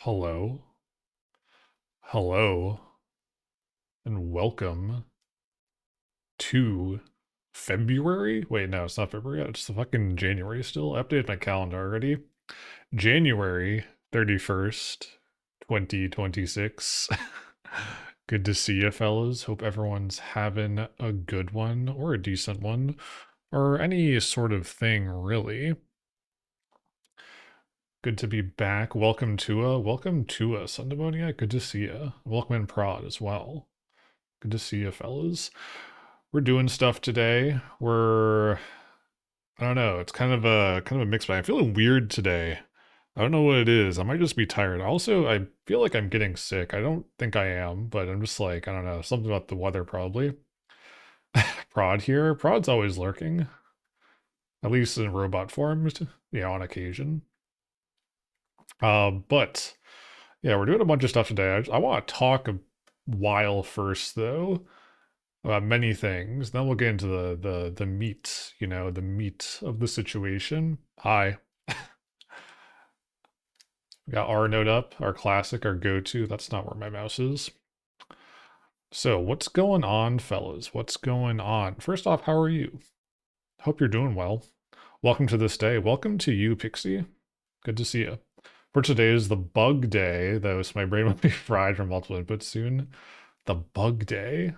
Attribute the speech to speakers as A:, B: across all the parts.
A: Hello, hello, and welcome to February. Wait, no, it's not February yet. It's the fucking January still. I updated my calendar already. January 31st, 2026. Good to see you, fellas. Hope everyone's having a good one or a decent one or any sort of thing, really. Good to be back. Welcome to Sundemonia. Good to see you. Welcome in Prod as well. Good to see you, fellas. We're doing stuff today. I don't know, it's kind of a mixed bag. I'm feeling weird today. I don't know what it is. I might just be tired. Also, I feel like I'm getting sick. I don't think I am, but I'm just like, I don't know, something about the weather probably. Prod here. Prod's always lurking. At least in robot form, yeah, on occasion. But yeah, we're doing a bunch of stuff today. I want to talk a while first though. Many things. Then we'll get into the meat, the meat of the situation. Hi. We got our note up, our classic, our go-to. That's not where my mouse is. So what's going on, fellas? What's going on? First off, how are you? Hope you're doing well. Welcome to this day. Welcome to you, Pixie. Good to see you. For today is the bug day, though, so my brain will be fried from multiple inputs soon. The bug day.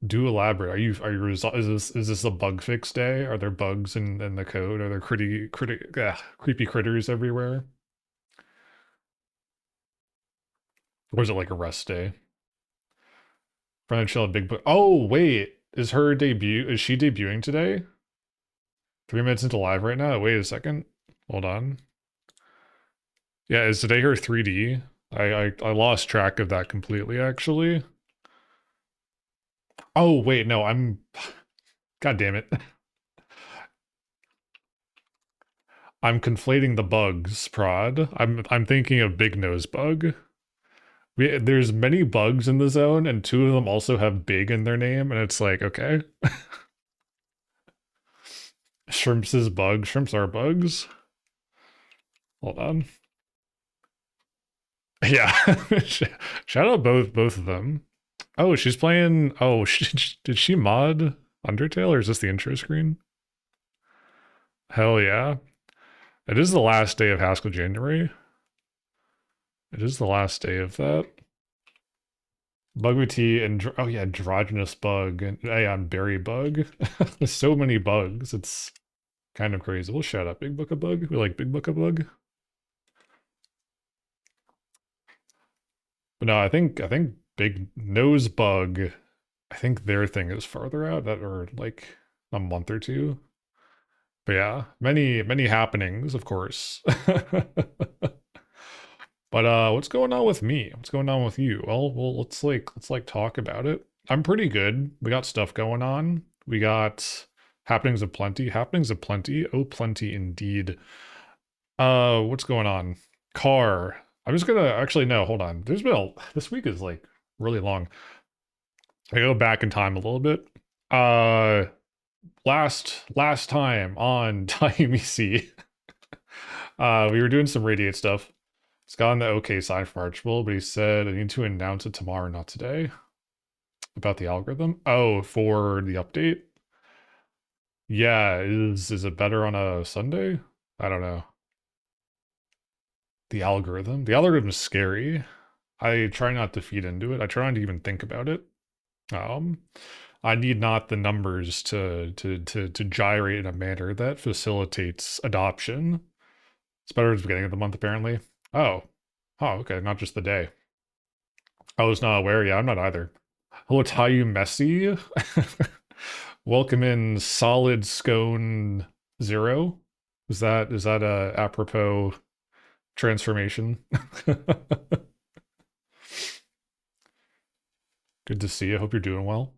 A: Do elaborate. Is this a bug fix day? Are there bugs in the code? Are there creepy critters everywhere? Or is it like a rest day? Friend chill big book. Oh wait, is she debuting today? 3 minutes into live right now. Wait a second. Hold on. Yeah, is today her 3D? I lost track of that completely actually. Oh wait, no, God damn it. I'm conflating the bugs, Prod. I'm thinking of Big Nose Bug. There's many bugs in the zone, and two of them also have big in their name, and it's like, okay. Shrimps is bugs. Shrimps are bugs. Hold on. Yeah. Shout out both of them. Oh, she's playing. Oh, did she mod Undertale, or is this the intro screen? Hell yeah. It is the last day of Haskell January. It is the last day of that. Bugwity and oh yeah, androgynous bug and yeah, berry bug. There's so many bugs. It's kind of crazy. We'll shout out Big Book of Bug. We like Big Book of Bug. But no, I think Big Nose Bug, I think their thing is farther out, that or like a month or two. But yeah, many happenings, of course. But what's going on with me? What's going on with you? Well, let's talk about it. I'm pretty good. We got stuff going on. We got happenings of plenty. Happenings of plenty. Oh, plenty indeed. What's going on? Car. I'm just gonna actually no, hold on. This week is like really long. I go back in time a little bit. Uh last time on Time EC, we were doing some radiate stuff. It's gotten the okay sign from Archibald, but he said I need to announce it tomorrow, not today. About the algorithm. Oh, for the update? Yeah, is it better on a Sunday? I don't know. The algorithm? The algorithm is scary. I try not to feed into it. I try not to even think about it. Um, I need not the numbers to gyrate in a manner that facilitates adoption. It's better at the beginning of the month, apparently. Oh. Oh, okay, not just the day. I was not aware. Yeah, I'm not either. Hello, Tayu Messi. Welcome in Solid Scone Zero. Is that a apropos transformation? Good to see you. Hope you're doing well.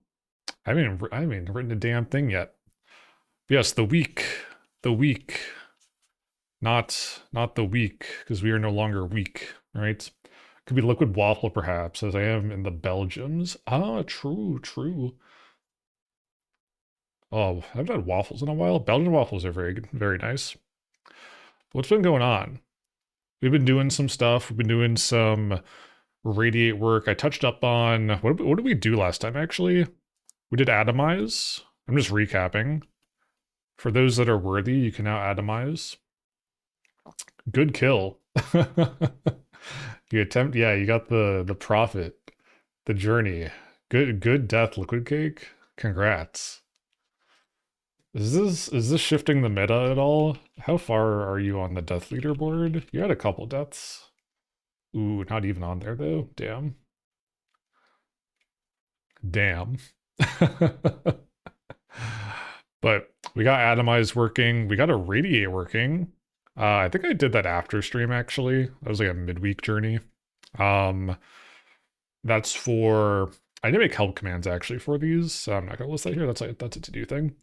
A: I haven't written a damn thing yet. Yes, the week, not the week, because we are no longer weak, right? Could be liquid waffle, perhaps, as I am in the Belgiums. Ah, true, true. Oh, I haven't had waffles in a while. Belgian waffles are very good, very nice. What's been going on? we've been doing some stuff. We've been doing some radiate work. I touched up on what did we do last time actually? We did atomize. I'm just recapping. For those that are worthy, you can now atomize. Good kill. You attempt, yeah, you got the profit, the journey. Good death, liquid cake. Congrats. Is this shifting the meta at all? How far are you on the death leaderboard? You had a couple deaths. Ooh, not even on there though. Damn. Damn. But we got atomize working. We got a radiate working. I think I did that after stream actually. That was like a midweek journey. Um, that's for I didn't make help commands actually for these. So I'm not gonna list that here. That's a to-do thing.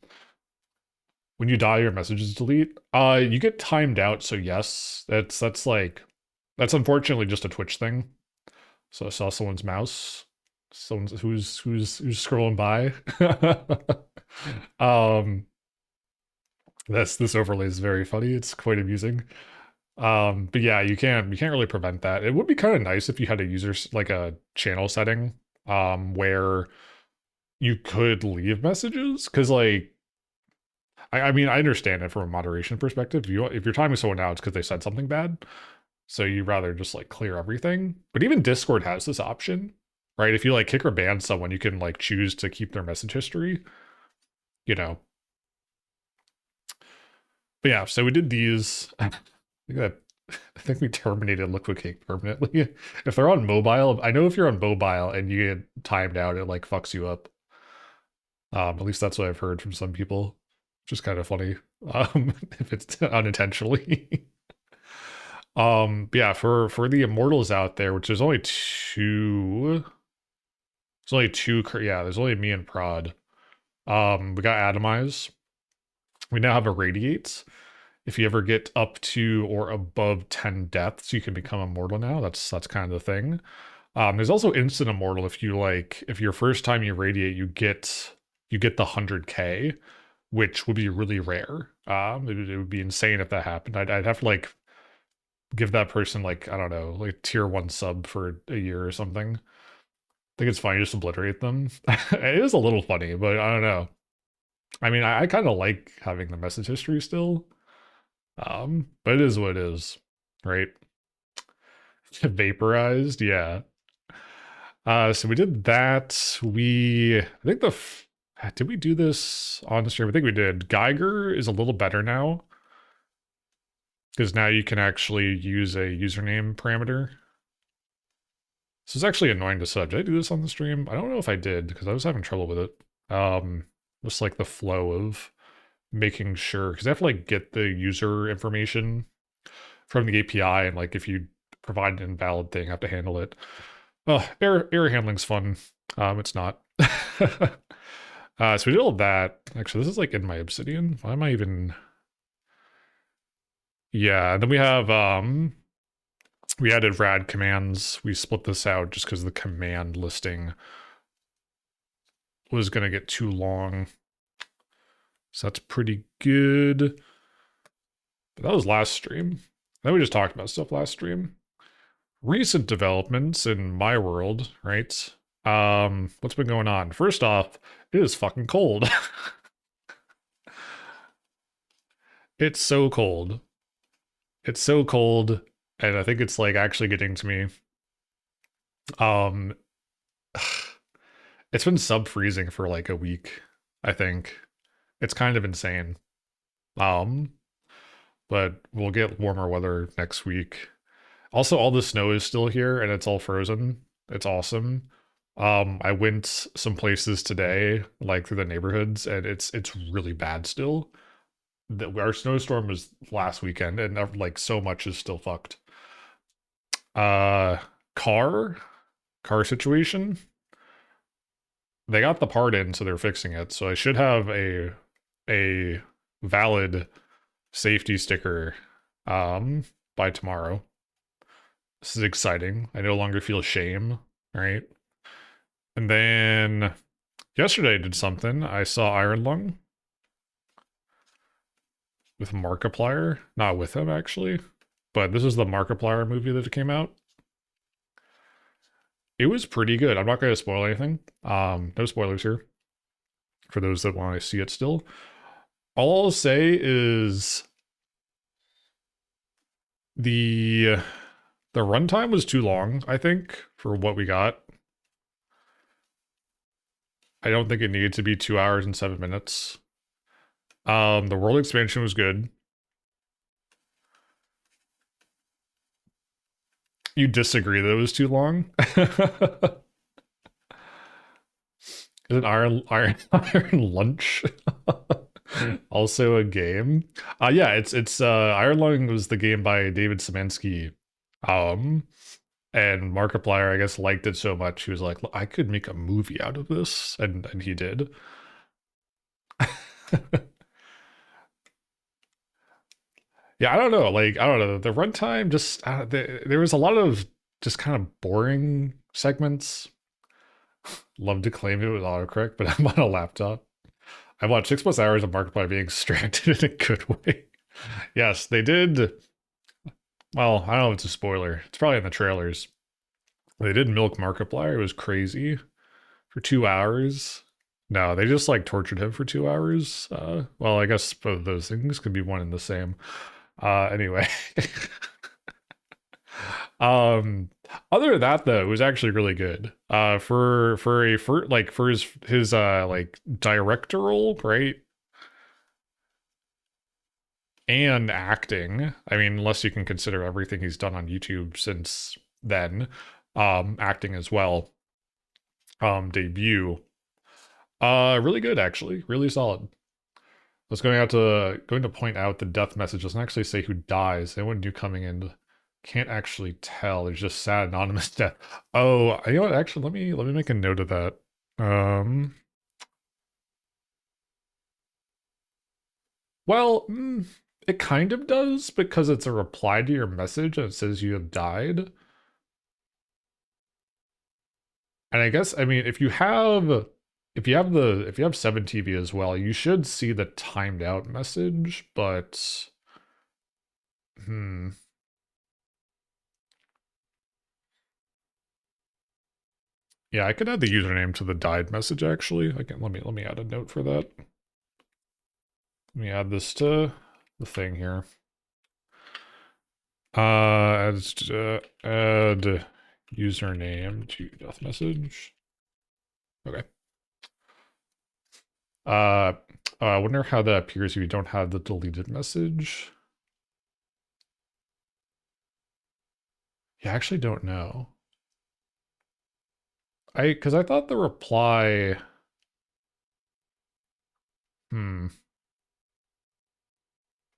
A: When you die, your messages delete. You get timed out, so yes. That's unfortunately just a Twitch thing. So I saw someone's mouse. Someone's who's scrolling by. um this overlay is very funny. It's quite amusing. But yeah, you can't really prevent that. It would be kind of nice if you had a user like a channel setting where you could leave messages because like I mean I understand it from a moderation perspective. If you're timing someone out, it's because they said something bad. So you rather just like clear everything. But even Discord has this option, right? If you like kick or ban someone, you can like choose to keep their message history, you know. But yeah, so we did these. I think we terminated Liquid Cake permanently. If they're on mobile, I know if you're on mobile and you get timed out, it like fucks you up. At least that's what I've heard from some people, which is kind of funny. If it's unintentionally. But yeah, for the immortals out there, which there's only two. There's only two. Yeah, there's only me and Prod. We got Atomize. We now have a Radiate. If you ever get up to or above 10 deaths, you can become immortal now. That's kind of the thing. There's also instant immortal if your first time you radiate, you get the 100k, which would be really rare. It would be insane if that happened. I'd have to like give that person like, I don't know, like tier 1 sub for a year or something. I think it's fine, just obliterate them. It is a little funny, but I don't know. I mean, I kind of like having the message history still. But it is what it is, right? Vaporized, yeah. So we did that. I think did we do this on stream? I think we did. Geiger is a little better now. Because now you can actually use a username parameter. This is actually annoying to sub. Did I do this on the stream? I don't know if I did, because I was having trouble with it. Just like the flow of making sure, because I have to like get the user information from the API, and like if you provide an invalid thing, I have to handle it. Error handling's fun. It's not. So we did all that. Actually, this is like in my Obsidian. Why am I even? Yeah, and then we have we added rad commands. We split this out just because the command listing was gonna get too long. So that's pretty good. But that was last stream. Then we just talked about stuff last stream. Recent developments in my world, right? What's been going on? First off, it is fucking cold. It's so cold. It's so cold, and I think it's like actually getting to me. It's been sub-freezing for like a week, I think. It's kind of insane. But we'll get warmer weather next week. Also, all the snow is still here and it's all frozen. It's awesome. I went some places today, like through the neighborhoods, and it's really bad still. Our snowstorm was last weekend, and like so much is still fucked. Car situation. They got the part in, so they're fixing it. So I should have a valid safety sticker by tomorrow. This is exciting. I no longer feel shame, right? And then yesterday I did something. I saw Iron Lung with Markiplier. Not with him, actually. but this is the Markiplier movie that came out. It was pretty good. I'm not going to spoil anything. No spoilers here for those that want to see it still. All I'll say is the the runtime was too long, I think, for what we got. I don't think it needed to be 2 hours and 7 minutes. The world expansion was good. You disagree that it was too long? Is it Iron Lunch also a game? Yeah, it's Iron Lung was the game by David Szymanski. Um, and Markiplier, I guess, liked it so much he was like, I could make a movie out of this, and he did. Yeah, I don't know. Like, I don't know. The runtime just there was a lot of just kind of boring segments. Love to claim it was autocorrect, but I'm on a laptop. I watched 6+ hours of Markiplier being extracted in a good way. Yes, they did. Well, I don't know if it's a spoiler. It's probably in the trailers. They did milk Markiplier. It was crazy for 2 hours. No, they just like tortured him for 2 hours. Well, I guess both of those things could be one and the same. Anyway. Other than that though, it was actually really good. For his like directorial, right? And acting. I mean, unless you can consider everything he's done on YouTube since then, acting as well. Debut. Really good actually. Really solid. I was going to point out the death message doesn't actually say who dies. Anyone new coming in can't actually tell. There's just sad anonymous death. Oh, you know what? Actually, let me make a note of that. Well, it kind of does because it's a reply to your message and it says you have died. And I guess, I mean, if you have 7 TV as well, you should see the timed out message, but yeah, I could add the username to the died message actually. I can let me add a note for that. Let me add this to the thing here. Add username to death message. Okay. I wonder how that appears if you don't have the deleted message. Yeah, I actually don't know. Because I thought the reply. I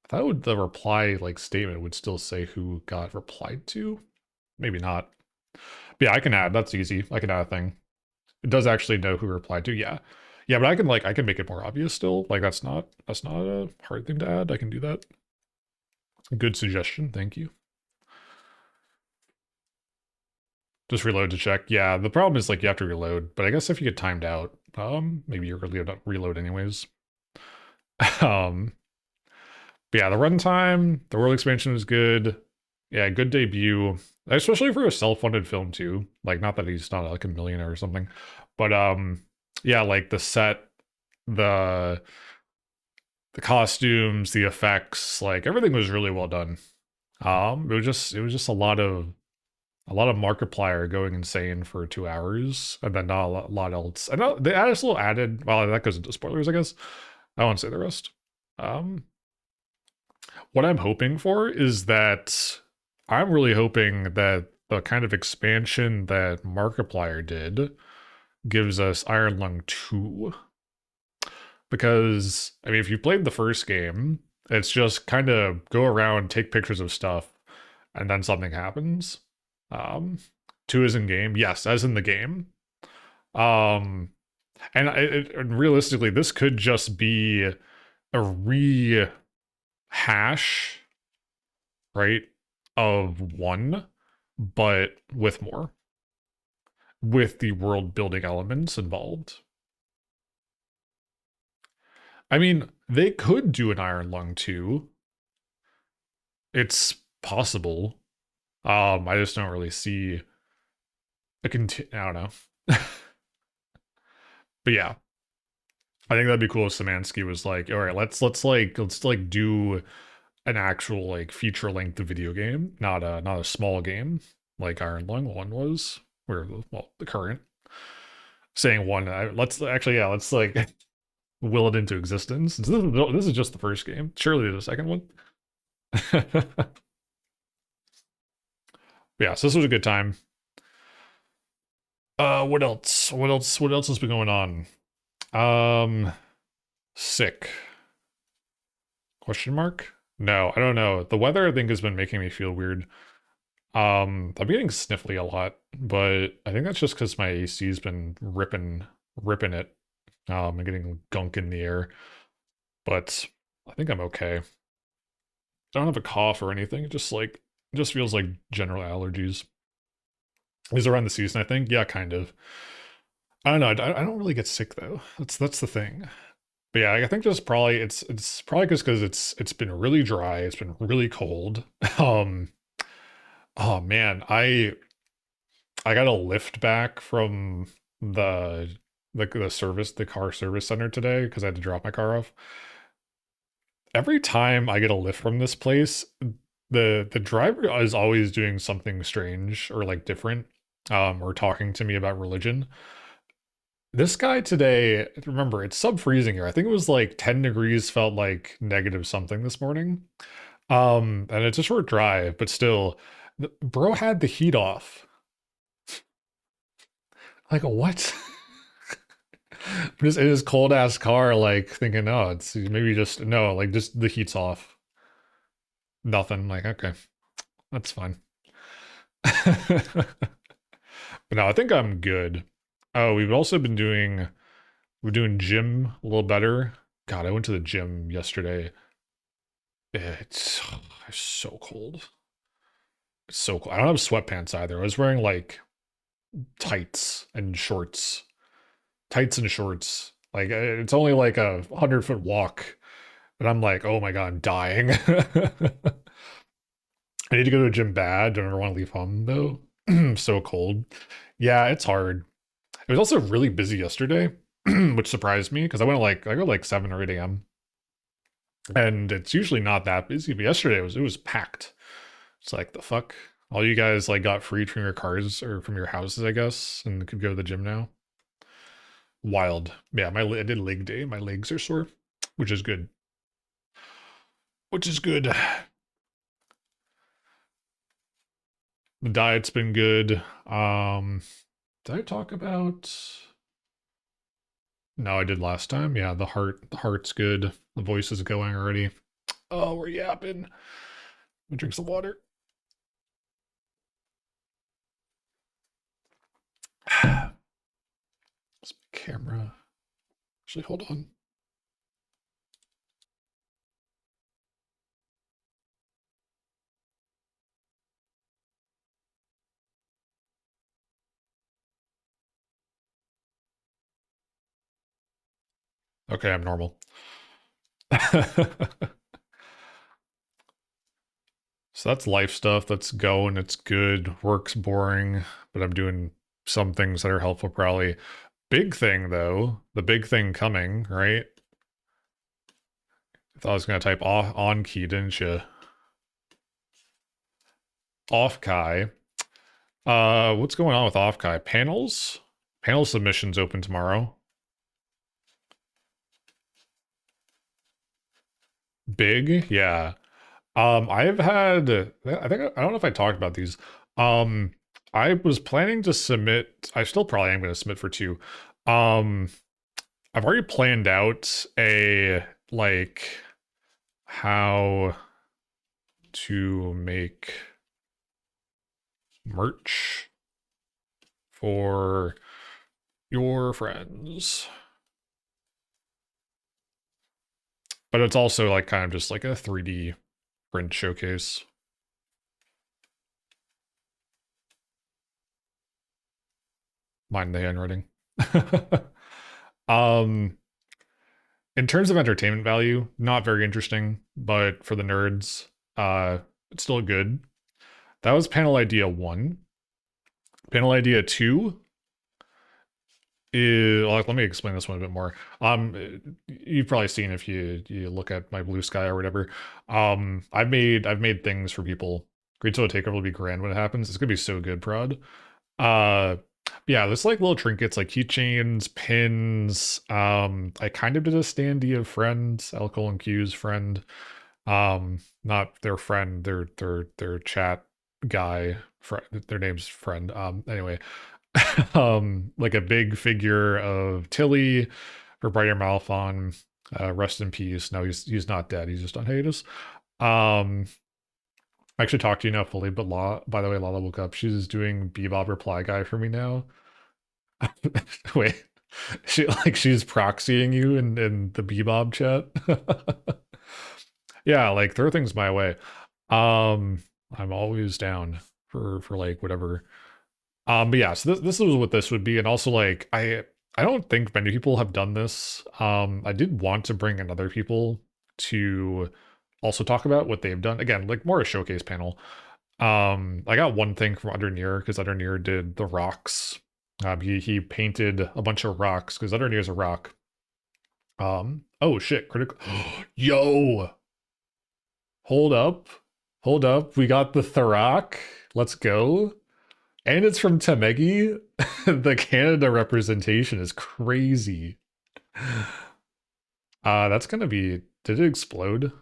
A: thought the reply like statement would still say who got replied to. Maybe not. But yeah, I can add. That's easy. I can add a thing. It does actually know who replied to. Yeah. Yeah, but I can make it more obvious still. Like that's not a hard thing to add. I can do that. Good suggestion. Thank you. Just reload to check. Yeah, the problem is like you have to reload, but I guess if you get timed out, maybe you reload anyways. But yeah, the runtime, the world expansion was good. Yeah, good debut, especially for a self-funded film too. Like, not that he's not like a millionaire or something, but yeah, like the set, the costumes, the effects, like everything was really well done. It was just a lot of Markiplier going insane for 2 hours, and then not a lot else. I know they added a little added. Well, that goes into spoilers, I guess. I won't say the rest. What I'm hoping for is that I'm really hoping that the kind of expansion that Markiplier did gives us Iron Lung 2. Because, I mean, if you played the first game, it's just kind of go around, take pictures of stuff, and then something happens. 2 is in game. Yes, as in the game. And realistically, this could just be a rehash, right, of 1, but with more. With the world building elements involved. I mean, they could do an Iron Lung 2. It's possible. I just don't really see I don't know. But yeah, I think that'd be cool if Samansky was like, all right, let's do an actual like feature length video game, not a small game like Iron Lung 1 was, where well the current saying one let's actually yeah, let's like will it into existence. This is just the first game. Surely there's a second one. Yeah, so this was a good time. What else? What else has been going on? Um, sick. Question mark? No, I don't know. The weather I think has been making me feel weird. I'm getting sniffly a lot, but I think that's just because my AC's been ripping it. And getting gunk in the air. But I think I'm okay. I don't have a cough or anything. It just feels like general allergies. Is around the season, I think. Yeah, kind of. I don't know. I don't really get sick though. That's the thing. But yeah, I think just probably it's probably just because it's been really dry. It's been really cold. Um, oh man, I got a lift back from the the car service center today because I had to drop my car off. Every time I get a lift from this place, the driver is always doing something strange or like different, or talking to me about religion. This guy today, remember, it's sub-freezing here. I think it was like 10 degrees, felt like negative something this morning. And it's a short drive, but still, bro had the heat off. Like, what? Just in his cold ass car, like thinking, oh, it's maybe just no, like just the heat's off. Nothing. Like, okay, that's fine. But no, I think I'm good. Oh, we're doing gym a little better. God, I went to the gym yesterday. It's, it's so cold. It's so cold. I don't have sweatpants either. I was wearing like tights and shorts. Tights and shorts. Like it's only like a 100-foot walk, but I'm like, oh my God, I'm dying. I need to go to a gym bad. Don't ever want to leave home though. So cold. Yeah, it's hard. It was also really busy yesterday, which surprised me because I go like 7 or 8 a.m. and it's usually not that busy, but yesterday it was packed. It's like the fuck. All you guys like got freed from your cars or from your houses, I guess, and could go to the gym now. Wild. Yeah, I did leg day. My legs are sore, which is good. Which is good. The diet's been good. Did I talk about? No, I did last time. Yeah, the heart's good. The voice is going already. Oh, we're yapping. Let me drink some water. This camera. Actually, hold on. Okay, I'm normal. So that's life stuff. That's going. It's good. Work's boring, but I'm doing some things that are helpful probably. Big thing though, the big thing coming, right? I thought I was gonna type on key, didn't you? Off Kai. What's going on with Off Kai? Panels? Panel submissions open tomorrow. Big? Yeah. I've had I don't know if I talked about these. Um, I was planning to submit, I still probably am gonna submit for two. Um, I've already planned out a like how to make merch for your friends. But it's also like kind of just like a 3D print showcase. Mind the handwriting. um, in terms of entertainment value, not very interesting, but for the nerds, It's still good. That was panel idea 1. Panel idea 2 is, well, let me explain this one a bit more. You've probably seen if you look at my blue sky or whatever. I've made things for people. Great Soda Takeover will be grand when it happens. It's gonna be so good, Prod. Uh, yeah, there's like little trinkets like keychains, pins. I kind of did a standee of friends, Alcohol and Q's friend. Not their friend, their chat guy. Their name's friend. Anyway, like a big figure of Tilly for Brighter Malphon. Rest in peace. No, he's not dead. He's just on hiatus. I actually talked to you now fully, but by the way, Lala woke up. She's doing Bebop reply guy for me now. Wait, she's proxying you in the Bebop chat. Yeah, like throw things my way. I'm always down for like whatever. But yeah, so this is what this would be, and also like I don't think many people have done this. I did want to bring in other people to also talk about what they've done. Again, like more a showcase panel. I got one thing from Undernear because Undernear did the rocks. He painted a bunch of rocks because Undernear is a rock. Oh shit, critical. Yo, hold up. We got the Tharak. Let's go. And it's from Temegi. The Canada representation is crazy. That's gonna be. Did it explode?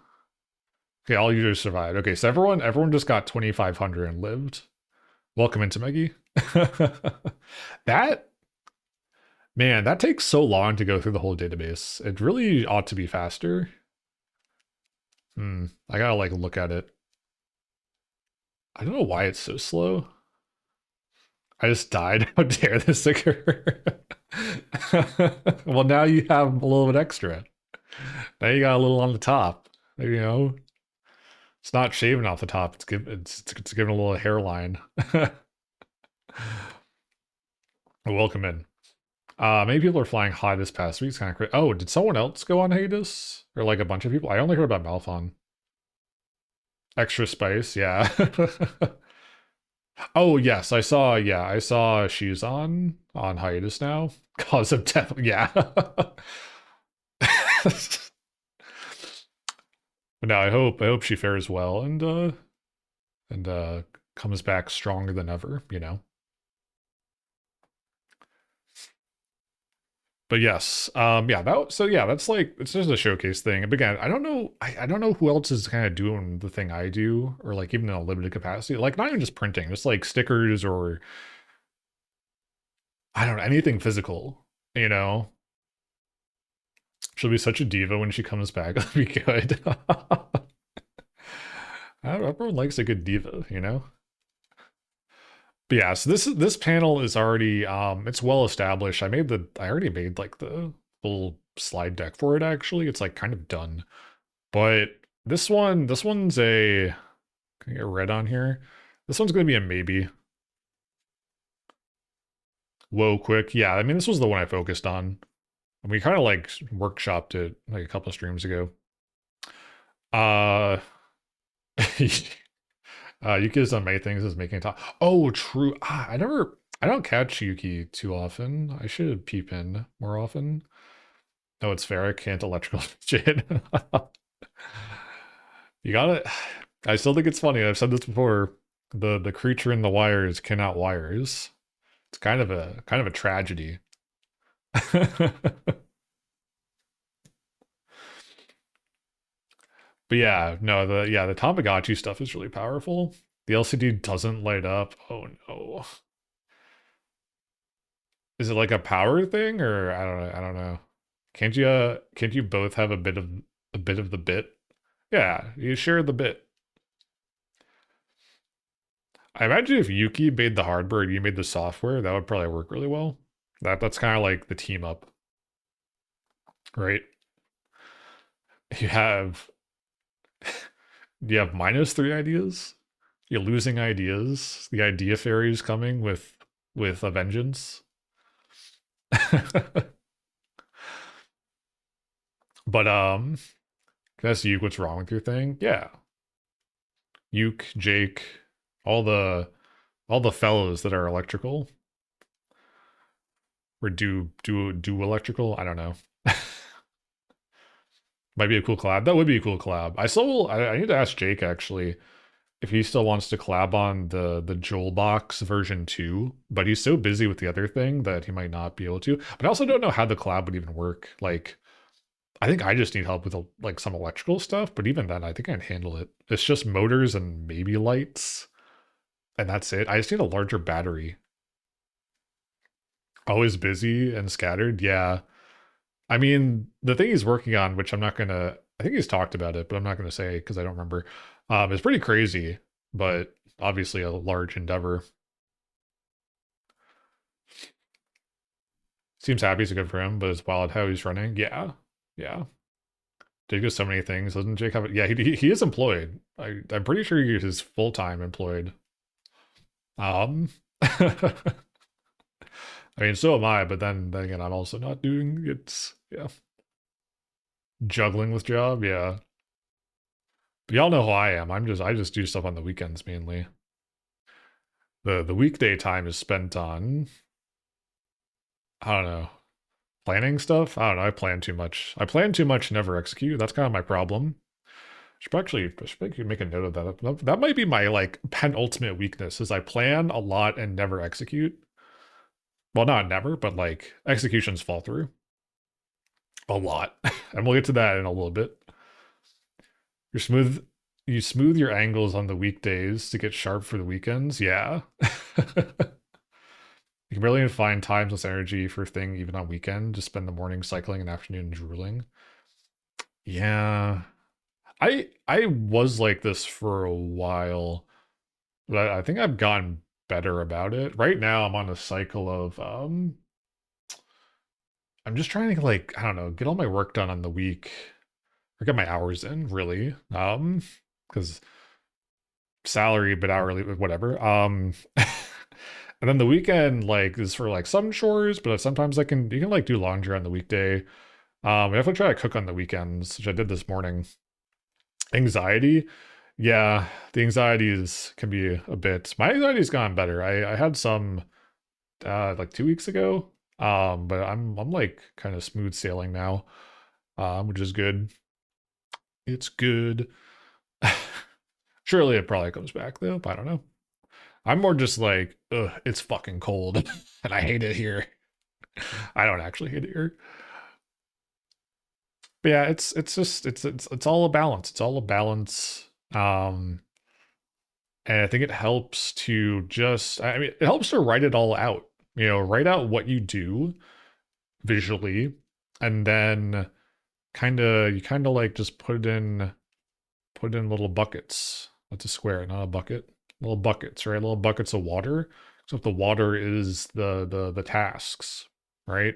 A: Okay, all users survived. Okay, so everyone just got 2,500 and lived. Welcome into Meggy. That man, that takes so long to go through the whole database. It really ought to be faster. I gotta like look at it. I don't know why it's so slow. I just died. How dare this occur? Well, now you have a little bit extra. Now you got a little on the top. You know, it's not shaving off the top. It's giving a little hairline. Welcome in. Many people are flying high this past week. It's kind of crazy. Oh, did someone else go on hiatus? Or like a bunch of people? I only heard about Malphon. Extra spice, yeah. Oh yes, I saw. Yeah, I saw she's on hiatus now. Cause of death. Yeah. But now I hope she fares well and comes back stronger than ever. You know. But yes, yeah, that's like it's just a showcase thing. But again, I don't know who else is kind of doing the thing I do, or like even in a limited capacity, like not even just printing, just like stickers or I don't know, anything physical, you know. She'll be such a diva when she comes back. It'll be good. Everyone likes a good diva, you know. But yeah, so this panel is already it's well established. I already made like the full slide deck for it actually. It's like kind of done. But this one's a, can I get red on here? This one's gonna be a maybe. Whoa, quick. Yeah, I mean this was the one I focused on. And we kind of like workshopped it like a couple of streams ago. Uh Yuki's done many things as making talk. Oh, true. I don't catch Yuki too often. I should peep in more often. No, it's fair. I can't electrical shit. You gotta. I still think it's funny. I've said this before. The creature in the wires cannot wires. It's kind of a tragedy. But yeah, no, the Tamagotchi stuff is really powerful. The LCD doesn't light up. Oh no. Is it like a power thing or I don't know. Can't you both have a bit of the bit? Yeah, you share the bit. I imagine if Yuki made the hardware and you made the software, that would probably work really well. That's kind of like the team up, right? You have you have -3 ideas. You're losing ideas. The idea fairy's coming with a vengeance. But can I ask you what's wrong with your thing? Yeah. Uke, Jake, all the all the fellows that are electrical or do electrical. I don't know. Might be a cool collab. That would be a cool collab. I need to ask Jake actually if he still wants to collab on the Joel Box version 2, but he's so busy with the other thing that he might not be able to. But I also don't know how the collab would even work. Like, I think I just need help with like some electrical stuff, but even then I think I can handle it. It's just motors and maybe lights, and that's it. I just need a larger battery. Always busy and scattered. Yeah. I mean, the thing he's working on, which I'm not gonna, I think he's talked about it, but I'm not gonna say because I don't remember. It's pretty crazy, but obviously a large endeavor. Seems happy, it's good for him, but it's wild how he's running. Yeah, yeah. Jake does so many things, doesn't Jake have it? Yeah, he is employed. I'm pretty sure he is full time employed. I mean, so am I, but then again, I'm also not doing it. Yeah, juggling with job. Yeah. But y'all know who I am. I just do stuff on the weekends mainly. The weekday time is spent on, I don't know, planning stuff. I don't know. I plan too much. I plan too much, never execute. That's kind of my problem. I should make a note of that. That might be my like penultimate weakness is I plan a lot and never execute. Well, not never, but like executions fall through a lot. And we'll get to that in a little bit. You're smooth. You smooth your angles on the weekdays to get sharp for the weekends. Yeah. You can barely even find times with energy for thing even on weekend. Just spend the morning cycling and afternoon drooling. Yeah. I was like this for a while, but I think I've gotten better about it. Right now I'm on a cycle of I'm just trying to like, I don't know, get all my work done on the week or get my hours in, really. Because salary but hourly, whatever. And then the weekend like is for like some chores, but sometimes you can like do laundry on the weekday. I definitely try to cook on the weekends, which I did this morning. Anxiety, yeah, the anxieties can be a bit. My anxiety's gone better. I had some like 2 weeks ago, but I'm like kind of smooth sailing now, which is good. It's good. Surely it probably comes back though. But I don't know. I'm more just like, ugh, it's fucking cold, and I hate it here. I don't actually hate it here. But yeah, it's just it's all a balance. It's all a balance. And I think it helps to just, I mean, it helps to write it all out. Write out what you do visually, and then you kind of like just put in little buckets. That's a square, not a bucket. Little buckets, right? Little buckets of water. So if the water is the tasks, right?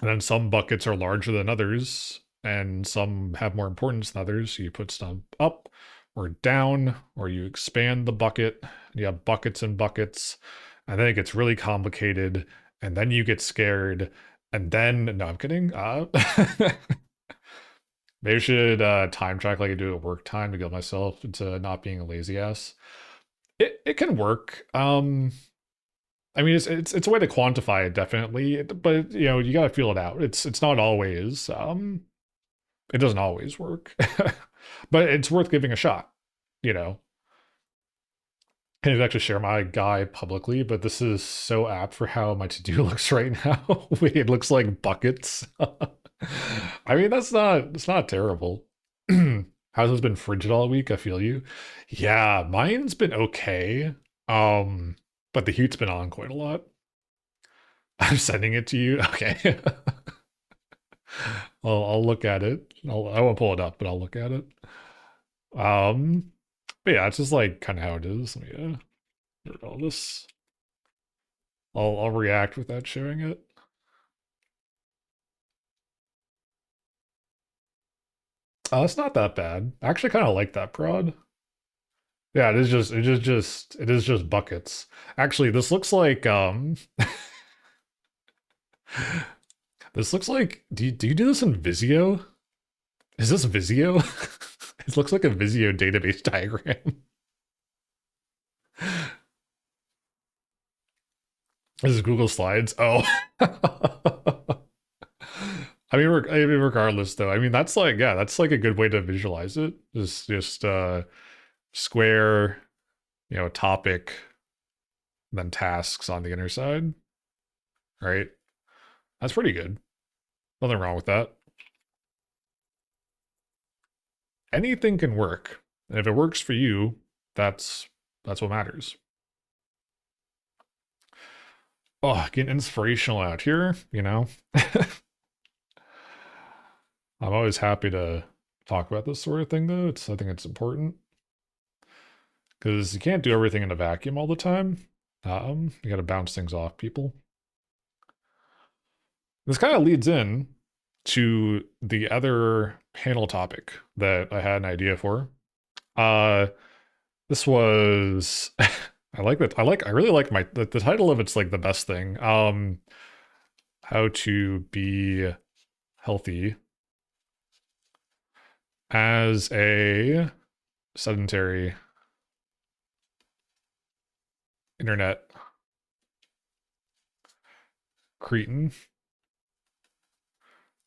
A: And then some buckets are larger than others, and some have more importance than others. So you put stuff up or down, or you expand the bucket. And you have buckets and buckets, and then it gets really complicated, and then you get scared, and then no, I'm kidding. Maybe I should time track like I do at work time to get myself into not being a lazy ass. It can work. I mean, it's a way to quantify it, definitely, but you gotta feel it out. It's not always it doesn't always work, but it's worth giving a shot. You know, can't actually share my guy publicly, but this is so apt for how my to-do looks right now. Wait, it looks like buckets. I mean, it's not terrible. How's it been frigid all week? I feel you. Yeah, mine's been okay. But the heat's been on quite a lot. I'm sending it to you. Okay. I'll look at it. I won't pull it up, but I'll look at it. But yeah, it's just like kind of how it is. Yeah. All this. I'll react without showing it. Oh, it's not that bad. I actually kind of like that prod. Yeah, it is just buckets. Actually, this looks like this looks like do you do this in Visio? Is this Visio? It looks like a Visio database diagram. This is Google Slides. Oh. Regardless, though, I mean, that's like, yeah, that's like a good way to visualize it. Just square, topic, then tasks on the inner side, right? That's pretty good. Nothing wrong with that. Anything can work. And if it works for you, that's what matters. Oh, getting inspirational out here, I'm always happy to talk about this sort of thing, though. I think it's important. Because you can't do everything in a vacuum all the time. You gotta bounce things off people. This kind of leads in to the other panel topic that I had an idea for. This was I like that. I really like the title of it's like the best thing. How to be healthy as a sedentary internet cretin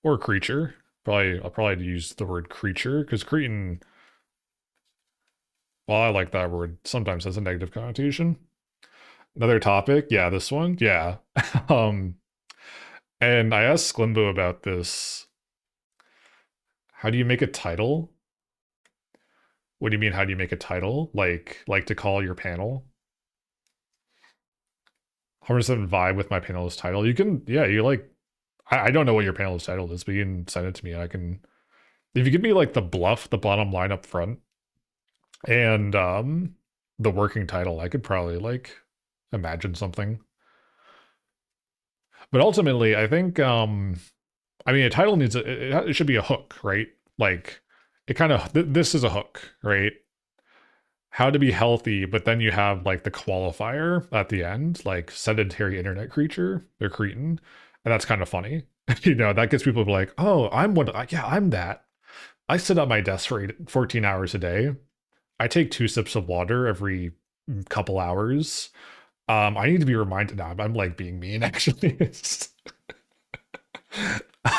A: or creature. I'll probably use the word creature because cretin, well, I like that word, sometimes has a negative connotation. Another topic, yeah, this one, yeah. And I asked Sklimbo about this. How do you make a title? What do you mean, how do you make a title? Like to call your panel? 100% vibe with my panelist title. You can, yeah, I don't know what your panelist title is, but you can send it to me. I can, if you give me like the bluff, the bottom line up front, and the working title, I could probably like imagine something. But ultimately, I think a title needs it should be a hook, right? Like it kind of this is a hook, right? How to be healthy, but then you have like the qualifier at the end, like sedentary internet creature or cretin, and that's kind of funny. That gets people to be like, oh, I'm that. I sit at my desk for 14 hours a day. I take 2 sips of water every couple hours. I need to be reminded now. I'm like being mean, actually.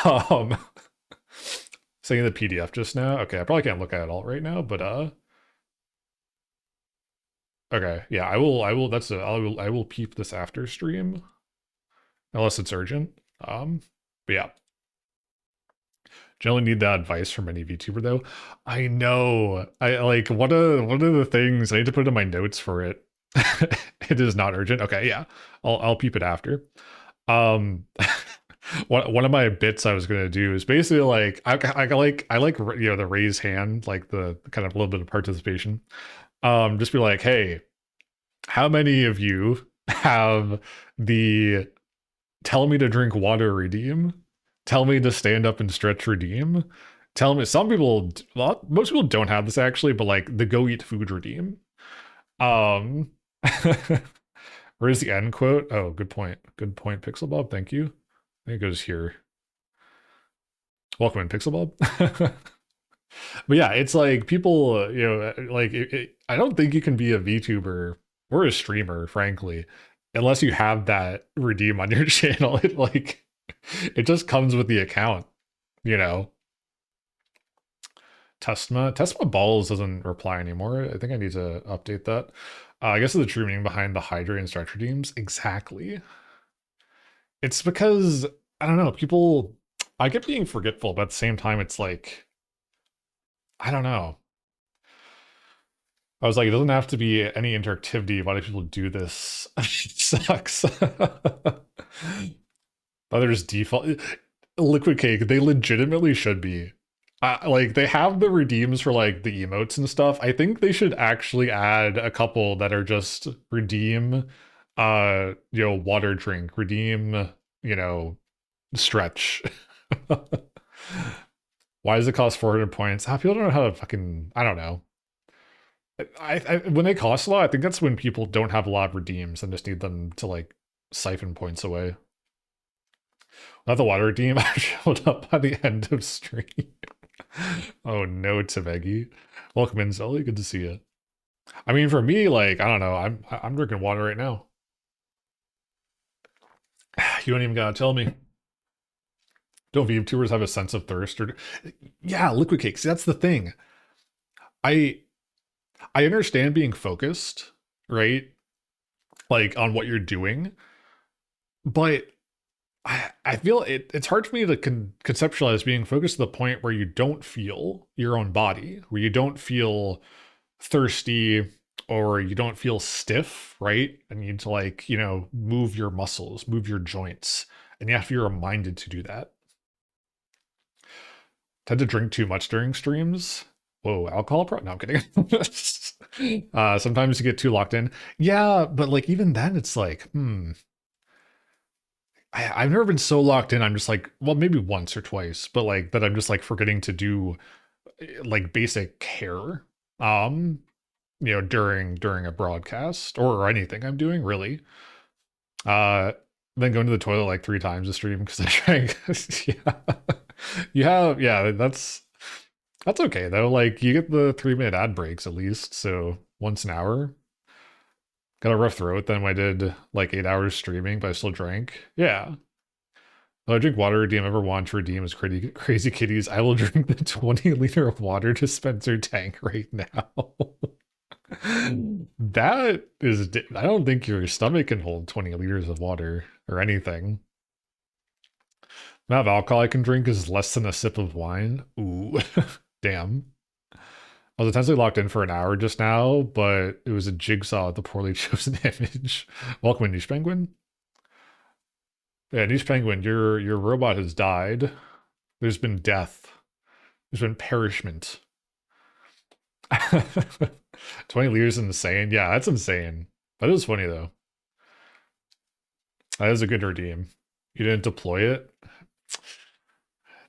A: um, Saying the PDF just now. Okay, I probably can't look at it all right now, but okay, yeah, I will. I will peep this after stream, unless it's urgent. But yeah. Generally need that advice from any VTuber though. I know. I like one of the things I need to put in my notes for it. It is not urgent. Okay, yeah. I'll peep it after. One of my bits I was gonna do is basically like I like the raise hand, like the kind of a little bit of participation. Just be like, hey, how many of you have the tell me to drink water redeem? Tell me to stand up and stretch redeem? Tell me, most people don't have this actually, but like the go eat food redeem. Where's the end quote? Oh, good point. Good point, Pixel Bob. Thank you. I think it goes here. Welcome in, Pixel Bob. But yeah, it's like people, I don't think you can be a VTuber or a streamer, frankly, unless you have that redeem on your channel. It just comes with the account, Tesma Balls doesn't reply anymore. I think I need to update that. I guess the true meaning behind the hydrate and stretch redeems. Exactly. It's because, I don't know, I get being forgetful, but at the same time, it's like, I don't know. I was like, it doesn't have to be any interactivity. Why do people do this? It sucks. Others default. Liquid Cake, they legitimately should be. Like, they have the redeems for, like, the emotes and stuff. I think they should actually add a couple that are just redeem, water drink, redeem, stretch. Why does it cost 400 points? People don't know how to fucking, I don't know. When they cost a lot, I think that's when people don't have a lot of redeems and just need them to like siphon points away. Not the water redeem. I showed up by the end of stream. Oh no, Tavegi. Welcome in, Zelly. Good to see you. I mean, for me, like, I don't know. I'm drinking water right now. You don't even gotta tell me. Don't VTubers have a sense of thirst or yeah, liquid cakes. That's the thing. I I understand being focused, right? Like on what you're doing, but I feel it's hard for me to conceptualize being focused to the point where you don't feel your own body, where you don't feel thirsty or you don't feel stiff, right? And you need to like, move your muscles, move your joints, and you have to be reminded to do that. Tend to drink too much during streams. Whoa, alcohol no, I'm kidding. Sometimes you get too locked in. Yeah, but like even then it's like, I've never been so locked in. I'm just like, well, maybe once or twice, but like that I'm just like forgetting to do like basic care. Um, during a broadcast or anything I'm doing, really. Uh then going to the toilet like 3 times a stream because I drank. Yeah. Yeah, that's okay though. Like you get the 3-minute ad breaks at least, so once an hour. Got a rough throat then when I did like 8 hours streaming, but I still drank. Yeah. Will I drink water redeem ever want to redeem as crazy kitties? I will drink the 20-liter of water dispenser tank right now. That is, I don't think your stomach can hold 20 liters of water or anything. The amount of alcohol I can drink is less than a sip of wine. Ooh, damn. I was intensely locked in for an hour just now, but it was a jigsaw at the poorly chosen image. Welcome in, Niche Penguin. Yeah, Niche Penguin, your robot has died. There's been death. There's been perishment. 20 liters is insane. Yeah, that's insane. That is funny though. That is a good redeem. You didn't deploy it.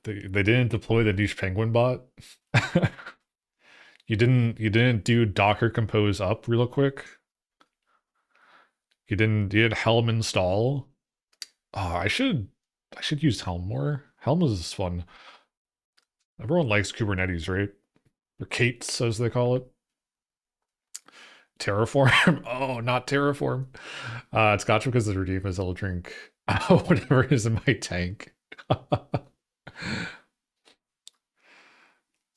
A: They didn't deploy the Niche Penguin bot. You didn't do Docker compose up real quick. You did Helm install. Oh, I should use Helm more. Helm is fun. Everyone likes Kubernetes, right? Or Kates, as they call it. Terraform. Oh, not Terraform. It's gotcha because the redeem is I'll drink whatever is in my tank.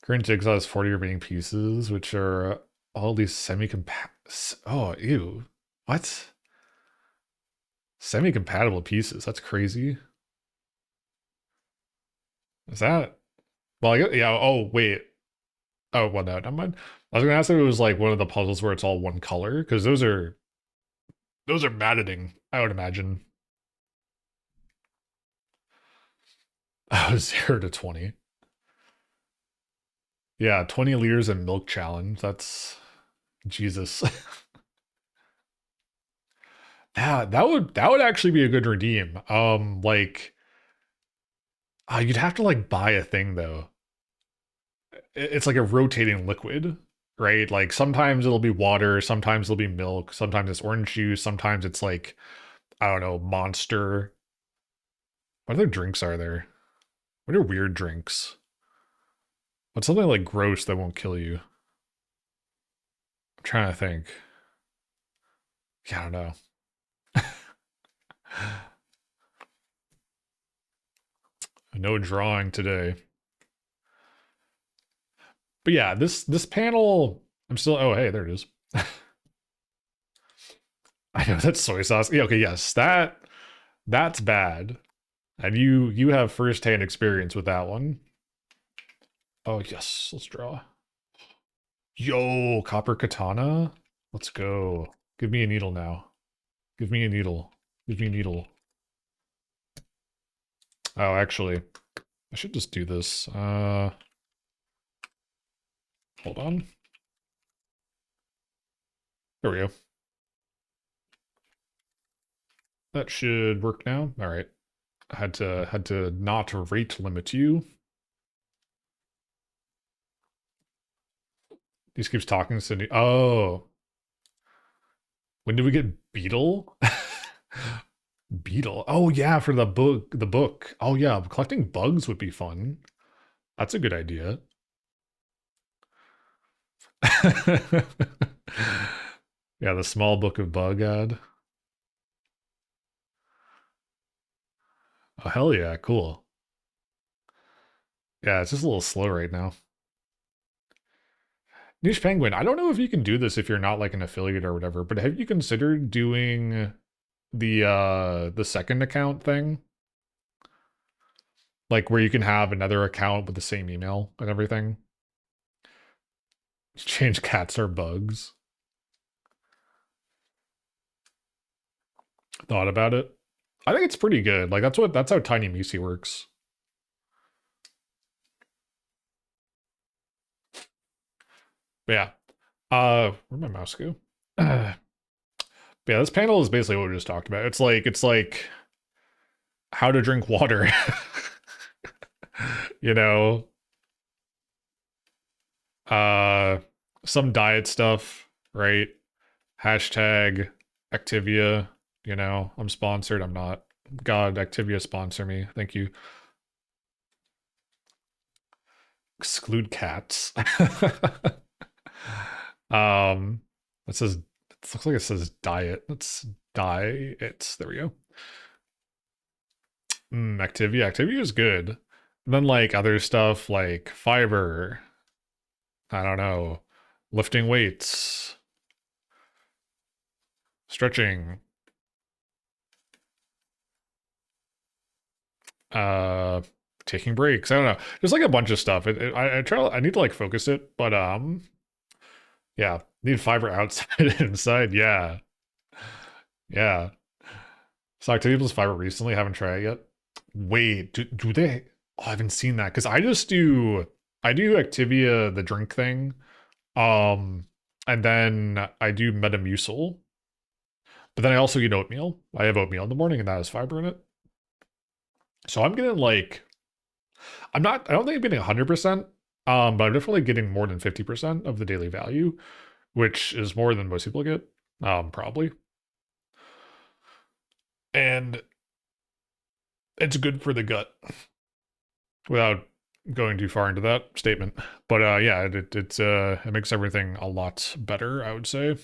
A: Current jigsaw has 40 remaining pieces, which are all these semi-compatible. Oh, ew. What? Semi-compatible pieces. That's crazy. Is that? Well, yeah. Oh, wait. Oh, well, no, never mind. I was gonna ask if it was like one of the puzzles where it's all one color, because those are maddening, I would imagine. Oh, 0 to 20. Yeah, 20 liters of milk challenge. That's Jesus. That would actually be a good redeem. Like you'd have to like buy a thing though. It's like a rotating liquid, right? Like sometimes it'll be water, sometimes it'll be milk, sometimes it's orange juice, sometimes it's like I don't know, Monster. What other drinks are there? What are weird drinks? What's something like gross that won't kill you? I'm trying to think. Yeah, I don't know. No drawing today. But yeah, this panel, I'm still. Oh, hey, there it is. I know that's soy sauce. Yeah, okay, yes, that's bad. And you have firsthand experience with that one. Oh yes, let's draw. Yo, copper katana. Let's go. Give me a needle now. Give me a needle. Give me a needle. Oh, actually, I should just do this. Hold on. There we go. That should work now. All right. I had to not rate limit you. He keeps talking to Cindy. Oh, when did we get Beetle? Beetle. Oh yeah, for the book. The book. Oh yeah, collecting bugs would be fun. That's a good idea. Yeah, the small book of bug ad. Oh, hell yeah, cool. Yeah, it's just a little slow right now. Niche Penguin, I don't know if you can do this if you're not like an affiliate or whatever, but have you considered doing the second account thing? Like where you can have another account with the same email and everything? Change cats or bugs. Thought about it. I think it's pretty good. Like that's how Tiny Musi works. But yeah. Where'd my mouse go? Yeah, this panel is basically what we just talked about. It's like how to drink water. You know, uh some diet stuff, right? Hashtag Activia, you know, I'm sponsored, I'm not. God, Activia sponsor me. Thank you. Exclude cats. It says it looks like it says diet. Let's diet. There we go. Activia. Activia is good. And then like other stuff like fiber. I don't know. Lifting weights, stretching, uh taking breaks. I don't know. There's like a bunch of stuff. I need to like focus it, but yeah, need fiber outside and inside. Yeah. Yeah. So activity plus fiber recently, haven't tried it yet. Wait, do they? Oh, I haven't seen that because I do Activia the drink thing, um, and then I do Metamucil, but then I also eat oatmeal. I have oatmeal in the morning, and that has fiber in it. So I'm getting like I don't think I'm getting 100%, but I'm definitely getting more than 50% of the daily value, which is more than most people get, probably. And it's good for the gut without going too far into that statement. But yeah, it makes everything a lot better, I would say.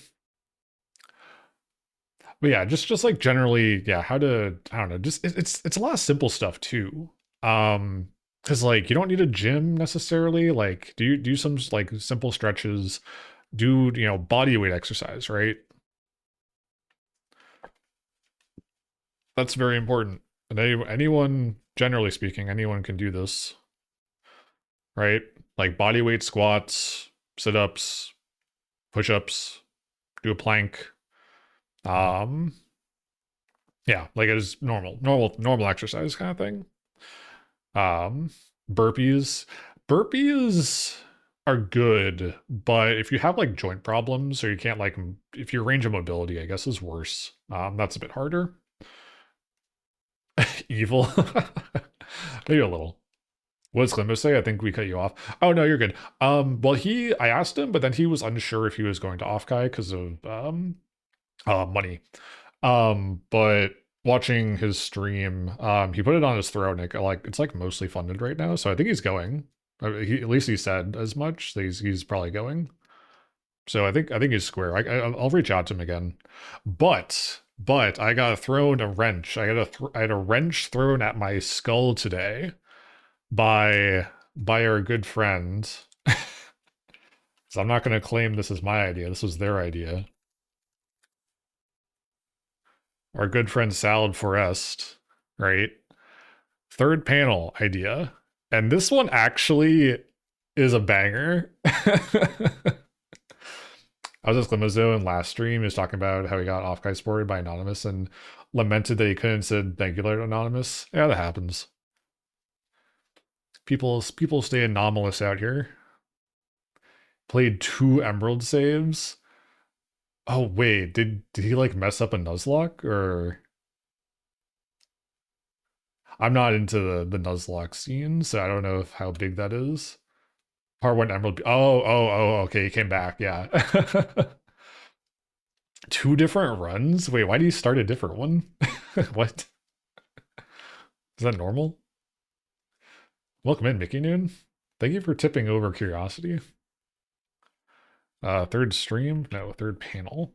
A: But yeah, just like generally, yeah, how to I don't know, just it's a lot of simple stuff too. Because like you don't need a gym necessarily. Like do some like simple stretches, do body weight exercise, right? That's very important. And anyone, generally speaking, anyone can do this, right? Like body weight squats, sit-ups, push-ups, do a plank. Um, yeah, like it is normal exercise kind of thing. Um, burpees. Burpees are good, but if you have like joint problems or you can't like if your range of mobility, I guess, is worse, that's a bit harder. Evil. Maybe a little. What does Clemo say? I think we cut you off. Oh no, you're good. Well, I asked him, but then he was unsure if he was going to off Kai because of money. But watching his stream, he put it on his throat, and it's like mostly funded right now, so I think he's going. At least he said as much. So he's probably going. So I think he's square. I'll reach out to him again. But I got thrown a wrench. I had a wrench thrown at my skull today by our good friend. So I'm not going to claim this is my idea. This was their idea. Our good friend Salad Forest, right? Third panel idea. And this one actually is a banger. I was just Limozo in last stream. He was talking about how he got off guy sported by Anonymous and lamented that he couldn't said thank you later Anonymous. Yeah, that happens. People stay anomalous out here. Played 2 Emerald saves. Oh wait, did he like mess up a Nuzlocke or I'm not into the Nuzlocke scene, so I don't know how big that is. Part 1 Emerald. Oh, okay, he came back. Yeah. 2 different runs? Wait, why do you start a different one? What? Is that normal? Welcome in, Mickey Noon. Thank you for tipping over curiosity. Third stream? No, third panel.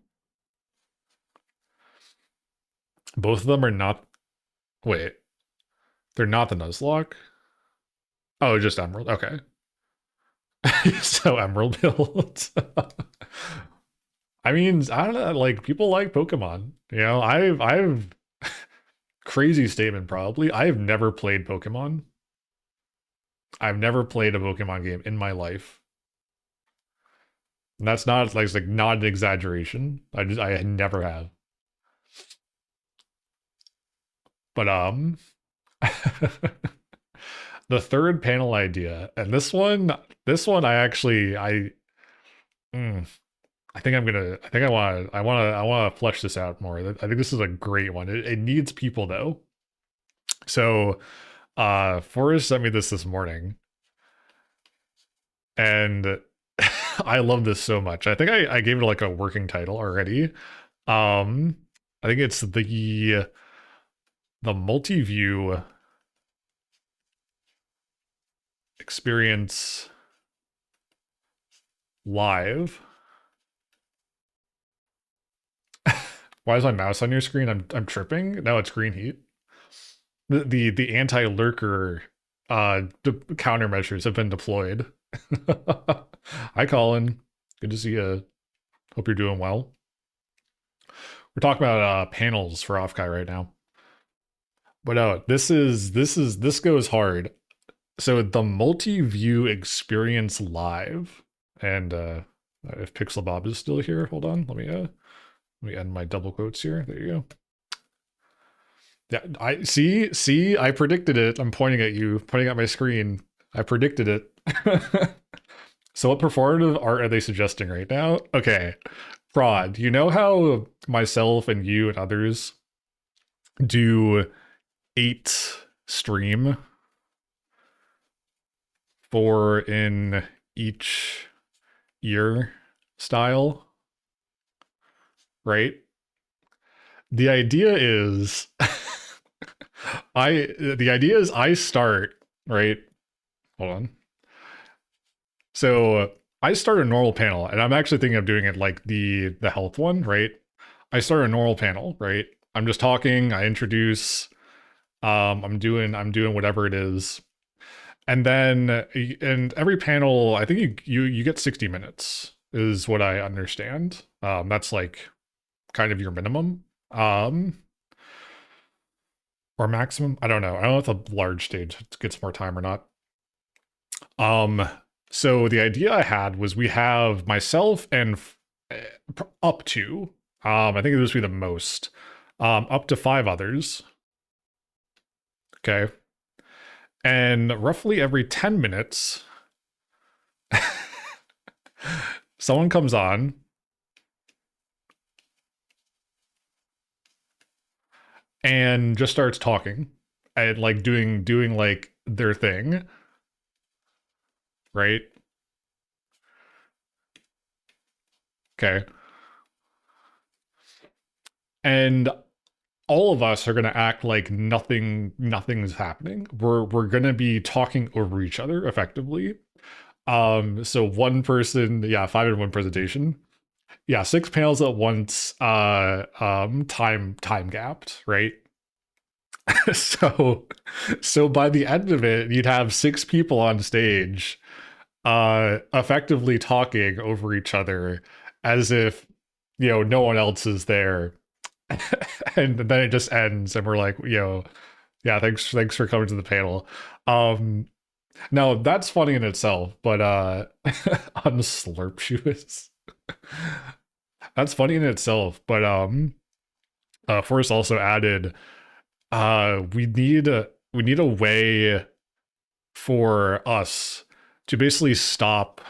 A: Both of them are not. Wait, they're not the Nuzlocke? Oh, just Emerald. Okay. So Emerald build. I mean, I don't know, like people like Pokemon. You know, I've crazy statement probably. I've never played Pokemon. I've never played a Pokemon game in my life. And that's not like not an exaggeration. I never have. But the third panel idea, and this one mm, I think I want to flesh this out more. I think this is a great one. It needs people though. So, Forrest sent me this morning, and I love this so much. I think I gave it like a working title already. I think it's the multi-view experience live. Why is my mouse on your screen? I'm tripping. No, it's green heat. The anti-lurker countermeasures have been deployed. Hi, Colin. Good to see you. Hope you're doing well. We're talking about panels for Offkai right now. But no, this goes hard. So the multi-view experience live, and if Pixel Bob is still here, hold on. Let me end my double quotes here. There you go. Yeah, I see. I predicted it. I'm pointing at you, pointing at my screen. I predicted it. So what performative art are they suggesting right now? Okay, Prod. You know how myself and you and others do 8 stream for in each year style, right? The idea is I start, right? Hold on. So I start a normal panel, and I'm actually thinking of doing it like the health one, right? I start a normal panel, right? I'm just talking, I introduce, I'm doing whatever it is. And then and every panel, I think you get 60 minutes is what I understand. That's like kind of your minimum. Or maximum. I don't know. I don't know if a large stage gets more time or not. So the idea I had was we have myself and up to, I think it would be the most, up to 5 others. Okay. And roughly every 10 minutes, someone comes on and just starts talking and like doing like their thing, right? Okay. And all of us are going to act like nothing's happening. We're going to be talking over each other effectively. So one person, yeah, 5 in one presentation. Yeah, 6 panels at once, time gapped, right? so so by the end of it, you'd have 6 people on stage effectively talking over each other as if no one else is there. And then it just ends and we're like, yeah, thanks for coming to the panel. No, that's funny in itself, but on slurp shoes. That's funny in itself, but Forrest also added we need a way for us to basically stop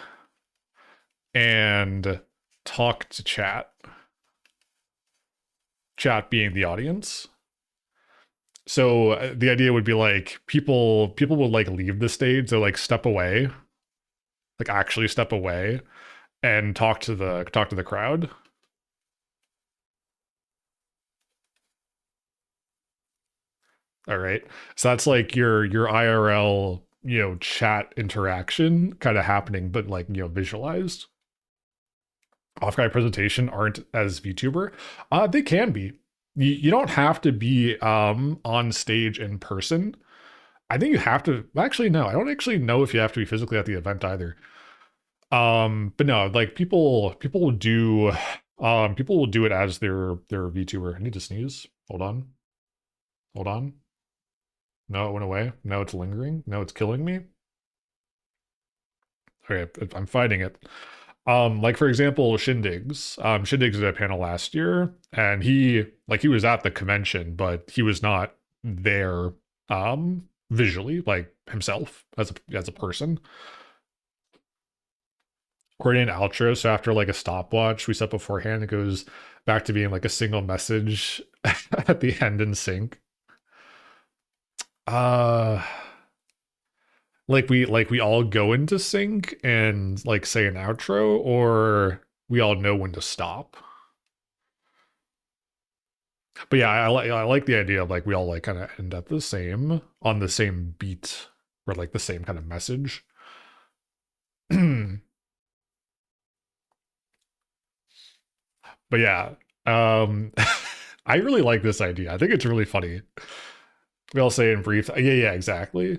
A: and talk to chat being the audience. So the idea would be like people would like leave the stage, so like step away, like actually step away and talk to the crowd. All right. So that's like your IRL, chat interaction kind of happening, but like, visualized. off-guide presentation aren't as VTuber. They can be. You don't have to be on stage in person. I think you have to actually no, I don't actually know if you have to be physically at the event either. But no, like people will do it as their VTuber. I need to sneeze. Hold on. Hold on. No, it went away. No, it's lingering. No, it's killing me. Okay, I'm fighting it. Like for example, Shindigs. Shindigs did a panel last year, and he was at the convention, but he was not there visually, like himself as a person. Coordinate outro. So after like a stopwatch we set beforehand, it goes back to being like a single message at the end in sync. Uh like we all go into sync and like say an outro, or we all know when to stop. But yeah, I like the idea of like we all like kind of end up the same on the same beat or like the same kind of message. But yeah, um I really like this idea. I think it's really funny. We all say in brief. Yeah, exactly.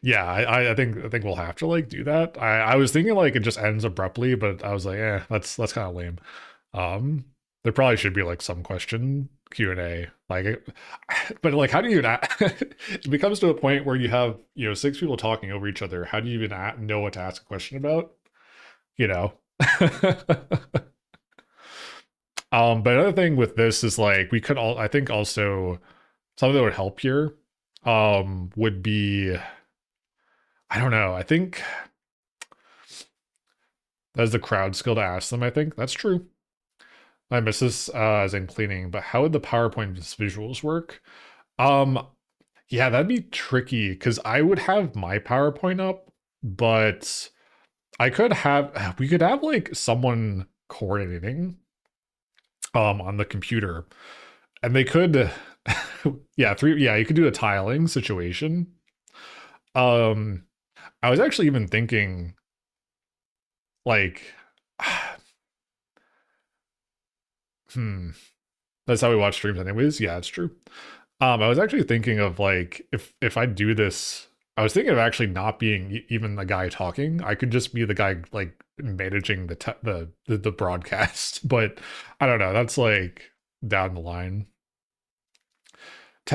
A: Yeah, I think we'll have to like do that. I was thinking like it just ends abruptly, but I was like, that's kind of lame. Um, there probably should be like some question Q&A, like, but like, how do you not? It becomes to a point where you have six people talking over each other. How do you even know what to ask a question about? You know. But another thing with this is like we could all I think also something that would help here would be I don't know. I think that's the crowd skill to ask them. I think that's true. I miss this as in cleaning, but how would the PowerPoint visuals work? Um, yeah, that'd be tricky because I would have my PowerPoint up, but we could have like someone coordinating on the computer, and they could yeah, you could do a tiling situation. Um, I was actually even thinking like hmm, that's how we watch streams anyways. Yeah, it's true. I was actually thinking of like if I do this, I was thinking of actually not being even the guy talking. I could just be the guy like managing the broadcast. But I don't know. That's like down the line.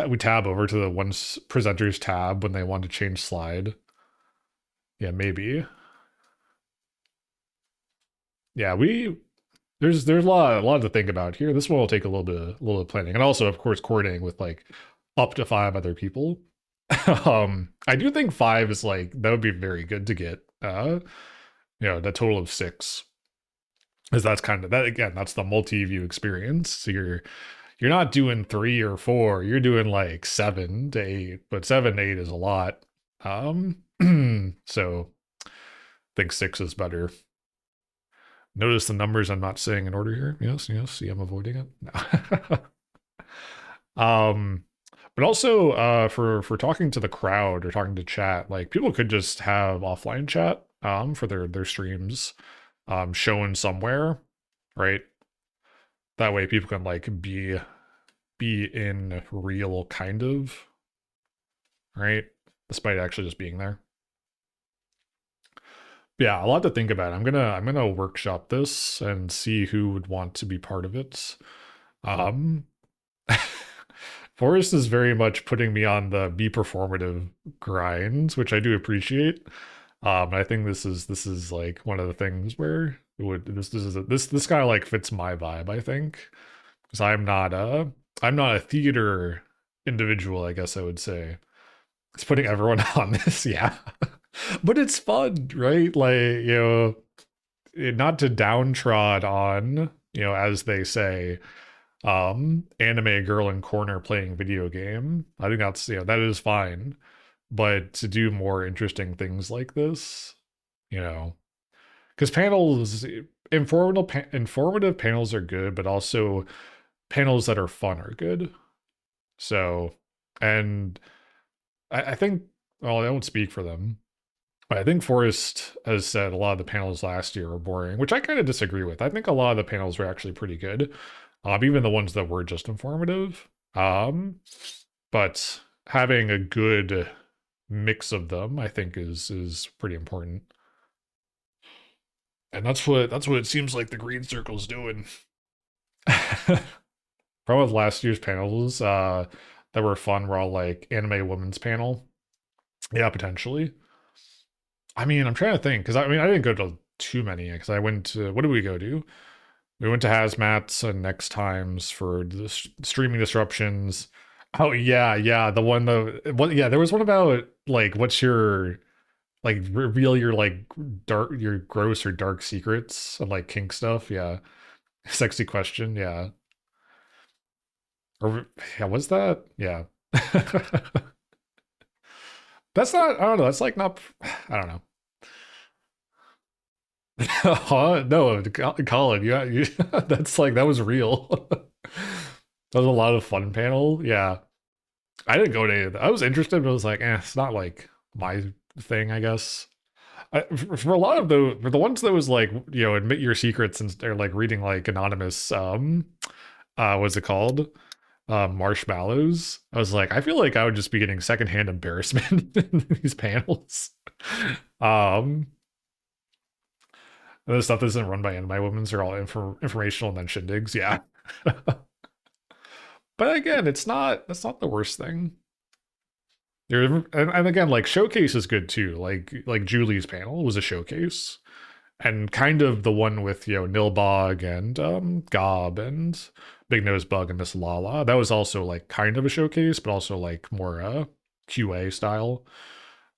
A: We tab over to the one's presenters tab when they want to change slide. Yeah, maybe. Yeah, there's a lot to think about here. This one will take a little bit of planning, and also of course coordinating with like up to 5 other people. I do think 5 is like that would be very good to get. The total of 6, because that's kind of that again. That's the multi-view experience. So you're not doing 3 or 4. You're doing like 7 to 8, but 7 to 8 is a lot. So I think 6 is better. Notice the numbers I'm not saying in order here. Yes. See, I'm avoiding it. No. But also for talking to the crowd or talking to chat, like people could just have offline chat for their streams shown somewhere, right? That way people can like be in real kind of, right? Despite actually just being there. Yeah, a lot to think about. I'm gonna workshop this and see who would want to be part of it. Um Forrest is very much putting me on the be performative grind, which I do appreciate. I think this is like one of the things where it would this guy like fits my vibe, I think. Because I'm not a theater individual, I guess I would say. It's putting everyone on this, yeah. But it's fun, right? Like, not to downtrod on, as they say, anime girl in corner playing video game. I think that is fine. But to do more interesting things like this, you know, because informative panels are good, but also panels that are fun are good. So, and I think, well, I won't speak for them, I think Forrest has said a lot of the panels last year were boring, which I kind of disagree with. I think a lot of the panels were actually pretty good, even the ones that were just informative. But having a good mix of them, I think, is pretty important. And that's what it seems like the green circle's doing. Probably with last year's panels that were fun were all like anime women's panel. Yeah, potentially. I mean, I'm trying to think because I mean I didn't go to too many because I went to what did we go to? We went to Hazmat's and Next Times for the streaming disruptions. Oh yeah, yeah, the one the what? Yeah, there was one about like what's your like reveal your like dark your gross or dark secrets and like kink stuff. Yeah, sexy question. Yeah, or yeah, was that? Yeah, that's not. I don't know. That's like not. I don't know. No, Colin, that's like that was real. That was a lot of fun panel. Yeah, I didn't go to any of that. I was interested, but I was like, it's not like my thing, I guess. For a lot of for the ones that was like, admit your secrets and or like reading like anonymous, what's it called? Marshmallows. I was like, I feel like I would just be getting secondhand embarrassment in these panels. Um, and the stuff that isn't run by Anime Women's are all informational and then shindigs. Yeah. But again, that's not the worst thing. There and again, like showcase is good too. Like Julie's panel was a showcase. And kind of the one with, Nilbog and Gob and Big Nose Bug and Miss Lala. That was also like kind of a showcase, but also like more QA style,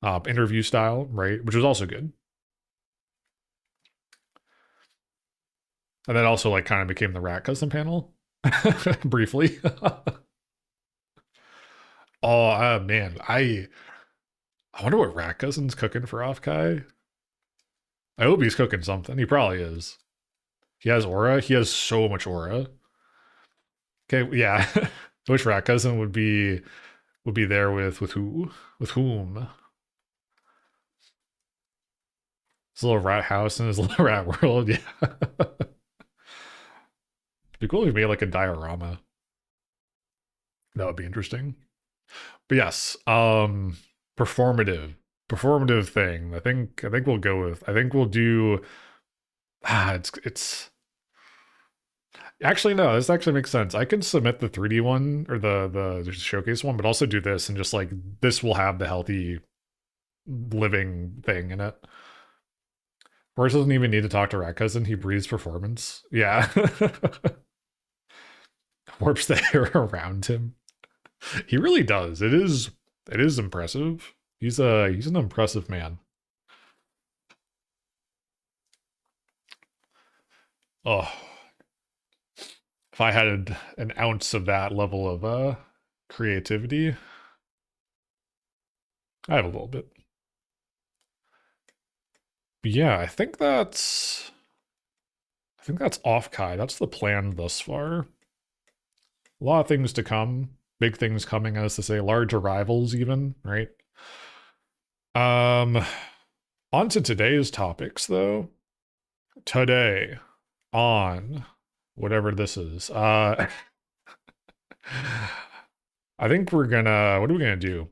A: interview style, right? Which was also good. And then also like kind of became the Rat Cousin panel briefly. Oh man, I wonder what Rat Cousin's cooking for Off Kai. I hope he's cooking something. He probably is. He has aura. He has so much aura. Okay, yeah. Which Rat Cousin would be there with who? With whom? His little rat house in his little rat world. Yeah. Be cool if he made like a diorama. That would be interesting. But yes, performative. Performative thing. I think we'll go with I think we'll do it's actually no, this actually makes sense. I can submit the 3D one or the showcase one, but also do this and just like this will have the healthy living thing in it. Forrest doesn't even need to talk to Rat Cousin. He breathes performance. Yeah. Warps the air around him. He really does. It is impressive. He's an impressive man. Oh, if I had an ounce of that level of creativity, I have a little bit. But yeah, I think that's off Kai. That's the plan thus far. A lot of things to come. Big things coming, as to say, large arrivals even, right? Um on to today's topics though. Today on whatever this is. I think we're gonna what are we gonna do?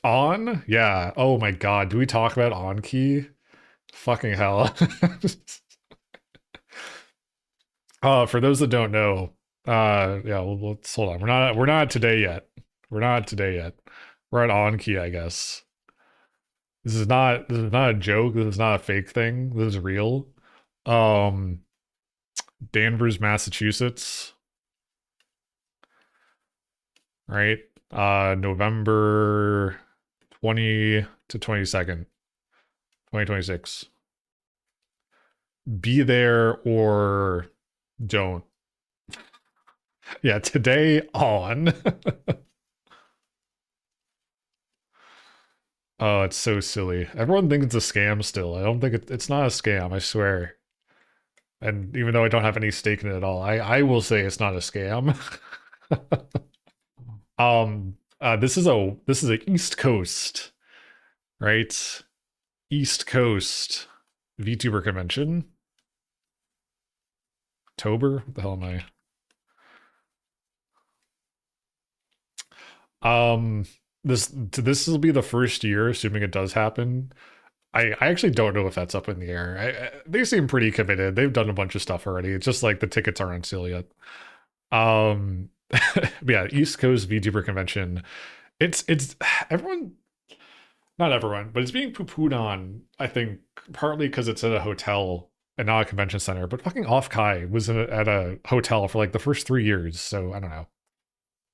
A: On? Yeah. Oh my god. Do we talk about on key? Fucking hell. For those that don't know, yeah, let's hold on. We're not today yet. We're not today yet. We're at on key, I guess. This is not a joke. This is not a fake thing. This is real. Um, Danvers, Massachusetts, right? November 20 to 22nd, 2026. Be there or don't. Yeah, today on. Oh, it's so silly. Everyone thinks it's a scam still. I don't think it's not a scam, I swear. And even though I don't have any stake in it at all, I will say it's not a scam. This is a East Coast, right? East Coast VTuber convention. October? What the hell am I? This will be the first year, assuming it does happen. I actually don't know if that's up in the air. They seem pretty committed. They've done a bunch of stuff already. It's just like the tickets aren't on sale yet. Yeah, East Coast VTuber convention. It's everyone, not everyone, but it's being poo-pooed on, I think, partly because it's at a hotel and not a convention center. But fucking Off Kai was at a hotel for like the first 3 years, so I don't know.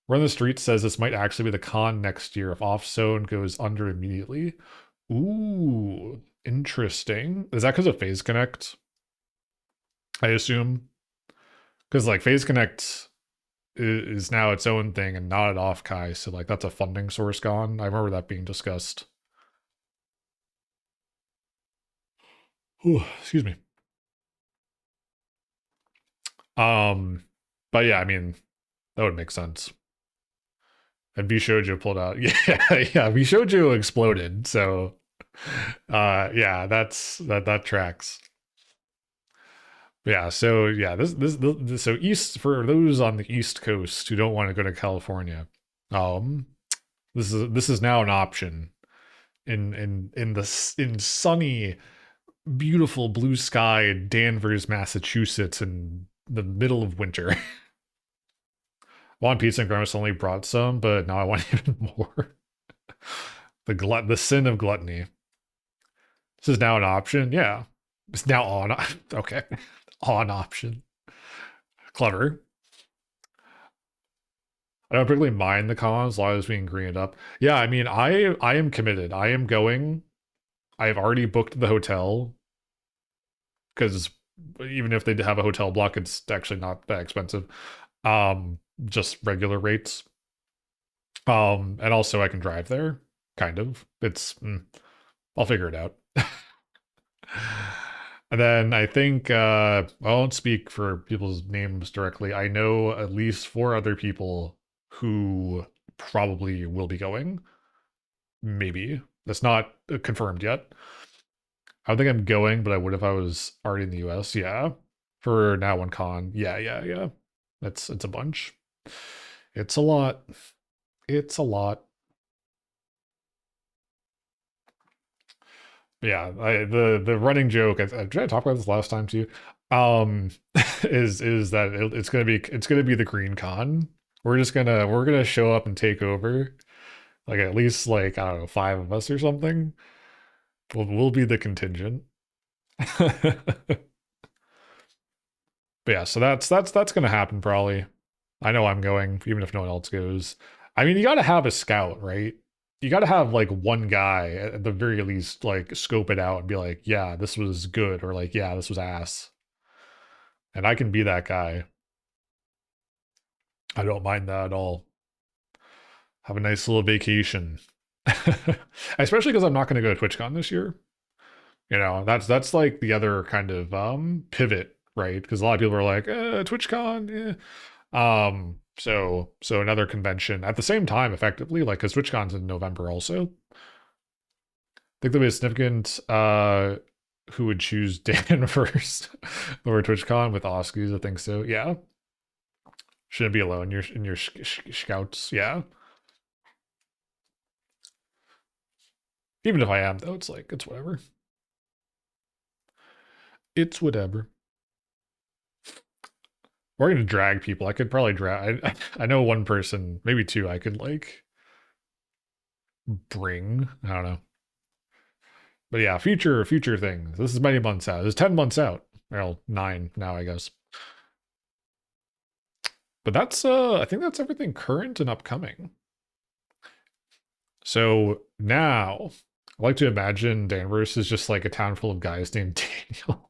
A: Run the Street says this might actually be the con next year if Off Zone goes under immediately. Ooh, interesting. Is that because of Phase Connect? I assume. Because like Phase Connect is now its own thing and not at Off Kai, so like that's a funding source gone. I remember that being discussed. Ooh, excuse me. But yeah, I mean, that would make sense. And Bishojo pulled out. Yeah, yeah, Bishojo exploded. So yeah, that tracks. Yeah, so yeah, this so east for those on the East Coast who don't want to go to California, um, this is now an option in sunny, beautiful blue sky Danvers, Massachusetts in the middle of winter. Want pizza and Grimace only brought some, but now I want even more. The sin of gluttony. This is now an option. Yeah, it's now on. Okay, on option. Clever. I don't particularly mind the cons as long as we can green it up. Yeah, I mean, I am committed. I am going. I have already booked the hotel because even if they have a hotel block, it's actually not that expensive. Just regular rates. And also I can drive there, kind of. I'll figure it out. And then I think I won't speak for people's names directly. I know at least 4 other people who probably will be going. Maybe. That's not confirmed yet. I don't think I'm going, but I would if I was already in the US. Yeah. For now one con. Yeah, yeah, yeah. It's a bunch. It's a lot. It's a lot. Yeah, the running joke. Did I talk about this last time too? Um, is that it's gonna be the green con. We're gonna show up and take over. Like at least like I don't know 5 of us or something. We'll be the contingent. But yeah, so that's gonna happen probably. I know I'm going, even if no one else goes. I mean, you got to have a scout, right? You got to have like one guy at the very least, like scope it out and be like, yeah, this was good, or like, yeah, this was ass. And I can be that guy. I don't mind that at all. Have a nice little vacation. Especially because I'm not going to go to TwitchCon this year. You know, that's like the other kind of pivot, right? Because a lot of people are like, TwitchCon, so another convention at the same time, effectively, like because TwitchCon's in November also. I think there'll be a significant who would choose Dan first over TwitchCon with Oscars. I think so. Yeah, shouldn't be alone. You're in your scouts. Yeah. Even if I am, though, it's like it's whatever. It's whatever. We're gonna drag people. I could probably drag. I know one person, maybe two. I could like bring. I don't know. But yeah, future things. This is many months out. This is 10 months out. Well, 9 now, I guess. But that's I think that's everything current and upcoming. So now I like to imagine Danvers is just like a town full of guys named Daniel.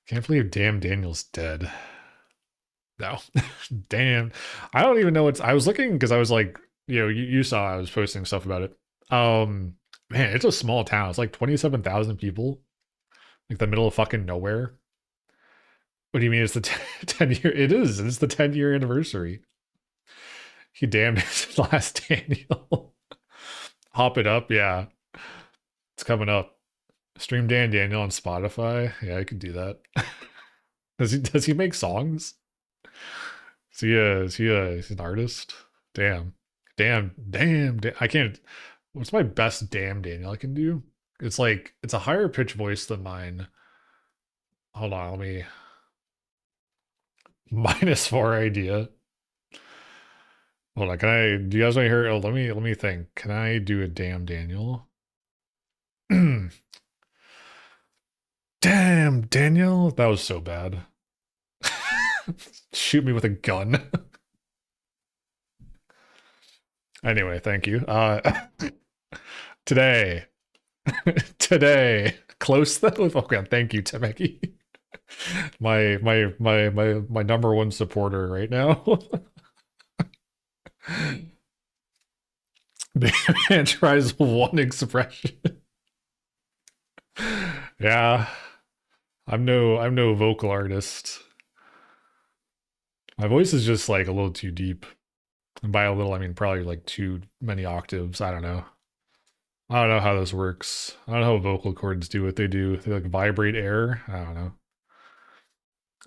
A: Can't believe damn Daniel's dead. No. Damn. I don't even know what's I was looking because I was like, you saw I was posting stuff about it. Man, it's a small town. It's like 27,000 people. Like the middle of fucking nowhere. What do you mean it's the 10 year? It is. It's the 10-year anniversary. He damned his last Daniel. Hop it up, yeah. It's coming up. Stream Dan Daniel on Spotify. Yeah, I could do that. Does he make songs? Is he an artist? Damn. Damn. I can't. What's my best damn Daniel I can do? It's a higher pitch voice than mine. Hold on, let me -4 idea. Hold on, can I do you guys want to hear? Oh, let me think. Can I do a damn Daniel? Damn, Daniel, that was so bad. Shoot me with a gun. Anyway, thank you. Today, close though. Okay, thank you, Temeki. My number one supporter right now. Man tries one expression. Yeah, I'm no vocal artist. My voice is just like a little too deep. And by a little, I mean probably like too many octaves. I don't know. I don't know how this works. I don't know how vocal cords do what they do. They like vibrate air. I don't know.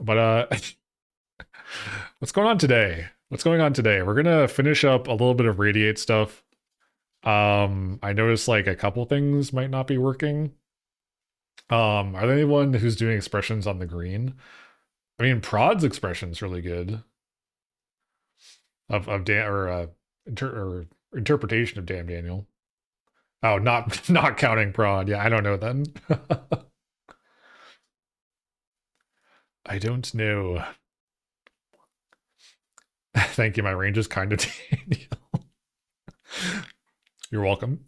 A: But what's going on today? What's going on today? We're gonna finish up a little bit of radiate stuff. I noticed like a couple things might not be working. Are there anyone who's doing expressions on the green? I mean, Prod's expression's really good. Of Dan or or interpretation of Damn Daniel. Oh, not not counting Prod. Yeah, I don't know then. I don't know. Thank you. My range is kind of Daniel. You're welcome.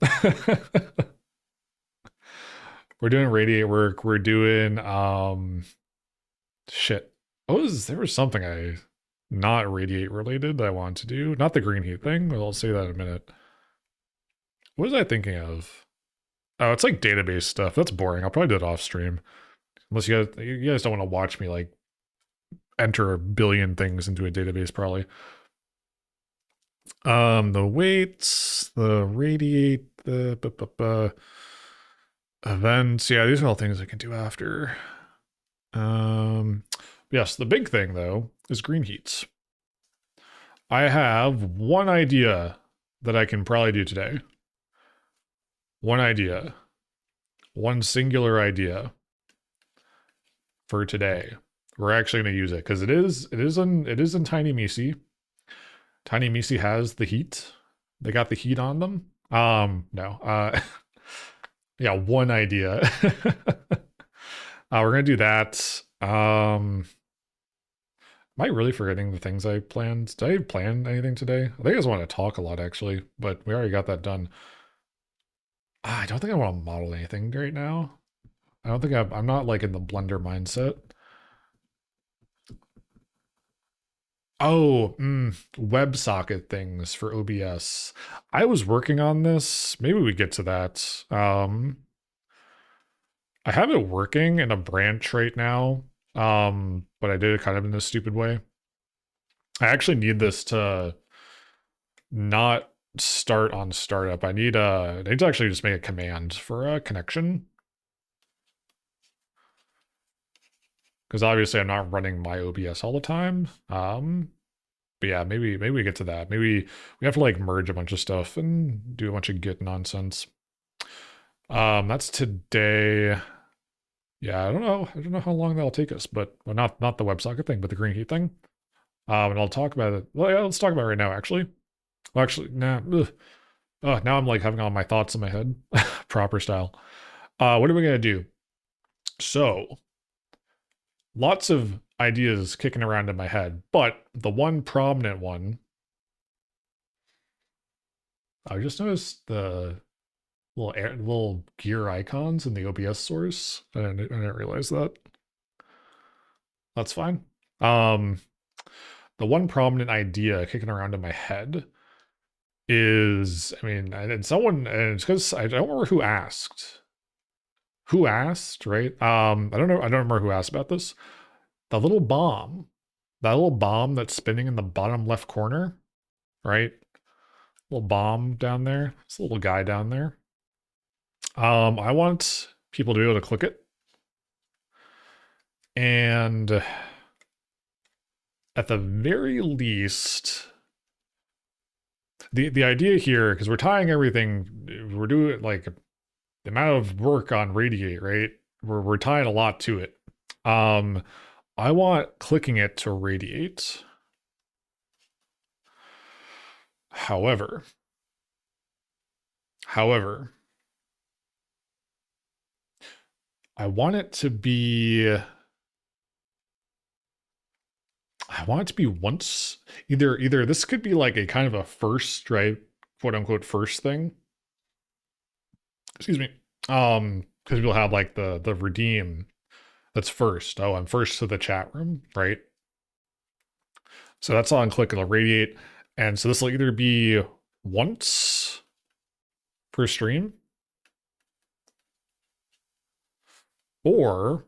A: We're doing radiate work. We're doing shit. There was something I not radiate related that I wanted to do. Not the green heat thing. Well, I'll say that in a minute. What was I thinking of? Oh, it's like database stuff. That's boring. I'll probably do it off stream. Unless you guys don't want to watch me like enter a billion things into a database, probably. The weights, the radiate, the events. Yeah, these are all things I can do after. Yes, the big thing though is green heats. I have one idea that I can probably do today. One idea. One singular idea for today. We're actually going to use it because it is in Tiny Misi. Tiny Misi has the heat. They got the heat on them. No. Yeah, one idea. We're gonna do that. Am I really forgetting the things I planned? Did I plan anything today? I think I just want to talk a lot actually, but we already got that done. I don't think I want to model anything right now. I don't think I'm not like in the Blender mindset. Oh, WebSocket things for OBS. I was working on this. Maybe we get to that. I have it working in a branch right now, but I did it kind of in a stupid way. I actually need this to not start on startup. I need to actually just make a command for a connection. Because obviously I'm not running my OBS all the time. But yeah, maybe we get to that. Maybe we have to like merge a bunch of stuff and do a bunch of Git nonsense. That's today. Yeah, I don't know how long that'll take us, but well, not the WebSocket thing, but the green heat thing. And I'll talk about it. Well, yeah, let's talk about it right now, actually. Well, actually, nah. Now I'm like having all my thoughts in my head, proper style. What are we gonna do? So, lots of ideas kicking around in my head, but the one prominent one, I just noticed the little gear icons in the OBS source. I didn't realize that. That's fine. The one prominent idea kicking around in my head is, I mean, and it's because I don't remember who asked. Who asked, right? I don't know. I don't remember who asked about this. The little bomb, that little bomb that's spinning in the bottom left corner, right? Little bomb down there. This little guy down there. I want people to be able to click it. And at the very least, the idea here, because we're tying everything, we're doing like the amount of work on radiate, right? We're tying a lot to it. I want clicking it to radiate. However, I want it to be once either this could be like a kind of a first, right? Quote unquote first thing. Excuse me. Because we'll have like the redeem that's first. Oh, I'm first to the chat room, right? So that's on click, it'll radiate. And so this will either be once per stream or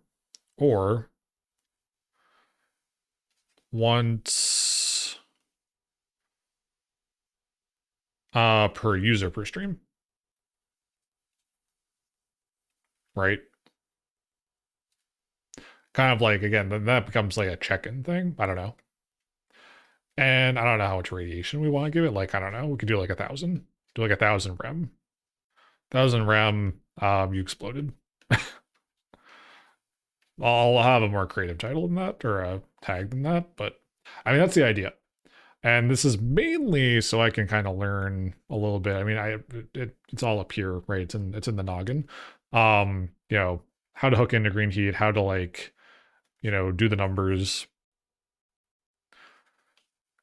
A: once per user per stream. Right? Kind of like, again, then that becomes like a check-in thing. I don't know. And I don't know how much radiation we want to give it. Like, I don't know. We could do like 1,000. Do like 1,000 rem. 1,000 rem, you exploded. I'll have a more creative title than that, or a tag than that, but I mean, that's the idea. And this is mainly so I can kind of learn a little bit. I mean, it's all up here, right? It's in the noggin. You know, how to hook into green heat, how to like, you know, do the numbers.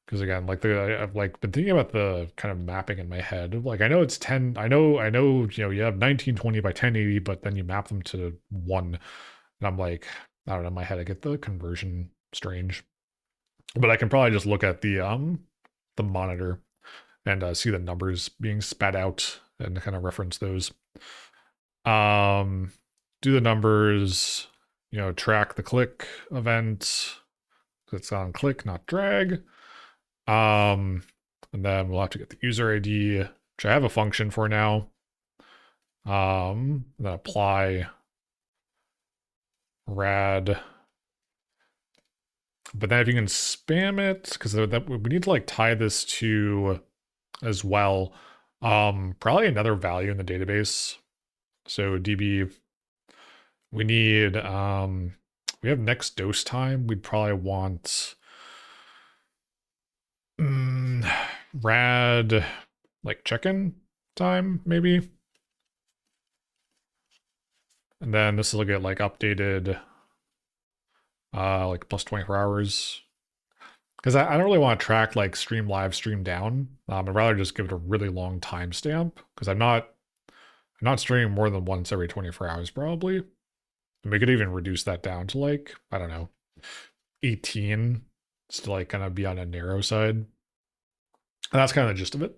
A: Because again, like I've like been thinking about the kind of mapping in my head. Like I know it's 10, I know, you know, you have 1920 by 1080, but then you map them to 1. And I'm like, I don't know, in my head I get the conversion strange. But I can probably just look at the monitor and see the numbers being spat out and kind of reference those. Do the numbers, you know, track the click event. It's on click, not drag. And then we'll have to get the user ID, which I have a function for now. Then apply rad. But then if you can spam it, because we need to like tie this to as well. Probably another value in the database. So DB, we need we have next dose time. We'd probably want rad like check-in time, maybe. And then this will get like updated like plus 24 hours. Because I don't really want to track like stream live, stream down. I'd rather just give it a really long timestamp because I'm not streaming more than once every 24 hours probably. And we could even reduce that down to like, I don't know, 18. Just to like kind of be on a narrow side. And that's kind of the gist of it.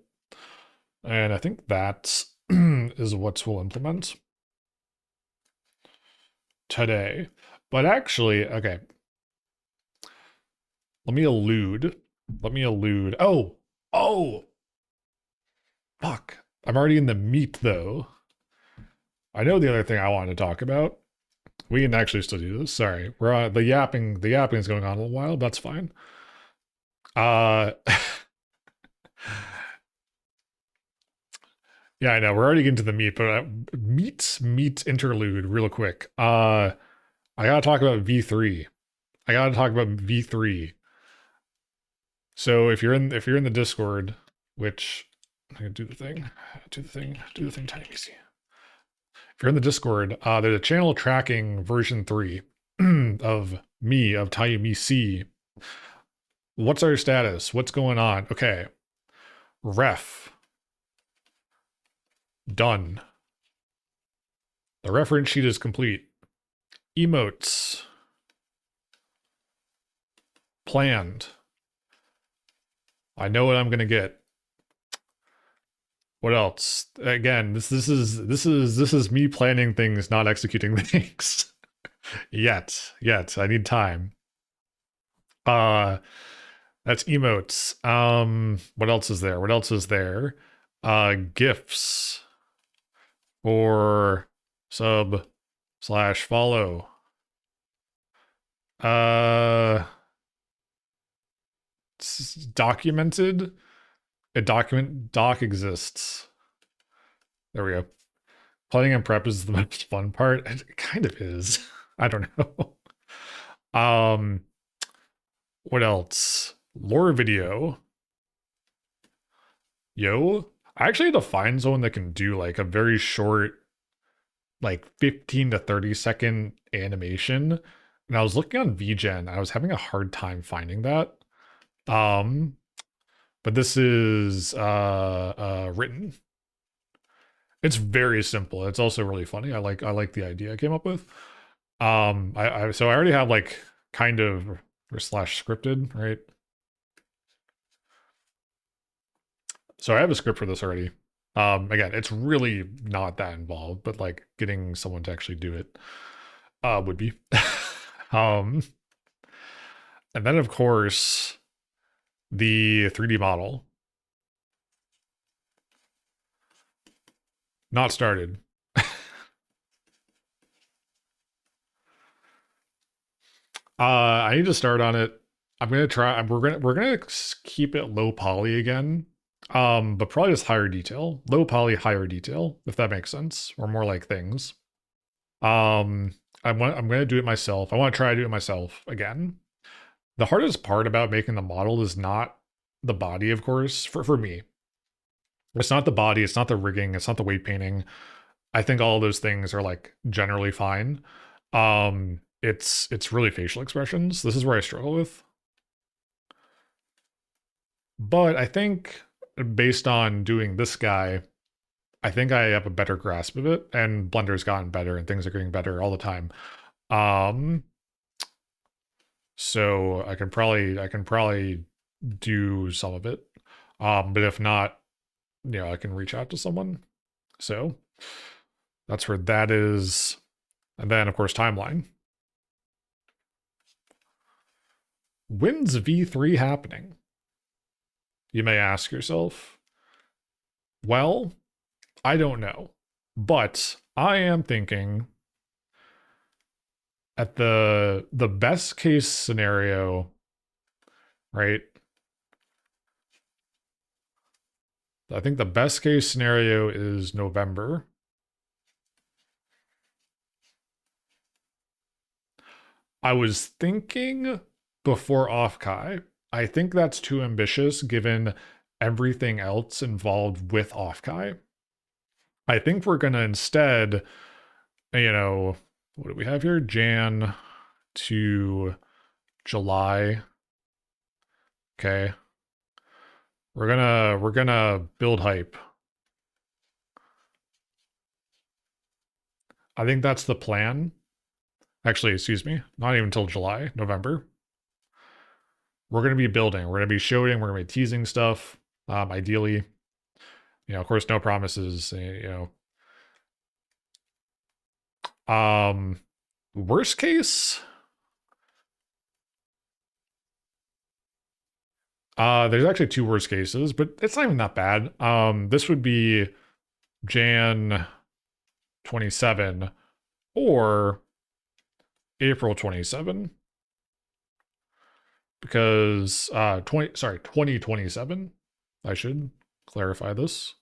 A: And I think that is what we'll implement today. But actually, okay. Let me allude. Oh, fuck. I'm already in the meat though. I know the other thing I wanted to talk about. We can actually still do this. Sorry. We're on the yapping. The yapping is going on a little while. That's fine. Yeah, I know. We're already getting to the meat, but meat interlude real quick. I gotta talk about V3. I gotta talk about V3. So if you're in the Discord, which I can do the thing, tiny easy. If you're in the Discord, there's a channel tracking version 3 of Tayumi C. What's our status? What's going on? Okay. Ref. Done. The reference sheet is complete. Emotes. Planned. I know what I'm gonna get. What else? Again, this is me planning things, not executing things. Yet. I need time. That's emotes. What else is there? GIFs. or sub slash follow. It's documented. Doc exists. There we go. Planning and prep is the most fun part. It kind of is. I don't know. What else? Lore video. Yo, I actually had to find someone that can do like a very short, like 15 to 30-second animation. And I was looking on VGen, I was having a hard time finding that. But this is written. It's very simple. It's also really funny. I like the idea I came up with. So I already have like kind of or slash scripted, right? So I have a script for this already. Again, it's really not that involved, but like getting someone to actually do it would be. And then of course the 3D model. Not started. I need to start on it. I'm gonna try. We're gonna keep it low poly again. But probably just higher detail. Low poly, higher detail, if that makes sense, or more like things. I'm gonna do it myself. I want to try to do it myself again. The hardest part about making the model is not the body, of course, for me. It's not the body, it's not the rigging, it's not the weight painting. I think all of those things are like generally fine. It's really facial expressions. This is where I struggle with. But I think based on doing this guy, I think I have a better grasp of it, and Blender's gotten better and things are getting better all the time. So I can probably do some of it. But if not, I can reach out to someone. So that's where that is. And then of course timeline. When's V3 happening? You may ask yourself. Well, I don't know. But I am thinking at the best case scenario, right? I think the best case scenario is November. I was thinking before Offkai. I think that's too ambitious given everything else involved with Offkai. I think we're going to instead, what do we have here? Jan to July. Okay. We're gonna build hype. I think that's the plan. Actually, excuse me, not even till July, November. We're gonna be building. We're gonna be showing. We're gonna be teasing stuff. Ideally, of course, no promises. Worst case. There's actually two worst cases, but it's not even that bad. This would be Jan 27 or April 27. Because 2027. I should clarify this.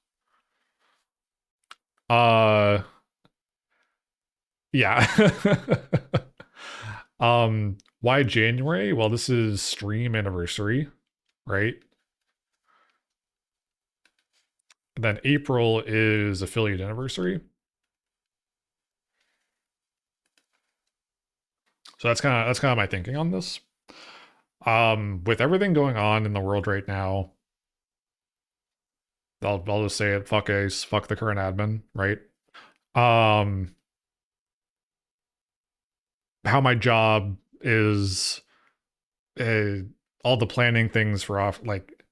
A: Yeah. Why January? Well, this is stream anniversary, right? And then April is affiliate anniversary. So that's kind of my thinking on this. With everything going on in the world right now, I'll just say it, fuck Ace, fuck the current admin, right? How my job is all the planning things for off, like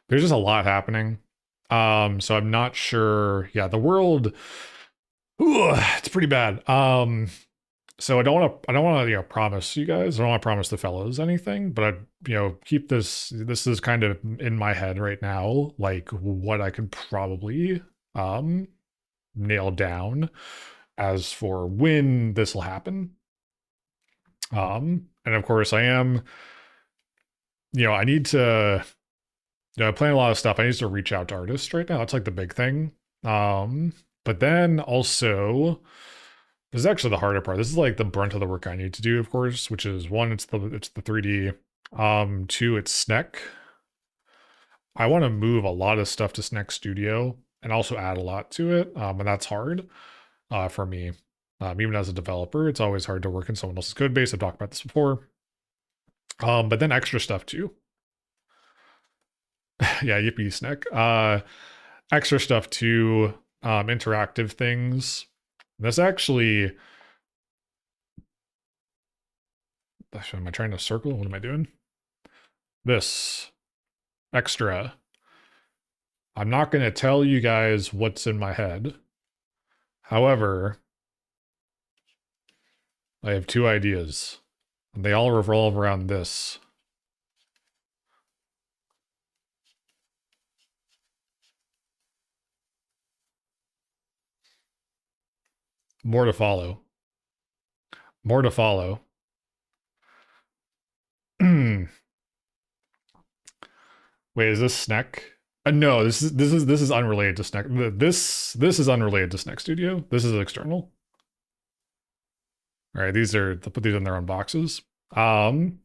A: there's just a lot happening. So I'm not sure. Yeah, the world, it's pretty bad. So I don't want to, promise you guys, I don't want to promise the fellows anything, but I, keep this is kind of in my head right now, like what I could probably, nail down as for when this will happen. And of course, I am, I need to, I plan a lot of stuff. I need to reach out to artists right now. That's like the big thing. But then also, this is actually the harder part. This is like the brunt of the work I need to do, of course, which is one, it's the 3D. Two, it's Sneck. I want to move a lot of stuff to Sneck Studio and also add a lot to it. And that's hard for me. Even as a developer, it's always hard to work in someone else's code base. I've talked about this before. But then extra stuff too. Yeah, yippee Sneck. Extra stuff too. Interactive things. This actually, am I trying to circle? What am I doing? This extra. I'm not going to tell you guys what's in my head. However, I have two ideas, and they all revolve around this. More to follow. More to follow. Wait, is this Sneck? No, this is unrelated to Sneck. This is unrelated to Sneck Studio. This is external. All right, these are, they'll put these in their own boxes. Yeah,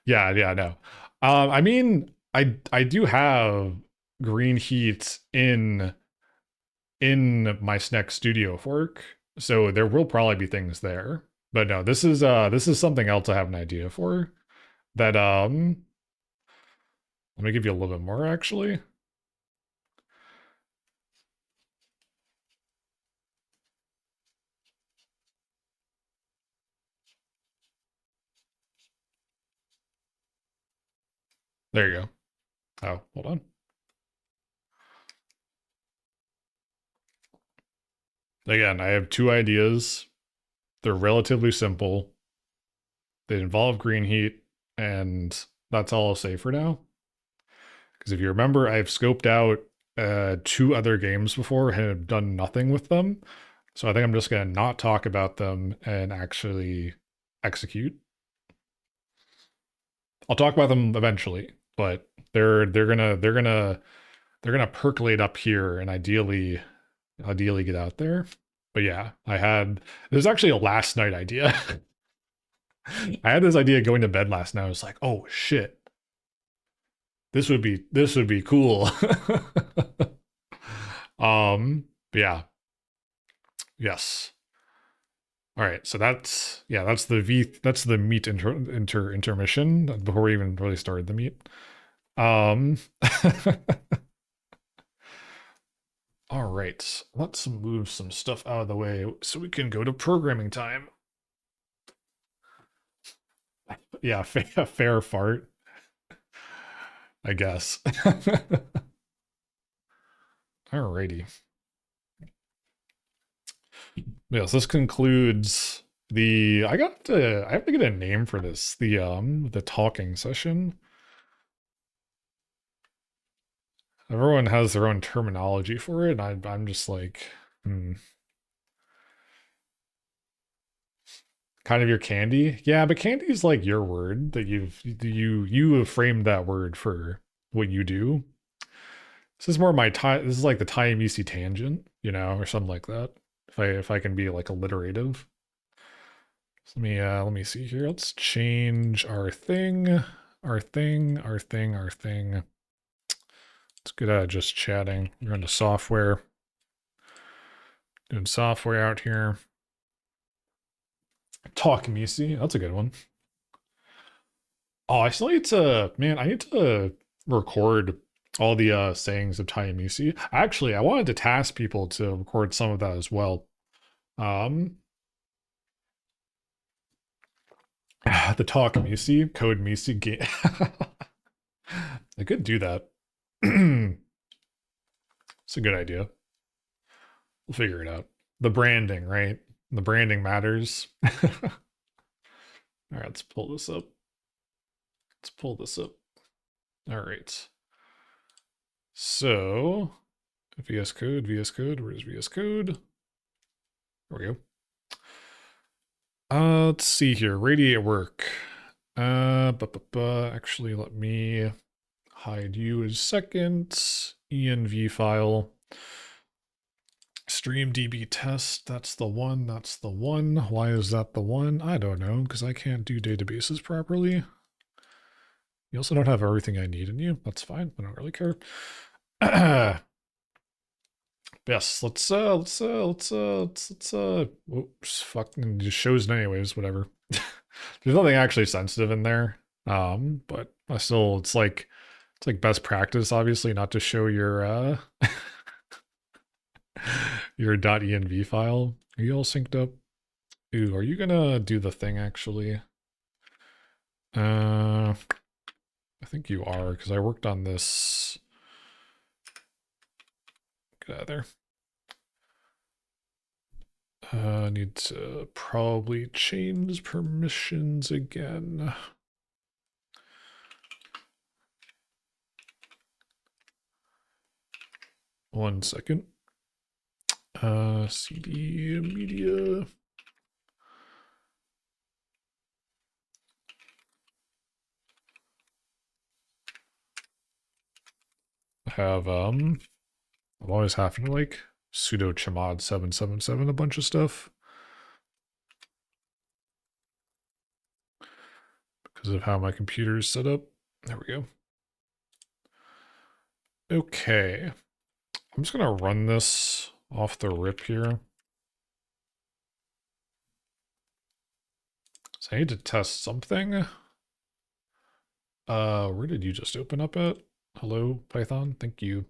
A: no. I mean, I do have green heat in my Sneck Studio fork, so there will probably be things there. But no, this is something else I have an idea for. That let me give you a little bit more actually. There you go. Oh, hold on. Again, I have two ideas. They're relatively simple. They involve green heat, and that's all I'll say for now. Because if you remember, I've scoped out two other games before and have done nothing with them. So I think I'm just going to not talk about them and actually execute. I'll talk about them eventually, but they're gonna percolate up here and ideally get out there. But yeah, there's actually a last night idea. I had this idea going to bed last night. I was like, oh shit. This would be cool. But yeah. Yes. All right, so that's the meat intermission before we even really started the meat. All right, let's move some stuff out of the way so we can go to programming time. Yeah, a fair fart, I guess. Alrighty. Yes, this concludes I have to get a name for this. The talking session. Everyone has their own terminology for it. I'm just like, kind of your candy. Yeah, but candy is like your word that you have framed that word for what you do. This is more my time. This is like the Taimisi tangent, or something like that. If I can be like alliterative. So let me see here. Let's change our thing. It's good at just chatting. We're into software. Doing software out here. Talk Misi. That's a good one. Oh, I still need to, man, I need to record all the sayings of Taimisi. Actually, I wanted to task people to record some of that as well. The Talk Misi, Code Misi game. I could do that. It's a good idea. We'll figure it out. The branding, right? The branding matters. All right, let's pull this up. All right. So VS Code, VS Code, where's VS Code? There we go. Let's see here, radiate work. Actually, let me hide you as second. env file. Stream DB test, that's the one, that's the one. Why is that the one? I don't know, because I can't do databases properly. You also don't have everything I need in you. That's fine, I don't really care. Yes, let's whoops, fucking just shows anyways, whatever. There's nothing actually sensitive in there. But I still, it's like best practice, obviously, not to show your your .env file. Are you all synced up? Ooh, are you gonna do the thing actually? I think you are, because I worked on this. Get out of there. Need to probably change permissions again. One second. CD media. Have I'm always having to like sudo chmod 777 a bunch of stuff because of how my computer is set up. There we go. Okay, I'm just gonna run this off the rip here. So I need to test something. Where did you just open up at? Hello, Python. Thank you.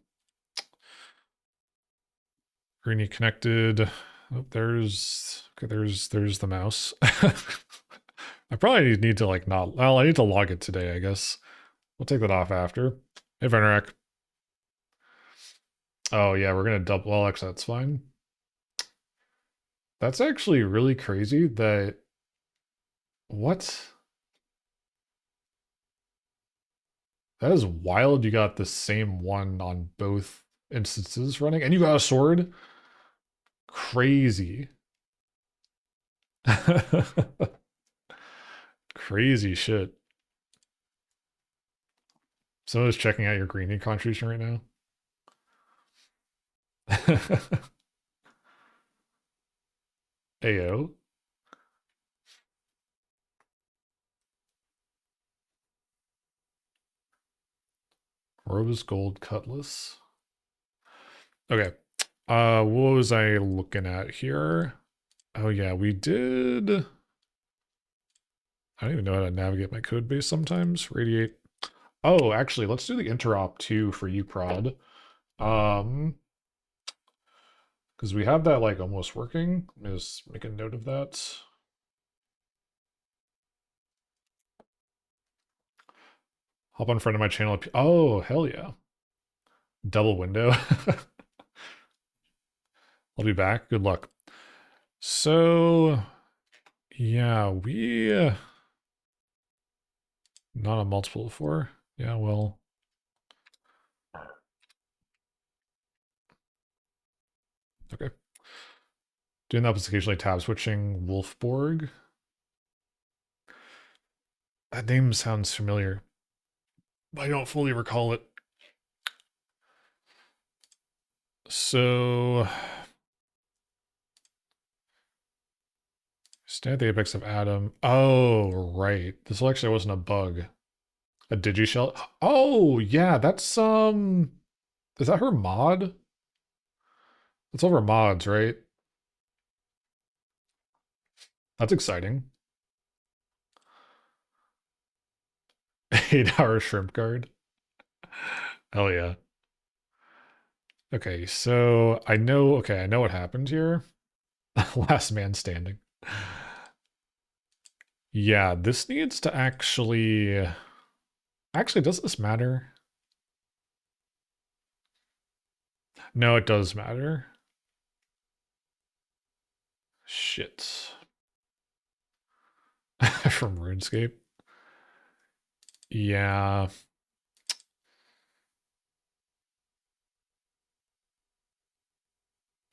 A: Greeny connected. Oh, there's the mouse. I probably need to like not. Well, I need to log it today, I guess. We'll take that off after. Hey, Venerak. Oh yeah, we're gonna double. Well, actually, that's fine. That's actually really crazy. That what? That is wild. You got the same one on both instances running, and you got a sword. Crazy. Crazy shit. Someone's checking out your greenie contribution right now. Ayo. Rose gold cutlass. Okay. What was I looking at here? Oh yeah, we did. I don't even know how to navigate my code base sometimes. Radiate. Oh, actually, let's do the interop too for you, prod. Because we have that like almost working. Let me just make a note of that. Hop on front of my channel. Oh, hell yeah. Double window. I'll be back. Good luck. So, yeah, we not a multiple of 4. Yeah, well. Okay. Doing that was occasionally tab switching. Wolfborg. That name sounds familiar. I don't fully recall it. So, stay at the apex of Atom. Oh, right. This actually wasn't a bug. A digishell. Oh, yeah, that's is that her mod? It's over mods, right? That's exciting. 8-hour shrimp guard. Hell yeah. Okay, so I know what happened here. Last man standing. Yeah, this needs to actually does this matter? No, it does matter. Shit. From RuneScape. Yeah.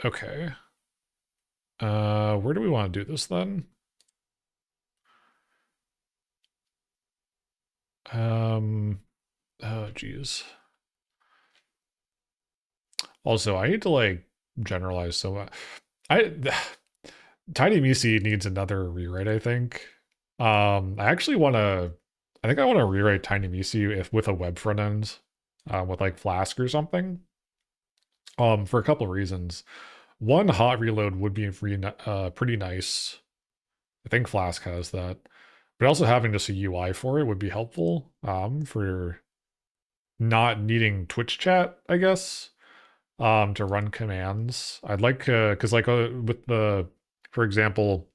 A: Okay. Where do we want to do this then? Oh geez. Also, I need to like generalize so much. I Tiny Misi needs another rewrite, I think. I actually want to. I think I want to rewrite Tiny Misi if with a web front end, with like Flask or something. For a couple of reasons. One, hot reload would be pretty nice. I think Flask has that, but also having just a UI for it would be helpful. For not needing Twitch chat, I guess. To run commands. I'd like because like with the, for example,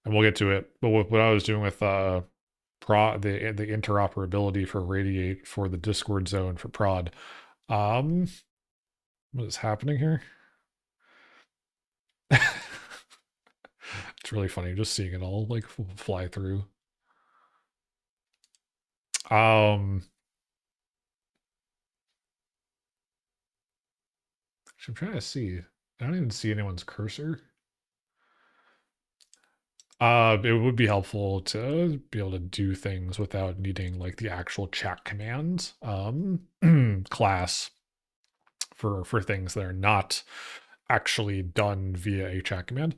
A: and we'll get to it, but what I was doing with the interoperability for Radiate for the Discord zone for prod. Um, what is happening here? It's really funny just seeing it all like fly through. Um, I'm trying to see. I don't even see anyone's cursor. It would be helpful to be able to do things without needing like the actual chat commands class for things that are not actually done via a chat command.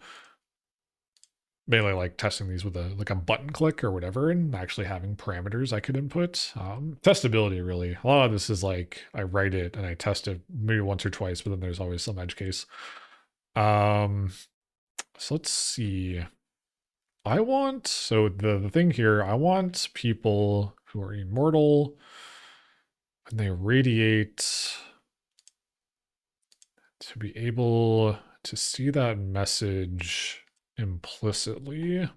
A: Mainly like testing these with a button click or whatever, and actually having parameters I could input. Testability really. A lot of this is like I write it and I test it maybe once or twice, but then there's always some edge case. So let's see. So the thing here, I want people who are immortal and they radiate to be able to see that message implicitly.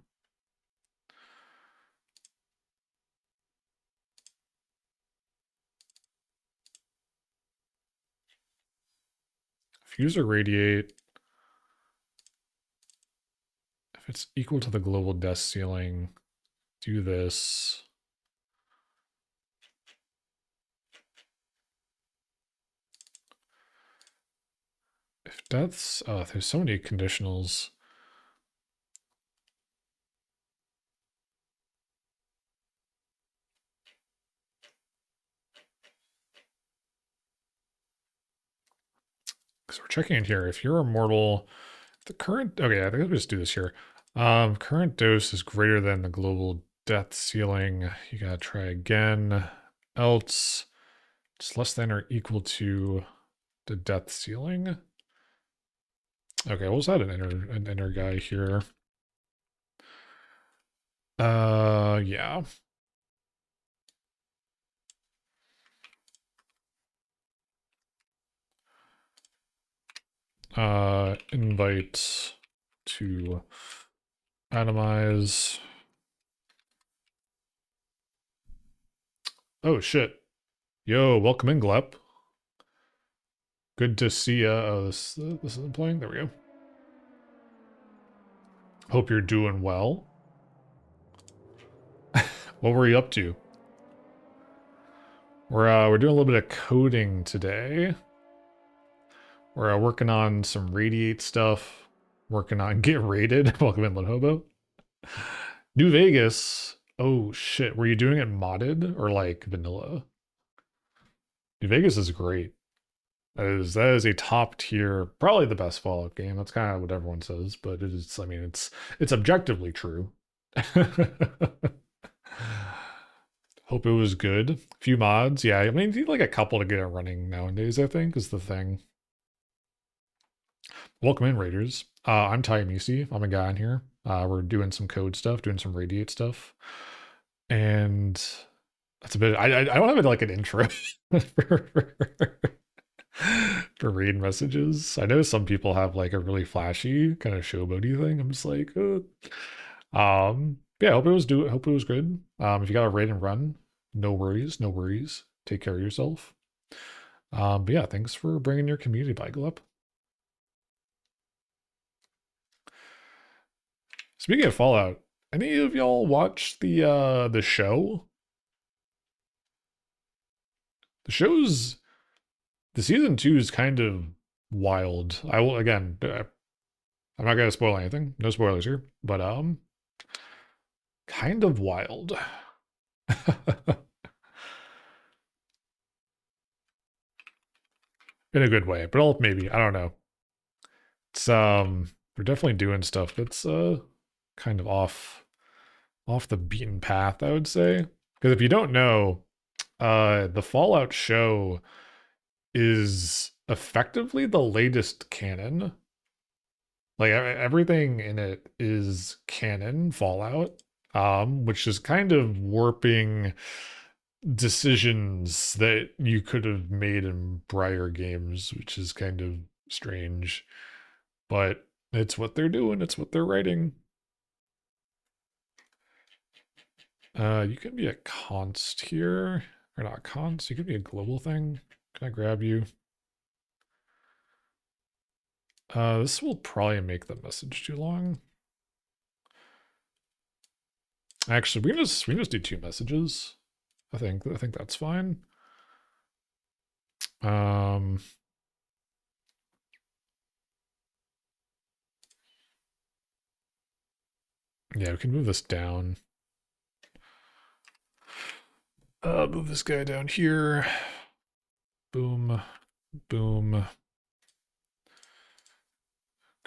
A: If user radiate, if it's equal to the global death ceiling, do this. If deaths, there's so many conditionals. Because we're checking in here. If you're immortal, the current, okay, I think I'll just do this here. Current dose is greater than the global death ceiling. You gotta try again. Else, it's less than or equal to the death ceiling. Okay, we'll just add an inner guy here. Yeah. Invite to atomize. Oh shit. Yo, welcome in, Glep. Good to see ya. Oh, this isn't playing. There we go. Hope you're doing well. What were you up to? We're doing a little bit of coding today. We're working on some radiate stuff. Working on get rated. Welcome in, Hobo. New Vegas. Oh shit. Were you doing it modded or like vanilla? New Vegas is great. That is a top tier, probably the best Fallout game. That's kind of what everyone says, but it is. I mean, it's objectively true. Hope it was good. Few mods, yeah. I mean, you need like a couple to get it running nowadays. I think is the thing. Welcome in, Raiders. I'm Ty Misi. I'm a guy in here. We're doing some code stuff, doing some Radiate stuff, and that's a bit. I don't have like an intro for raid messages. I know some people have like a really flashy kind of showboaty thing. I'm just like, yeah. Hope it was good. If you got a raid and run, no worries, no worries. Take care of yourself. But yeah, thanks for bringing your community bike up. Speaking of Fallout, any of y'all watch the show? The show's the season 2 is kind of wild. I will, again, I'm not gonna spoil anything. No spoilers here, but kind of wild. In a good way, but maybe, I don't know. It's we're definitely doing stuff that's kind of off the beaten path, I would say. Because if you don't know, the Fallout show is effectively the latest canon. Like everything in it is canon Fallout, which is kind of warping decisions that you could have made in prior games, which is kind of strange. But it's what they're doing, it's what they're writing. You can be a const here. Or not const, you could be a global thing. Can I grab you? This will probably make the message too long. Actually, we can just do 2 messages. I think that's fine. Yeah, we can move this down. Move this guy down here. Boom, boom.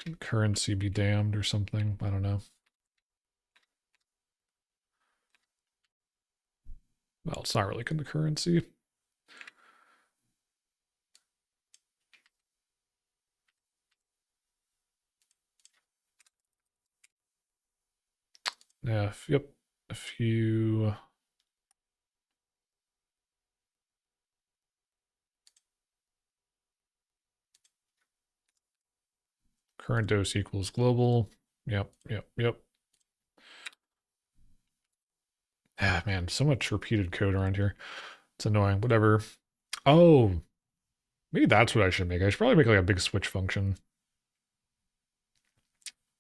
A: Concurrency be damned or something. I don't know. Well, it's not really concurrency. Yeah, yep. If you current dose equals global. Yep. Ah, man, so much repeated code around here. It's annoying. Whatever. Oh, maybe that's what I should make. I should probably make like a big switch function.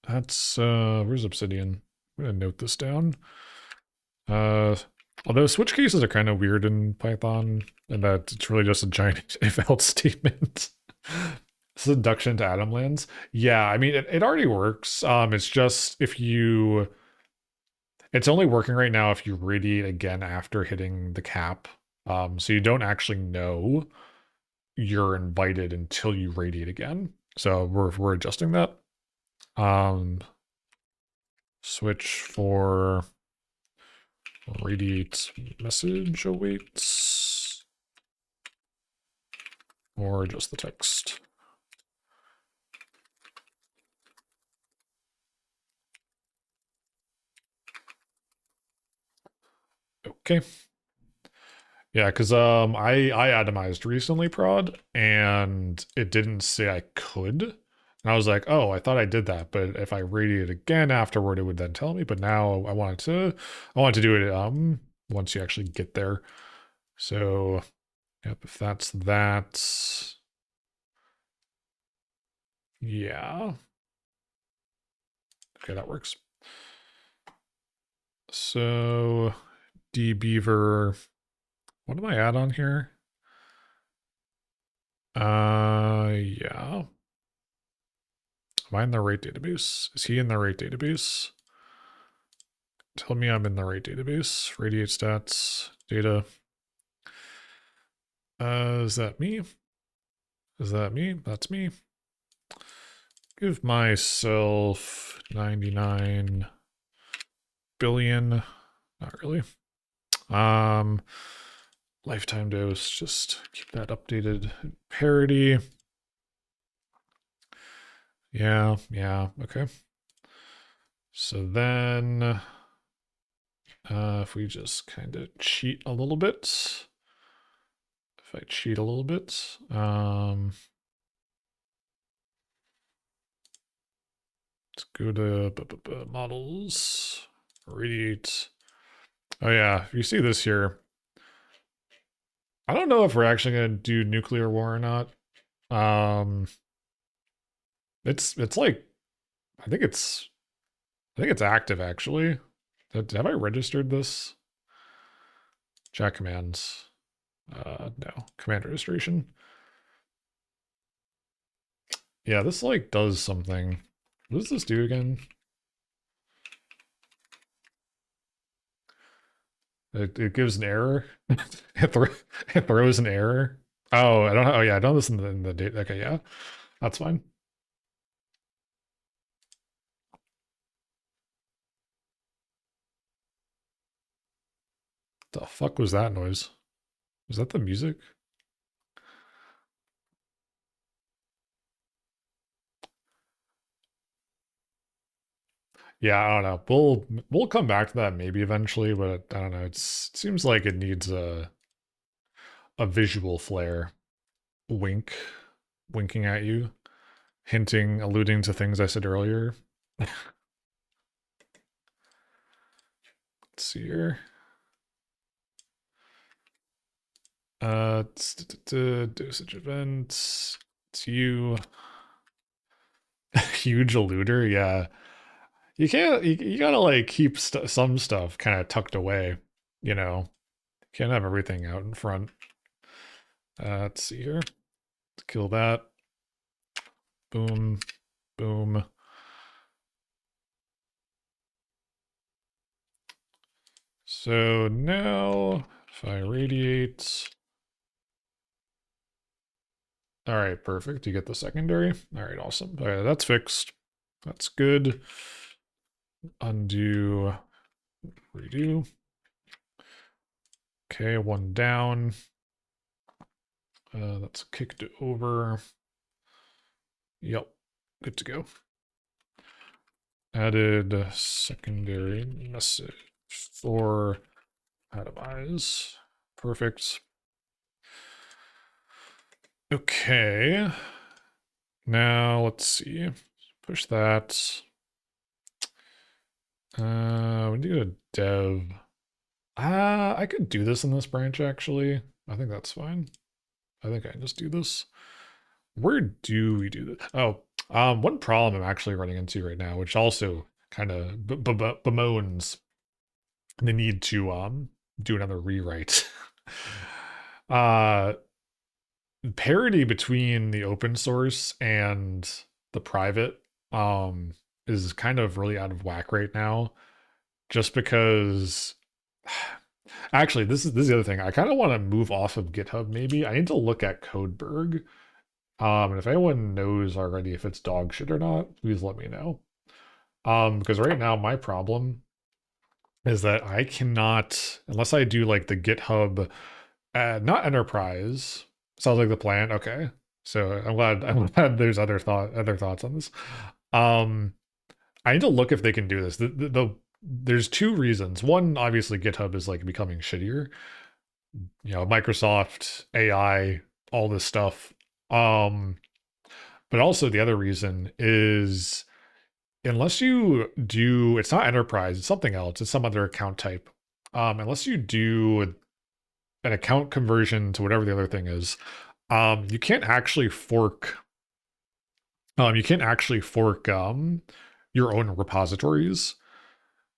A: That's where's Obsidian? I'm gonna note this down. Although switch cases are kind of weird in Python, and that it's really just a giant if-else statement. Seduction to atom lands. Yeah, I mean it already works. It's just if you it's only working right now if you radiate again after hitting the cap. So you don't actually know you're invited until you radiate again. So we're adjusting that. Switch for radiate message awaits, or just the text. Okay. Yeah, because I atomized recently, prod, and it didn't say I could. And I was like, oh, I thought I did that, but if I radiate again afterward, it would then tell me. But now I wanted to do it once you actually get there. So yep, if that's that. Yeah. Okay, that works. So dbeaver, what do I add on here? Yeah. Am I in the right database? Is he in the right database? Tell me I'm in the right database. Radiate stats, data. Is that me? Is that me? That's me. Give myself 99 billion. Not really. Lifetime dose, just keep that updated. Parity. Yeah, okay. So then if we just kind of cheat a little bit. If I cheat a little bit, let's go to models, radiate. Oh yeah, you see this here. I don't know if we're actually gonna do nuclear war or not. It's like I think it's active actually. Have I registered this? Chat commands. No, command registration. Yeah, this like does something. What does this do again? It gives an error. It throws an error. Oh, I don't. Oh yeah, I don't listen in the date. Okay, yeah, that's fine. The fuck was that noise? Was that the music? Yeah, I don't know. We'll come back to that maybe eventually, but I don't know. It seems like it needs a visual flair. Wink, winking at you, hinting, alluding to things I said earlier. Let's see here. Dosage events. It's you. Huge eluder. Yeah, you can't. You gotta like keep some stuff kind of tucked away. You know, can't have everything out in front. Let's see here. Let's kill that. Boom, boom. So now, if I radiate. All right, perfect. You get the secondary. All right, awesome. All right, that's fixed. That's good. Undo, redo. Okay, one down. That's kicked over. Yep, good to go. Added secondary message for atomize. Perfect. Okay. Now let's see. Push that. We need a dev. I could do this in this branch actually. I think that's fine. I think I can just do this. Where do we do this? Oh, one problem I'm actually running into right now, which also kind of bemoans the need to do another rewrite. uh Parity between the open source and the private is kind of really out of whack right now, just because actually this is the other thing. I kind of want to move off of GitHub maybe. I need to look at Codeberg. And if anyone knows already if it's dog shit or not, please let me know. Because right now my problem is that I cannot, unless I do like the GitHub, not enterprise. Sounds like the plan. Okay, so I'm glad there's other thoughts on this. Um, I need to look if they can do this. There's two reasons. One, obviously, GitHub is like becoming shittier. You know, Microsoft, AI, all this stuff. Um, but also the other reason is unless you do, it's not enterprise, it's something else, it's some other account type. Unless you do an account conversion to whatever the other thing is, you can't actually fork. You can't actually fork your own repositories.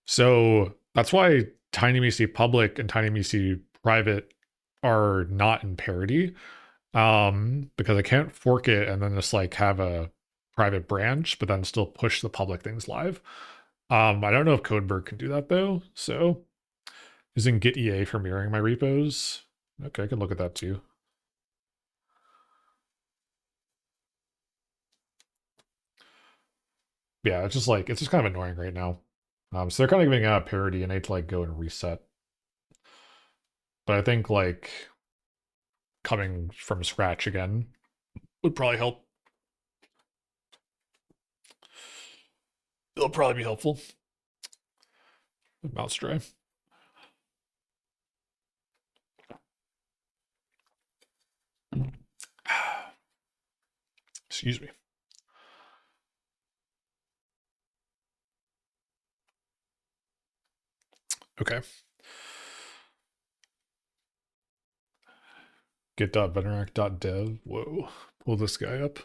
A: So that's why TinyMC public and TinyMC private are not in parity. Because I can't fork it and then just like have a private branch, but then still push the public things live. I don't know if Codeberg can do that though. So using Git EA for mirroring my repos. Okay, I can look at that too. Yeah, it's just kind of annoying right now. So they're kind of giving out parity and I need to like go and reset. But I think like coming from scratch again would probably help. It'll probably be helpful. Mouse dry. Excuse me. Okay. Git.veterac.dev. Whoa. Pull this guy up.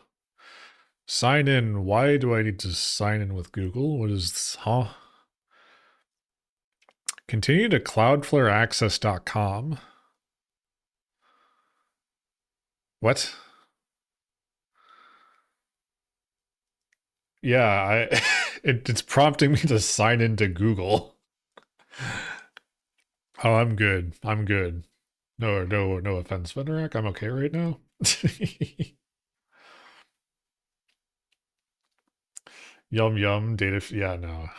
A: Sign in. Why do I need to sign in with Google? What is this? Huh? Continue to cloudflareaccess.com. What? Yeah, it's prompting me to sign into Google. Oh, I'm good. I'm good. No offense, Venerak. I'm okay right now. Yum yum data. Yeah, no.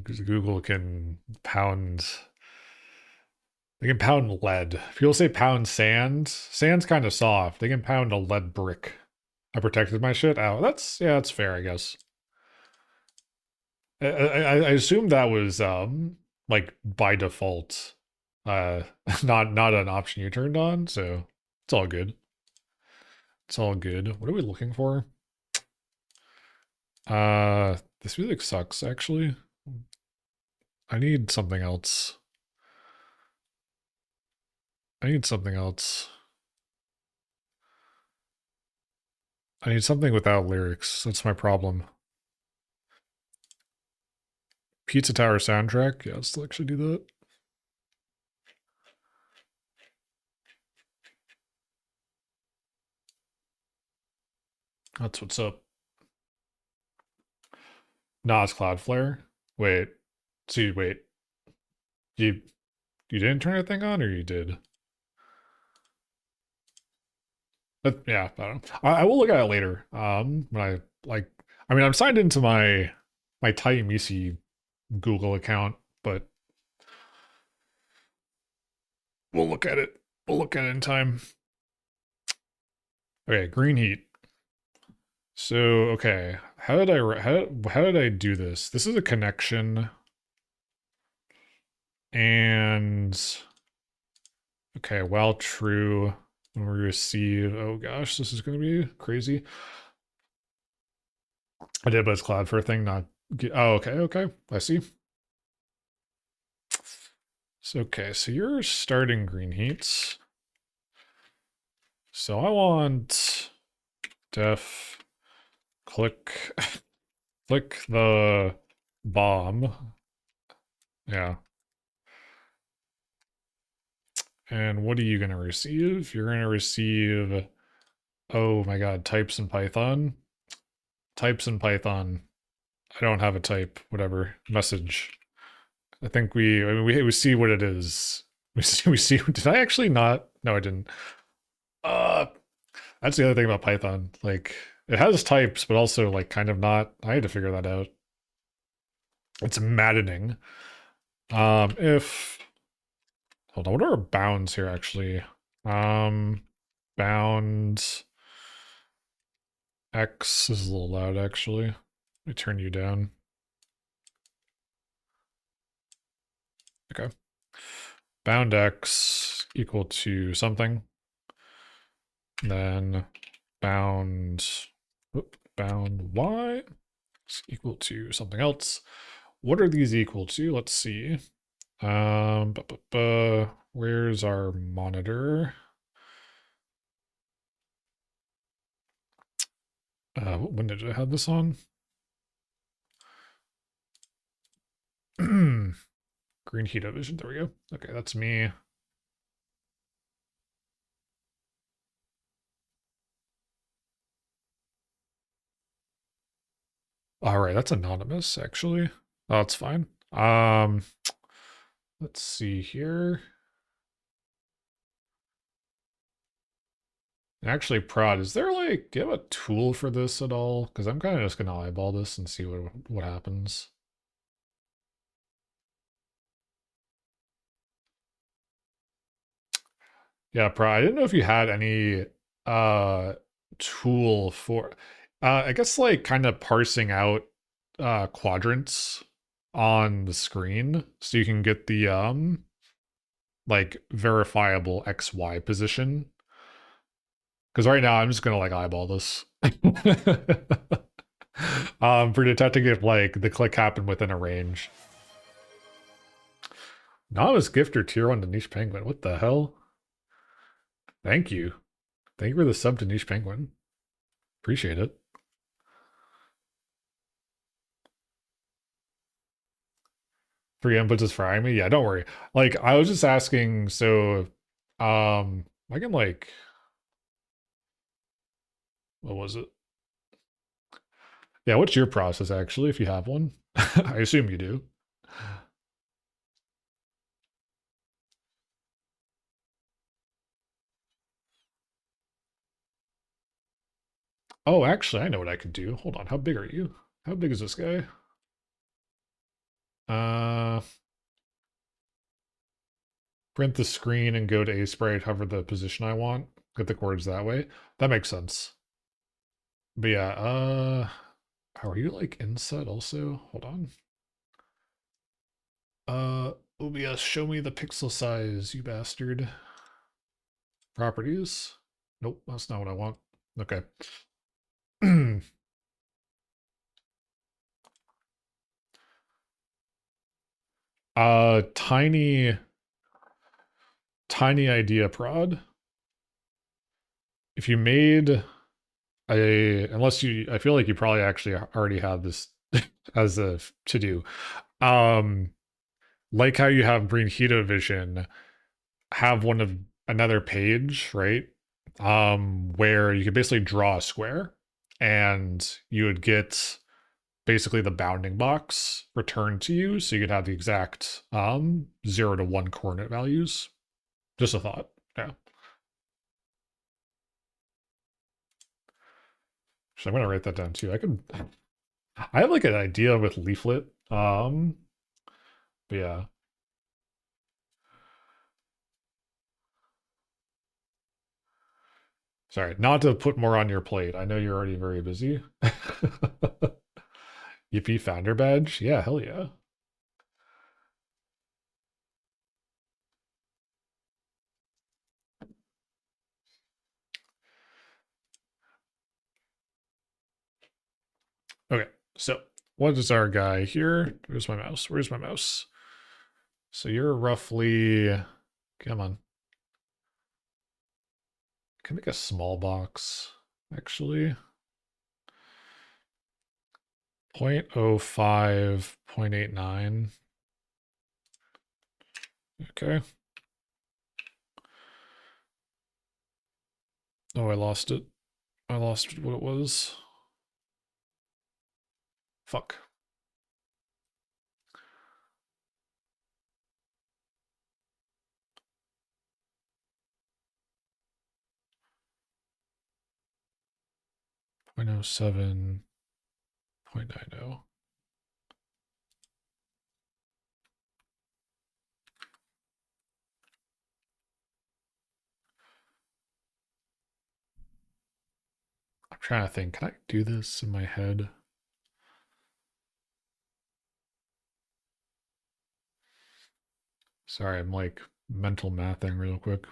A: Google can pound. They can pound lead. People say pound sand. Sand's kind of soft. They can pound a lead brick. I protected my shit. Oh, that's fair, I guess. I assume that was like by default, uh, not an option you turned on. So it's all good. It's all good. What are we looking for? This music sucks. Actually, I need something else. I need something else. I need something without lyrics. That's my problem. Pizza Tower soundtrack. Yeah, let's actually do that. That's what's up. Nah, it's Cloudflare. Wait. See, wait. You didn't turn that thing on, or you did? But yeah, I don't know. I will look at it later. When I like, I mean, I'm signed into my Taimisi Google account, but we'll look at it. We'll look at it in time. Okay, green heat. So okay, how did I do this? This is a connection, and okay, while true, when we receive. Oh gosh, this is gonna be crazy. I did, but it's cloud for a thing, not. Oh, okay, I see. So okay, so you're starting green heats. So I want def click click the bomb. Yeah. And what are you gonna receive? You're gonna receive, oh my god, types in Python. Types in Python. I don't have a type, whatever. Message. I mean we see what it is. We see did I actually not? No, I didn't. Uh that's the other thing about Python. Like it has types, but also like kind of not. I had to figure that out. It's maddening. If hold on, what are our bounds here actually? Um, bound X is a little loud actually. Let me turn you down. Okay. Bound X equal to something. Then bound bound Y is equal to something else. What are these equal to? Let's see. Where's our monitor? When did I have this on? Green heat vision. There we go. Okay, that's me. All right, that's anonymous actually. Oh, that's fine. Let's see here. Actually, Prod, is there like, do you have a tool for this at all? Because I'm kind of just gonna eyeball this and see what happens. Yeah, Prod, I didn't know if you had any uh tool for I guess like kind of parsing out quadrants on the screen so you can get the like verifiable XY position. Because right now I'm just gonna like eyeball this. For detecting if like the click happened within a range. Novice gifter tier 1 to Niche Penguin. What the hell? Thank you. Thank you for the sub to Niche Penguin. Appreciate it. Three inputs is frying me. Yeah, don't worry. Like I was just asking, so I can what was it? Yeah, what's your process actually, if you have one? I assume you do. Oh, actually, I know what I could do. Hold on, how big are you? How big is this guy? Uh, print the screen and go to A sprite, hover the position I want, get the chords that way. That makes sense. But yeah, how are you like inset also? Hold on. OBS, show me the pixel size, you bastard. Properties. Nope, that's not what I want. Okay. Tiny idea prod. If you made unless you, I feel like you probably actually already have this as a to do. Um, like how you have Greenhito Vision, have one of another page, right? Where you could basically draw a square and you would get basically the bounding box returned to you. So you could have the exact 0 to 1 coordinate values. Just a thought. Yeah. So I'm gonna write that down too. I have like an idea with leaflet. But yeah. Sorry, not to put more on your plate. I know you're already very busy. Yippee founder badge? Yeah, hell yeah. Okay, so what is our guy here? Where's my mouse? Where's my mouse? So you're roughly, come on. Can I make a small box, actually? 0.05, 0.89. Okay. Oh, I lost it. I lost what it was. Fuck. Point oh 0.07, 0.90. I'm trying to think. Can I do this in my head? Sorry, I'm like mental mathing real quick.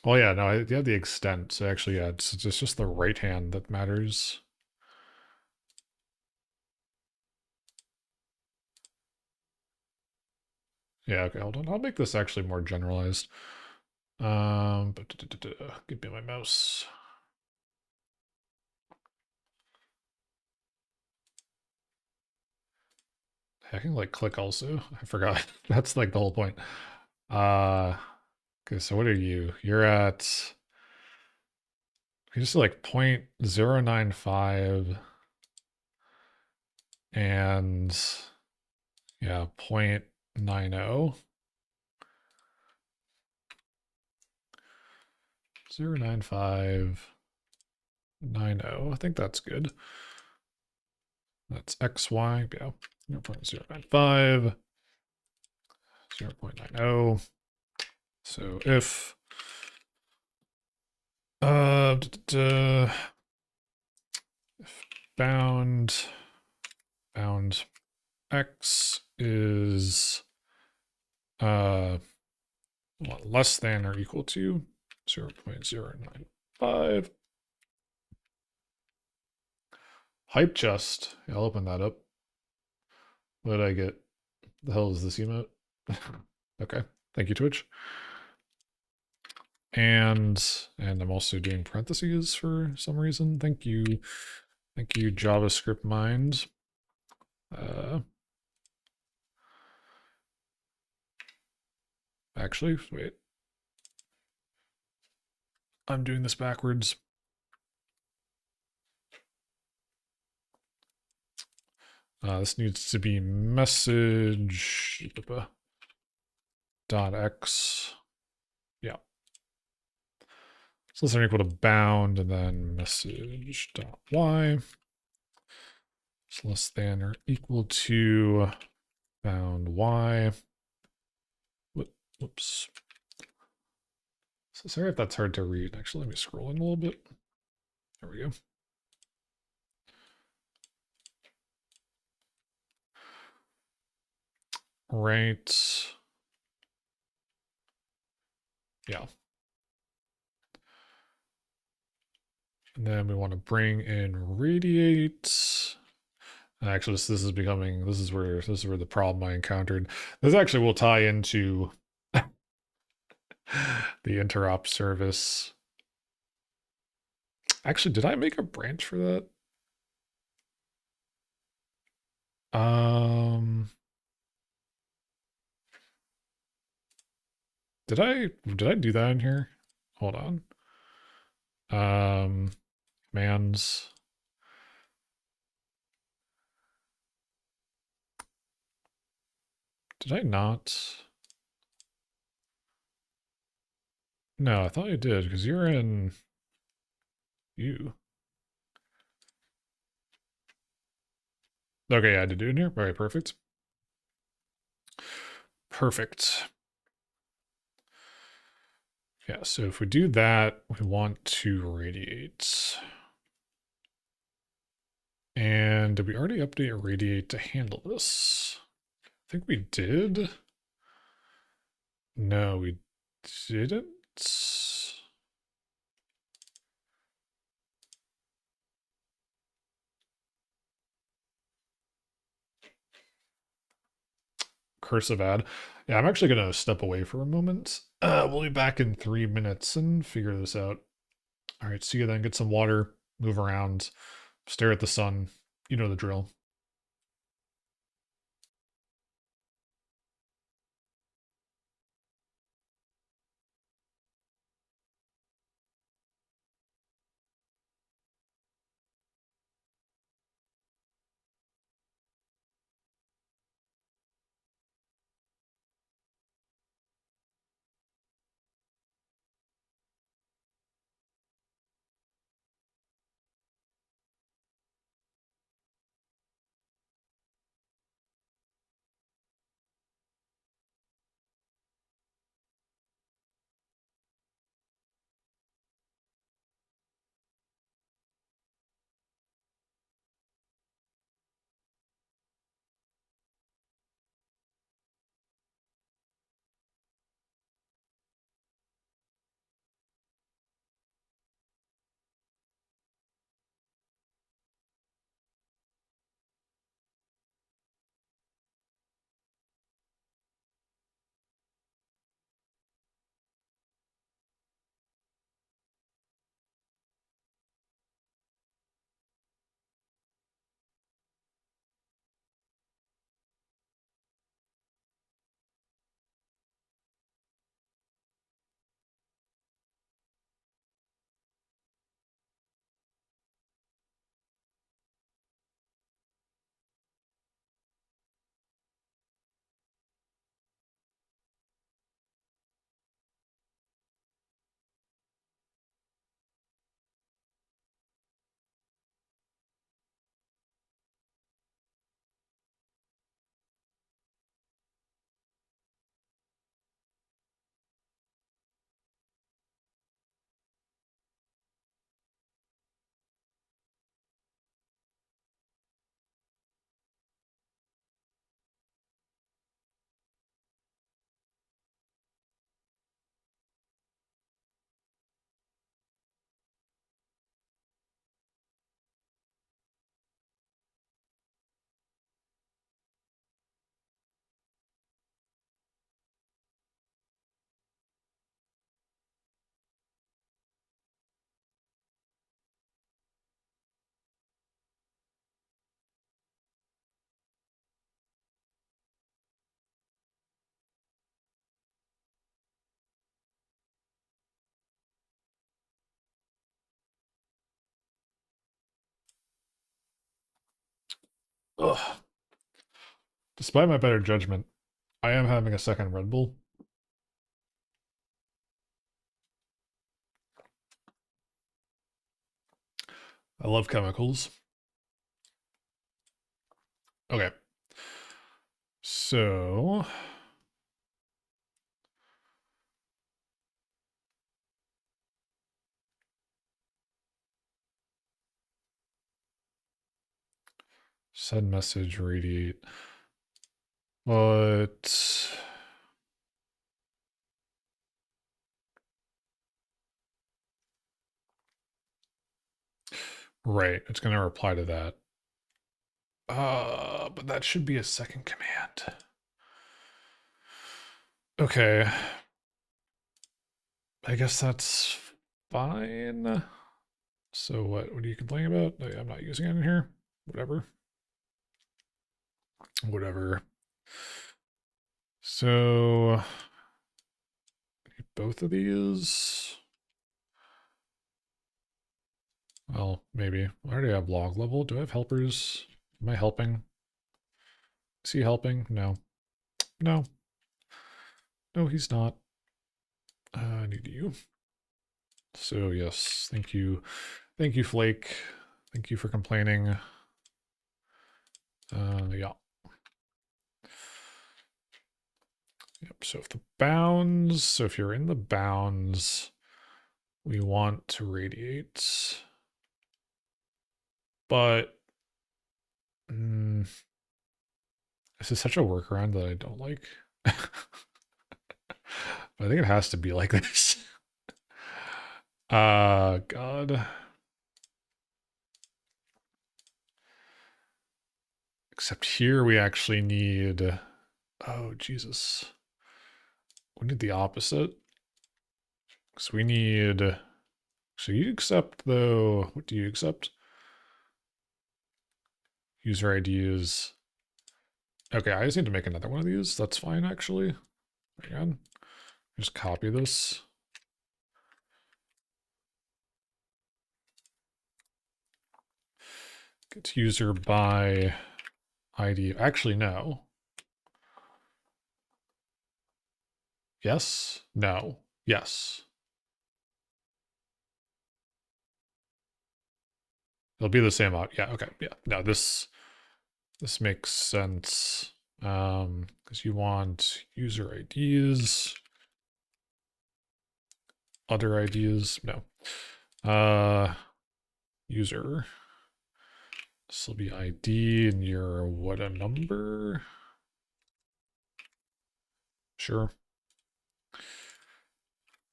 A: Oh yeah, no, you have the extent. So actually, yeah, it's just the right hand that matters. Yeah, okay, hold on. I'll make this actually more generalized. Give me my mouse. I can like click also. I forgot. That's like the whole point. Okay, so what are you? You're at you just like 0.095 and yeah, 0.90. 0.9590. I think that's good. That's XY. Yeah. 0.095. 0.90. So if if bound x is less than or equal to 0.095. Hype chest. Yeah, I'll open that up. What did I get? The hell is this emote? Okay. Thank you, Twitch. And I'm also doing parentheses for some reason. Thank you. Thank you, JavaScript mind. Actually, wait. I'm doing this backwards. This needs to be message dot x. Yeah. So less than or equal to bound and then message dot y. It's less than or equal to bound y. Whoops. So sorry if that's hard to read. Actually, let me scroll in a little bit. There we go. Right. Yeah. And then we want to bring in radiate. Actually, this is becoming, this is where the problem I encountered. This actually will tie into the interop service. Actually, did I make a branch for that? Um, did I do that in here? Hold on. Commands. Did I not? No, I thought I did because you're in you. Okay, I did do it in here. All right, perfect. Perfect. Yeah, so if we do that, we want to radiate. And did we already update radiate to handle this? I think we did. No, we didn't. Cursive add. Yeah, I'm actually going to step away for a moment. We'll be back in 3 minutes and figure this out. All right, see you then. Get some water, move around, stare at the sun. You know the drill. Ugh. Despite my better judgment, I am having a second Red Bull. I love chemicals. Okay. So send message, radiate. But right, it's gonna reply to that. But that should be a second command. Okay. I guess that's fine. So what are you complaining about? Oh, yeah, I'm not using it in here. Whatever. Whatever. So both of these. Well, maybe. I already have log level. Do I have helpers? Am I helping? Is he helping? No. No. No, he's not. I need you. So yes, thank you. Thank you, Flake. Thank you for complaining. Yeah. Yep, so if the bounds, so if you're in the bounds, we want to radiate. But this is such a workaround that I don't like. But I think it has to be like this. God. Except here we actually need, oh, Jesus. We need the opposite. So we need, so you accept though, what do you accept? User IDs. Okay, I just need to make another one of these. That's fine, actually. Hang on. Just copy this. Get user by ID. Actually, no. Yes. No. Yes. It'll be the same out. Yeah. Okay. Yeah. No. This makes sense. Because you want user IDs, other IDs. No. User. This will be ID, and you're what, a number? Sure.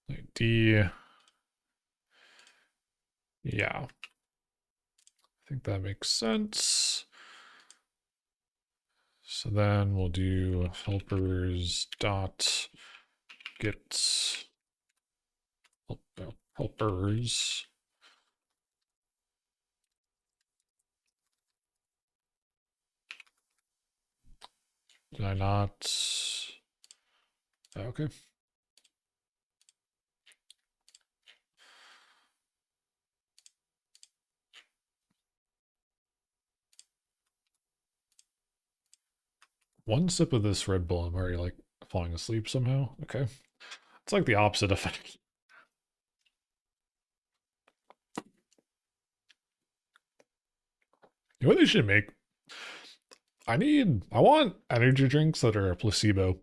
A: ID. Yeah. I think that makes sense. So then we'll do helpers dot get helpers. Did I not? Okay. One sip of this Red Bull, I'm already like falling asleep somehow. Okay. It's like the opposite effect. You know what they should make? I want energy drinks that are a placebo.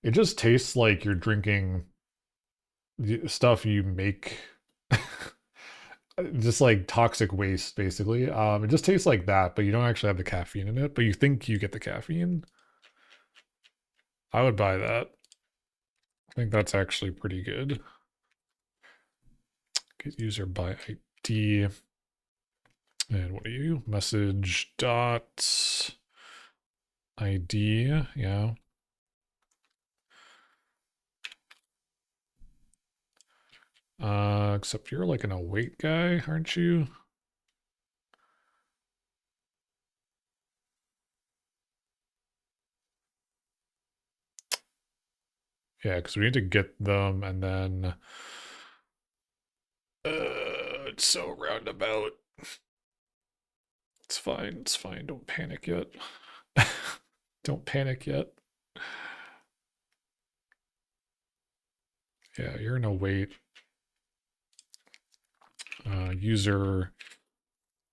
A: It just tastes like you're drinking stuff you make, just like toxic waste, basically. It just tastes like that, but you don't actually have the caffeine in it, but you think you get the caffeine. I would buy that. I think that's actually pretty good. Get user by ID. And what are you? Message dot ID. Yeah. Except you're like an await guy, aren't you? Yeah, because we need to get them and then it's so roundabout. It's fine. It's fine. Don't panic yet. Don't panic yet. Yeah, you're in a wait. User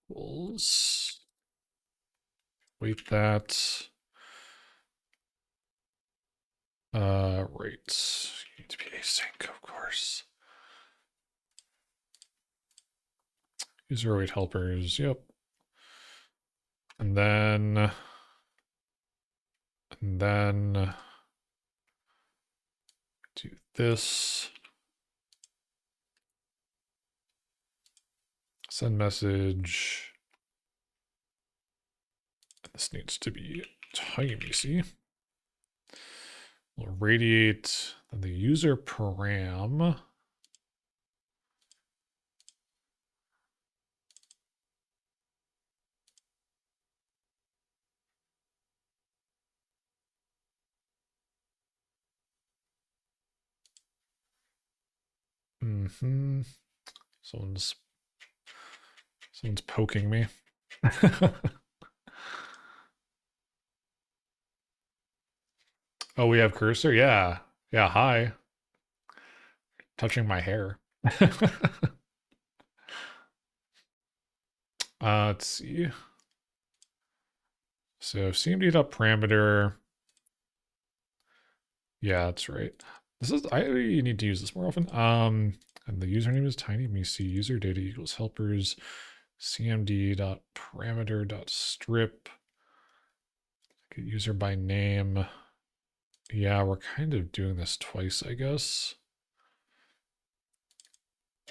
A: equals wait that. Rates. You need to be async, of course. User wait helpers. Yep. And then do this. Send message. This needs to be tiny, see? We'll radiate then the user param. Mm-hmm. Someone's poking me. Oh, we have cursor? Yeah. Yeah, hi. Touching my hair. Let's see. So cmd.parameter. Yeah, that's right. This is I need to use this more often. And the username is tinymc user data equals helpers cmd.parameter.strip. Get user by name. Yeah, we're kind of doing this twice, I guess.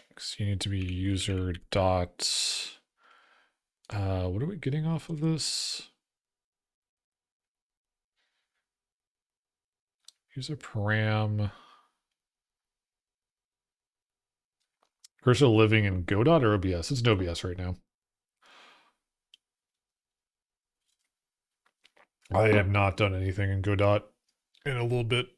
A: Because you need to be user dot. What are we getting off of this? User param. Cursor living in Godot or OBS? It's in OBS right now. I have not done anything in Godot in a little bit.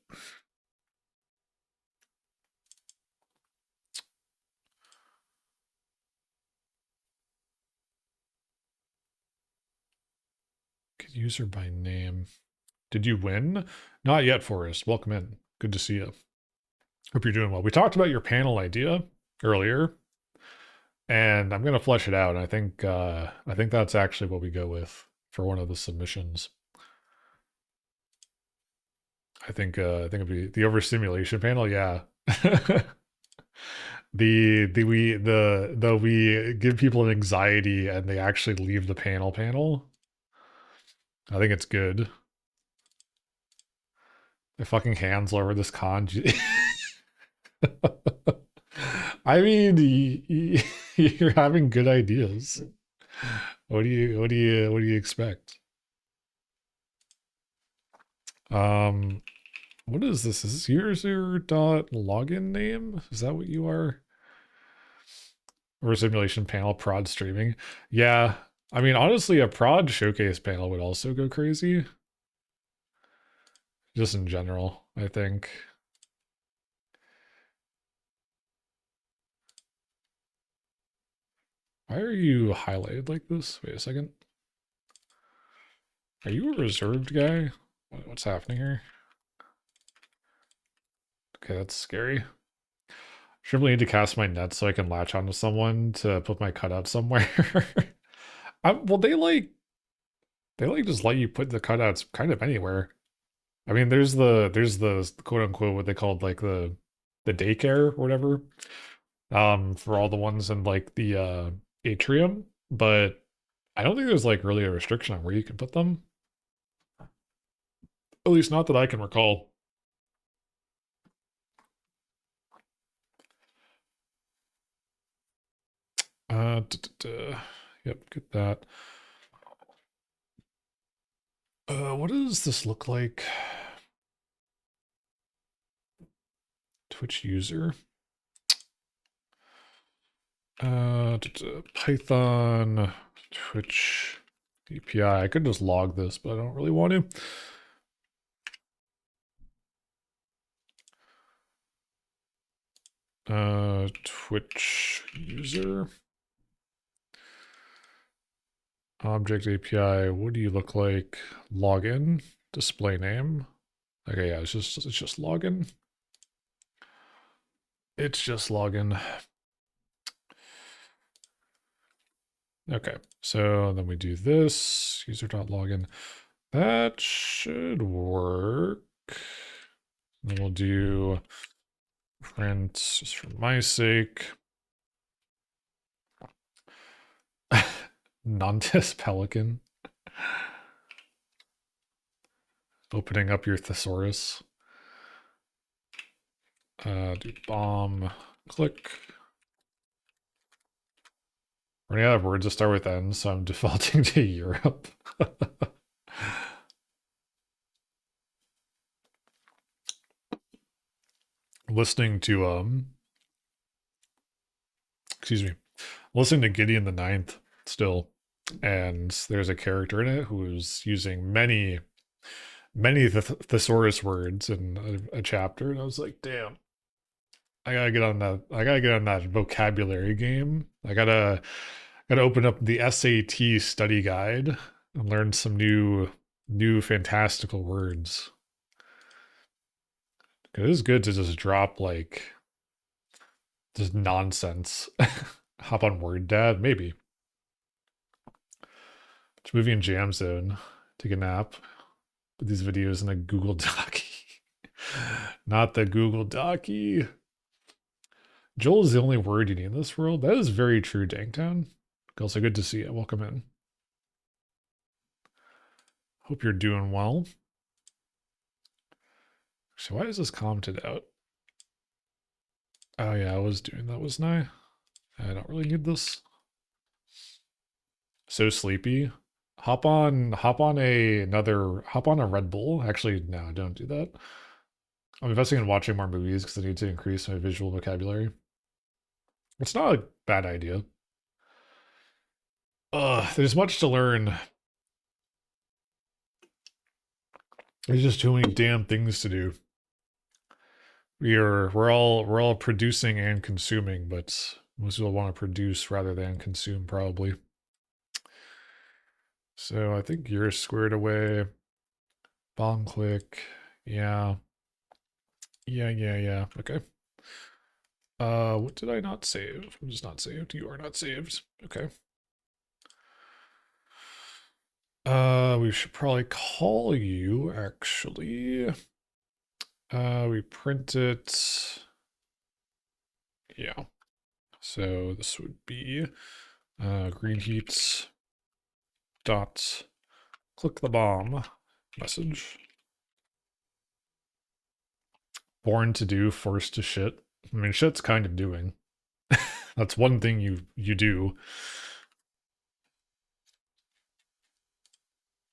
A: Get user by name. Did you win? Not yet, Forrest. Welcome in. Good to see you. Hope you're doing well. We talked about your panel idea earlier, and I'm gonna flesh it out. I think that's actually what we go with for one of the submissions. I think it'd be the overstimulation panel. Yeah. We give people an anxiety and they actually leave the panel. I think it's good. The fucking hands over this kanji. I mean, you're having good ideas. What do you expect? What is this? Is this user dot login name? Is that what you are? Or simulation panel prod streaming? Yeah. I mean, honestly, a prod showcase panel would also go crazy. Just in general, I think. Why are you highlighted like this? Wait a second. Are you a reserved guy? What's happening here? Okay, that's scary. Should really need to cast my net so I can latch onto someone to put my cutout somewhere. Well, they just let you put the cutouts kind of anywhere. I mean, there's the quote unquote what they called like the daycare or whatever. For all the ones in like the atrium, but I don't think there's like really a restriction on where you can put them. At least not that I can recall. Yep, get that. What does this look like? Twitch user. Python, Twitch, API. I could just log this, but I don't really want to. Twitch user. Object API, what do you look like? Login, display name. Okay, yeah, it's just login. It's just login. Okay, so then we do this, user.login. That should work. Then we'll do print, just for my sake. Nontis Pelican. Opening up your thesaurus. Do bomb, click. Running out of words that start with N, so I'm defaulting to Europe. Listening to excuse me, listening to Gideon the Ninth still, and there's a character in it who's using many thesaurus words in a chapter, and I was like, damn, I gotta get on that. I gotta get on that vocabulary game. I gotta open up the SAT study guide and learn some new fantastical words. It is good to just drop like just nonsense. Hop on Word Dad, maybe. Just movie in Jam Zone, take a nap, put these videos in a Google Doc. Not the Google Docky. Joel is the only word you need in this world. That is very true, Danktown. Also, good to see you. Welcome in. Hope you're doing well. So why is this commented out? Oh yeah, I was doing that, wasn't I? I don't really need this. So sleepy. Hop on a Red Bull. Actually, no, don't do that. I'm investing in watching more movies because I need to increase my visual vocabulary. It's not a bad idea. There's much to learn. There's just too many damn things to do. We're all producing and consuming, but most people want to produce rather than consume, probably. So I think you're squared away. Bomb click. Yeah. Yeah. Okay. What did I not save? I'm just not saved. You are not saved. Okay. We should probably call you, actually. We print it. Yeah. So this would be green heats dot click the bomb message. Born to do, forced to shit. I mean, shit's kind of doing. That's one thing you do.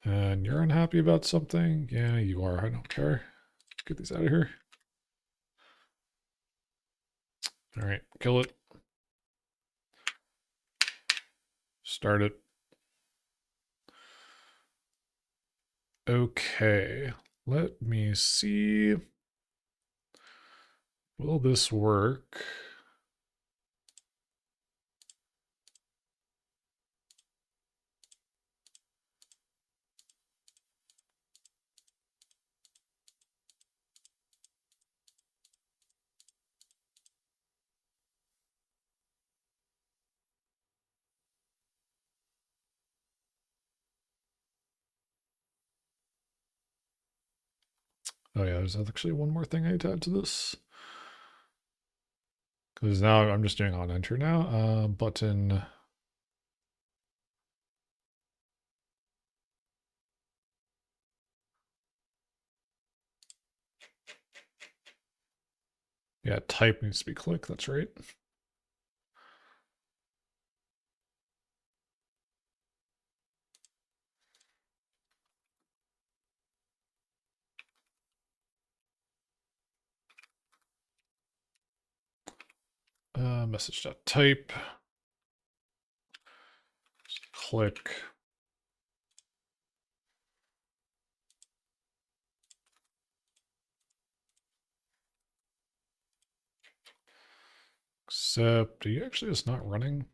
A: And you're unhappy about something? Yeah, you are. I don't care. Let's get these out of here. All right, kill it. Start it. Okay, let me see. Will this work? Oh yeah, there's actually one more thing I need to add to this. Because now I'm just doing on enter now. Button. Yeah, type needs to be click. That's right. Message.type. Click. Except, are you actually just not running?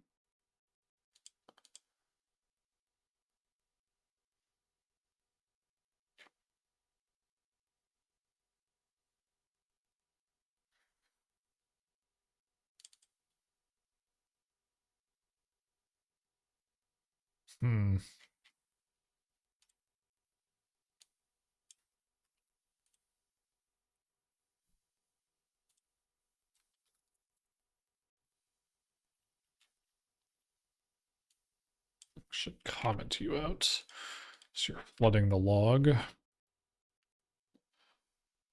A: Hmm. Should comment you out. So you're flooding the log.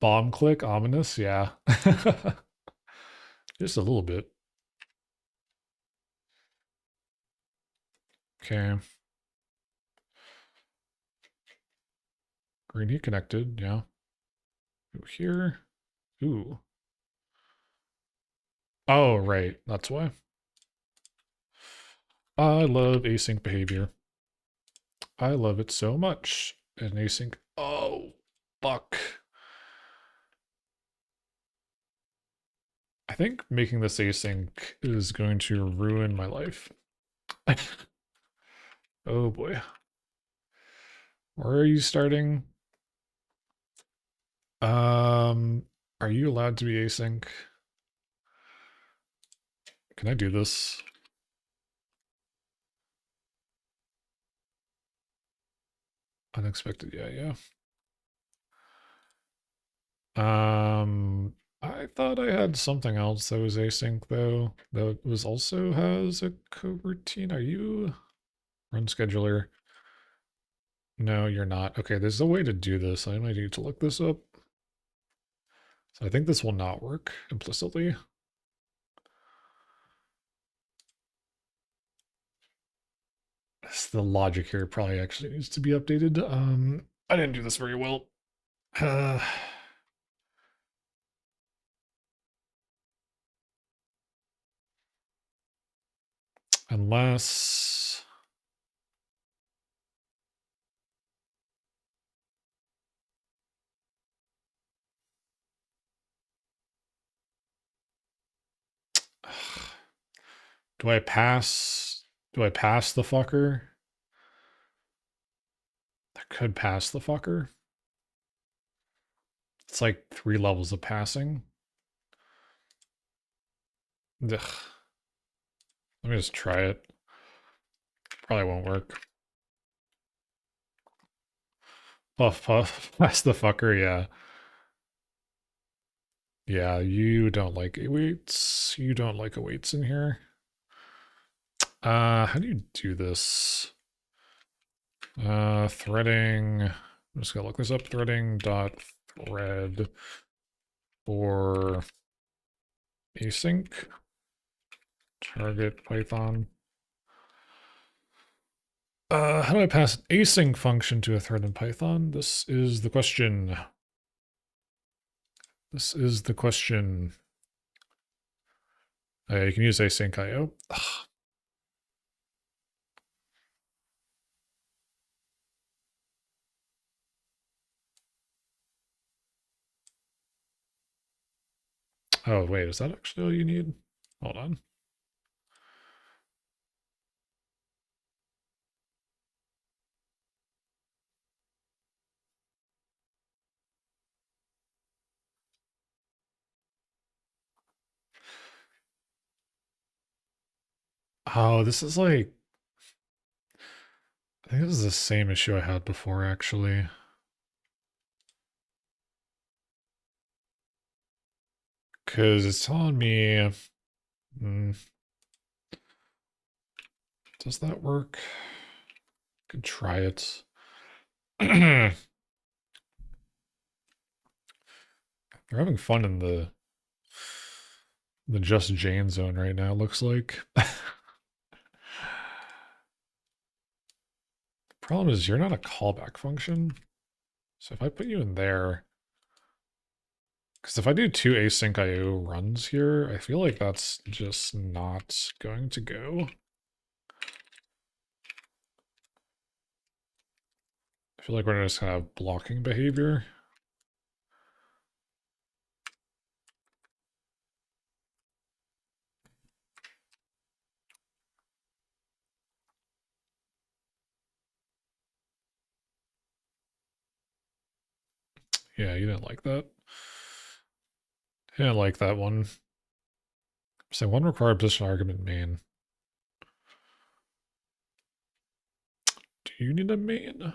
A: Bomb click, ominous, yeah. Just a little bit. Okay. Green heat connected, yeah. Ooh, here. Ooh. Oh, right. That's why. I love async behavior. I love it so much. And async. Oh, fuck. I think making this async is going to ruin my life. Oh boy. Where are you starting? Are you allowed to be async? Can I do this? Unexpected, yeah. I thought I had something else that was async though. That was also has a coroutine. Are you run scheduler? No, you're not. Okay, there's a way to do this. I might need to look this up. So I think this will not work implicitly. The logic here probably actually needs to be updated. I didn't do this very well. Uh, unless do I pass? Do I pass the fucker? I could pass the fucker. It's like 3 levels of passing. Ugh. Let me just try it. Probably won't work. Puff puff. Pass the fucker, yeah. Yeah, you don't like awaits. You don't like awaits in here. How do you do this? Threading. I'm just gonna look this up. Threading dot thread for async target Python. How do I pass an async function to a thread in Python? This is the question. This is the question. You can use async IO. Ugh. Oh, wait, is that actually all you need? Hold on. Oh, this is like, I think this is the same issue I had before, actually. Because it's telling me, does that work? Could try it. They're having fun in the Just Jane zone right now, looks like. The problem is you're not a callback function. So if I put you in there, because if I do 2 async IO runs here, I feel like that's just not going to go. I feel like we're just gonna have blocking behavior. Yeah, you didn't like that. You didn't like that one. So one required position argument main. Do you need a main?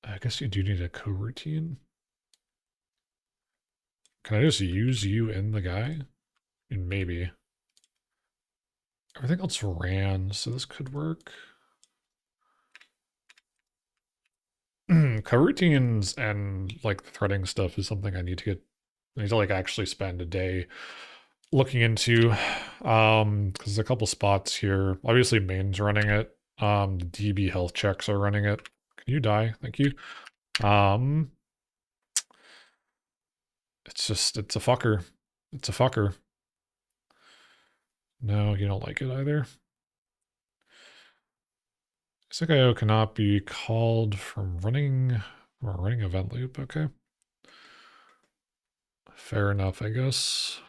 A: I guess you do need a coroutine. Can I just use you in the guy? And maybe. Everything else ran, so this could work. Coroutines and like the threading stuff is something I need to get. I need to like actually spend a day looking into. Because there's a couple spots here. Obviously, main's running it. The DB health checks are running it. Can you die? Thank you. Um, it's a fucker. It's a fucker. No, you don't like it either. Sicko cannot be called from running event loop. Okay. Fair enough, I guess.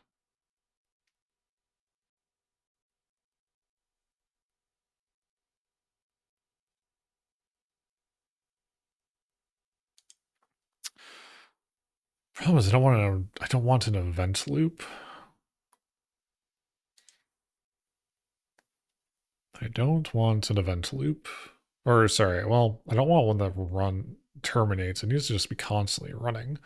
A: Problem is I don't want an event loop. I don't want an event loop. Or sorry, well, I don't want one that terminates. It needs to just be constantly running.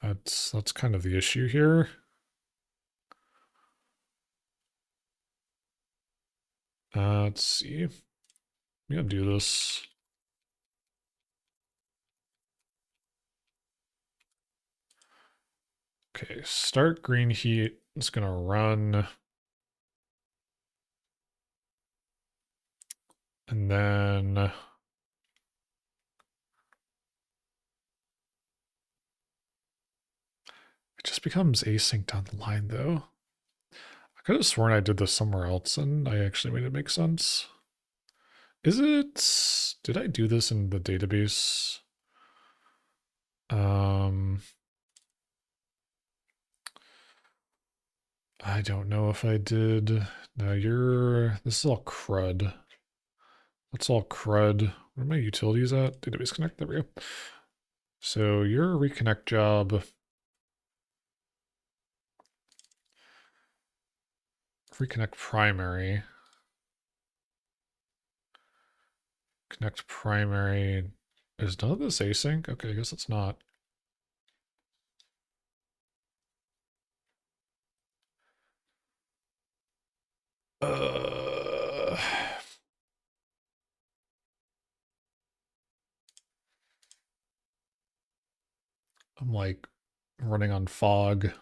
A: That's kind of the issue here. Let's see. I'm gonna do this. Okay, start green heat. It's gonna run. And then it just becomes async down the line though. I could have sworn I did this somewhere else and I actually made it make sense. Is it, did I do this in the database? I don't know if I did. No, this is all crud. That's all crud. Where are my utilities at? Database connect, there we go. So your reconnect job. Reconnect primary. Connect primary. Is none of this async? Okay, I guess it's not. I'm like running on fog.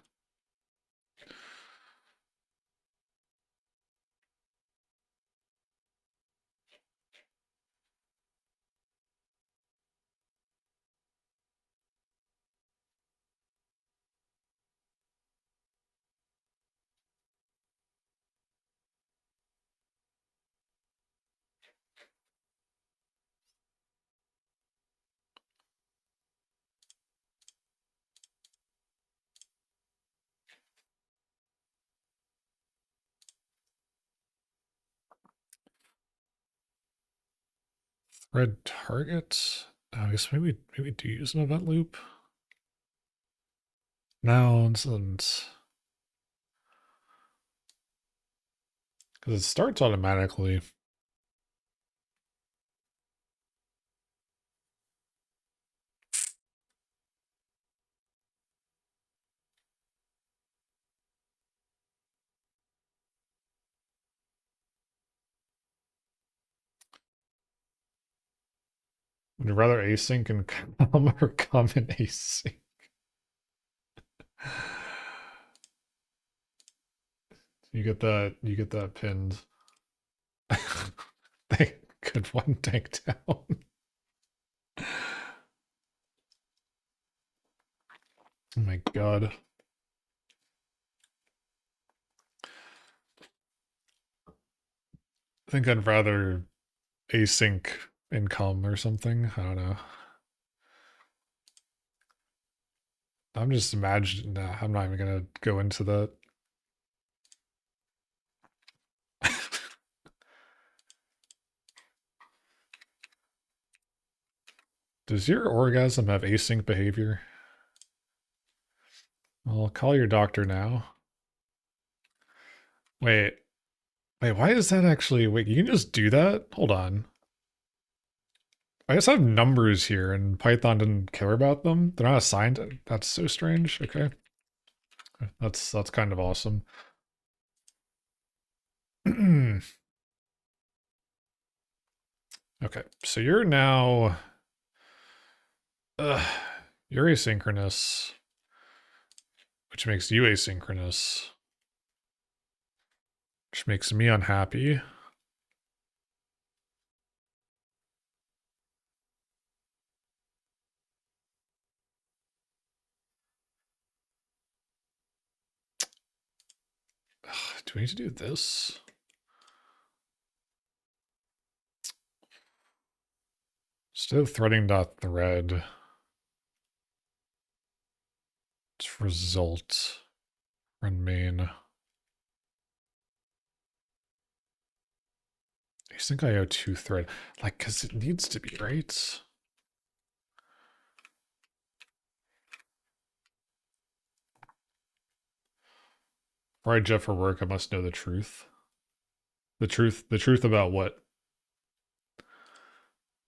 A: Red target. I guess maybe do use an event loop. Nouns and because it starts automatically. Would you rather async and come or come in async? You get that pinned. Good one, tank down. Oh my god. I think I'd rather async income or something. I don't know. I'm just imagining. Nah, I'm not even gonna go into that. Does your orgasm have async behavior? Well, call your doctor now. Wait, wait, why is that actually? Wait, you can just do that? Hold on. I just have numbers here and Python didn't care about them. They're not assigned. That's so strange. Okay. That's kind of awesome. Okay, so you're now you're asynchronous, which makes you asynchronous, which makes me unhappy. Do we need to do this? Instead of threading.thread, it's result run main. Async IO 2 thread. Like, because it needs to be, right? Before I jet for work, I must know the truth. The truth about what?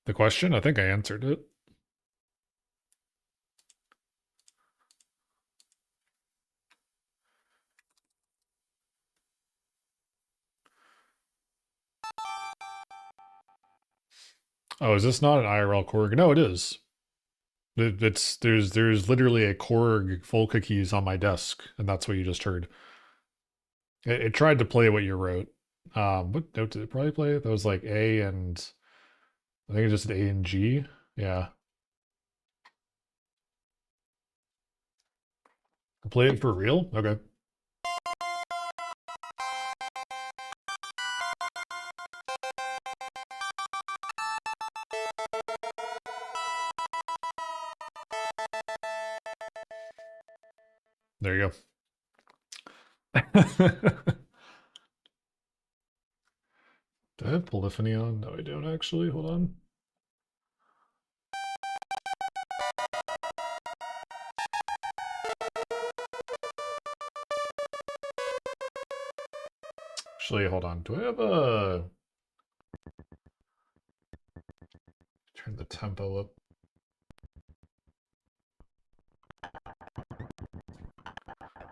A: The question? I think I answered it. Oh, is this not an IRL Korg? No, it is. It's there's literally a Korg full cookies on my desk, and that's what you just heard. It tried to play what you wrote. What note did it probably play? That was like A and I think it just did A and G. Yeah. Play it for real? Okay. There you go. Do I have polyphony on? No, I don't actually. Hold on. Actually, hold on. Do I have a... Turn the tempo up.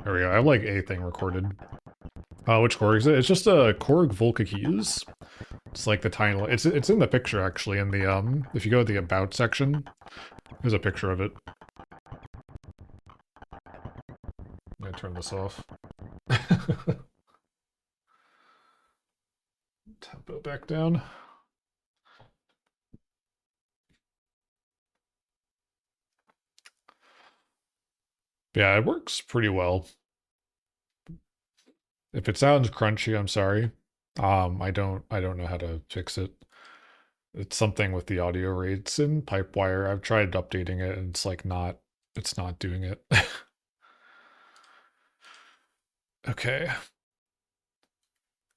A: There we go. I have like a thing recorded. Which Korg is it? It's just a Korg Volca keys. It's like the tiny. It's in the picture actually. In the if you go to the about section, there's a picture of it. I'm gonna turn this off. Tempo back down. Yeah, it works pretty well. If it sounds crunchy, I'm sorry. I don't know how to fix it. It's something with the audio rates in Pipewire. I've tried updating it and it's like it's not doing it. Okay.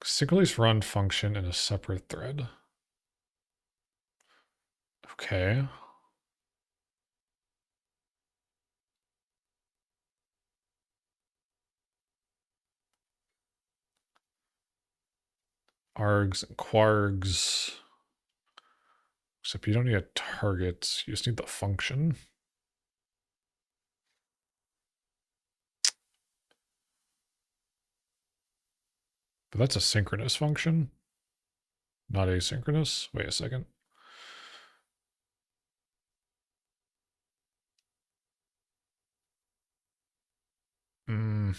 A: Synchronous run function in a separate thread. Okay. Args and quargs. Except you don't need a target, you just need the function. But that's a synchronous function, not asynchronous. Wait a second. Hmm.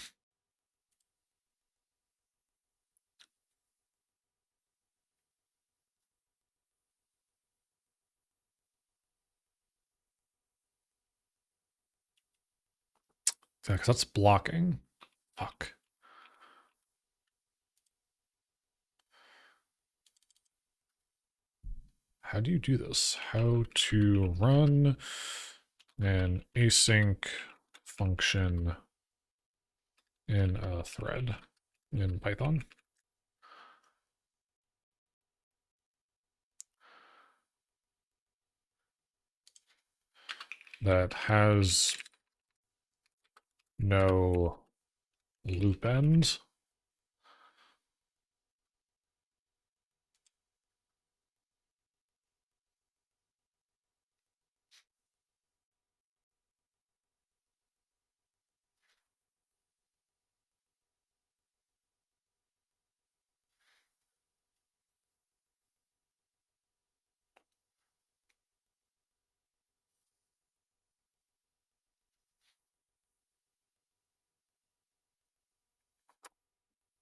A: Yeah, because that's blocking. Fuck. How do you do this? How to run an async function in a thread in Python? That has no loop end.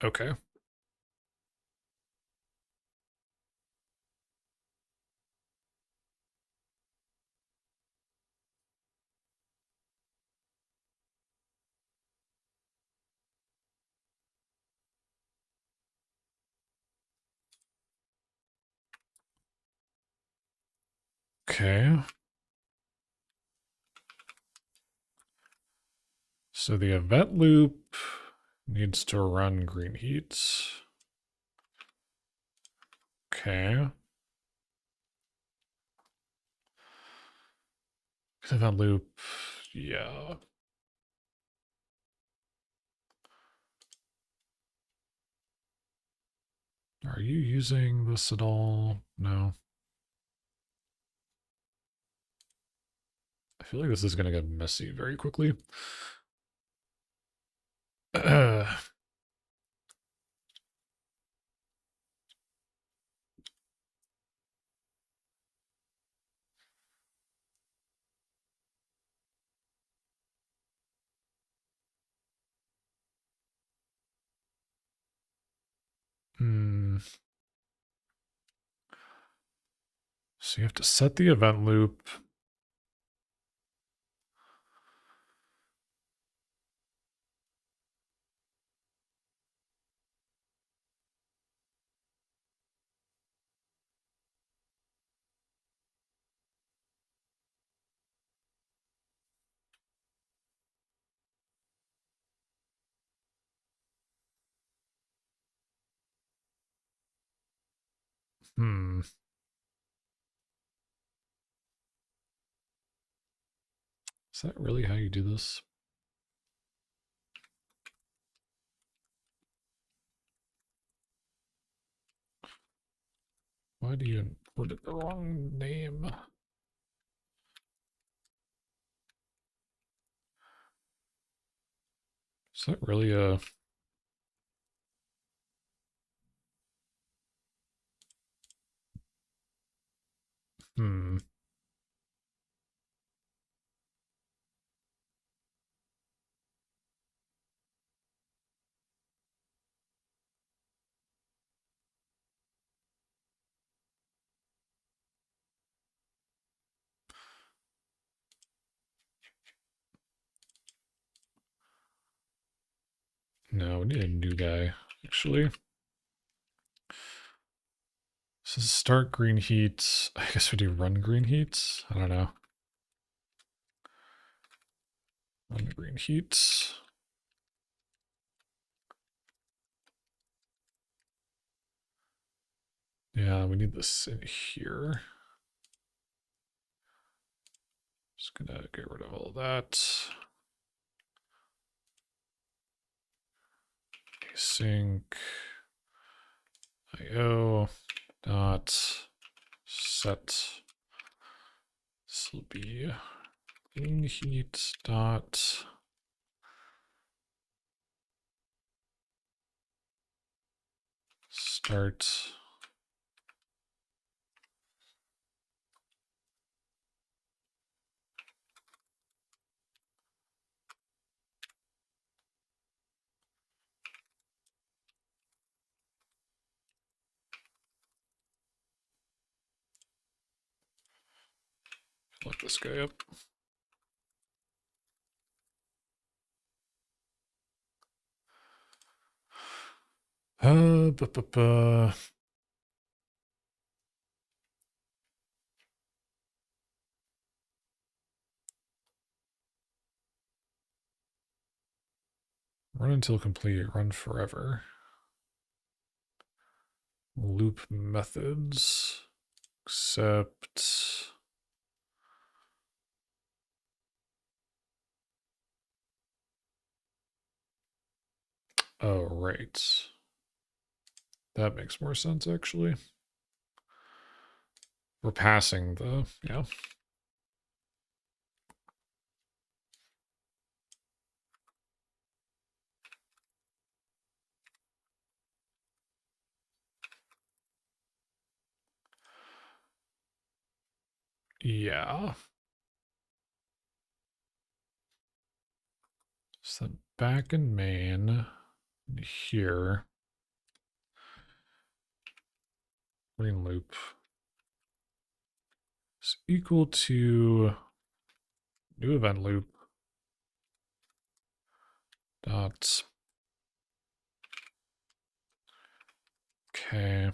A: Okay. Okay. So the event loop needs to run green heat. Okay. Event loop, yeah. Are you using this at all? No. I feel like this is going to get messy very quickly. Hmm. So you have to set the event loop. Hmm. Is that really how you do this? Why do you put it the wrong name? Is that really a... Hmm. No, we need a new guy, actually. So start green heat. I guess we do run green heat. I don't know. Run green heat. Yeah, we need this in here. Just gonna get rid of all that. Async IO dot set. This will be green heat dot start. Look this guy up. Bu -bu -bu. Run until complete, run forever. Loop methods, except... Oh, right. That makes more sense, actually. We're passing the, yeah. Yeah. So back in main, here. green loop is equal to new event loop dot. Okay.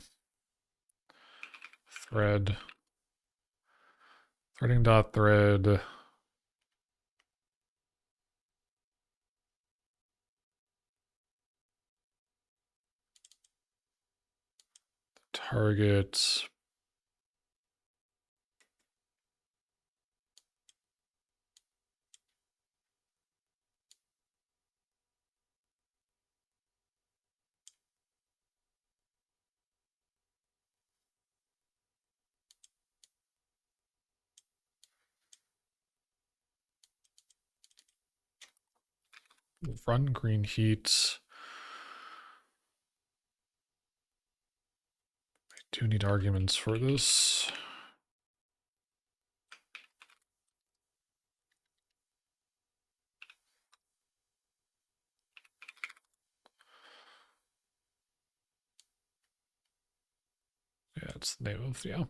A: Thread. Threading dot thread. Target. Run green heat. I do need arguments for this. Yeah, it's the name of, yeah.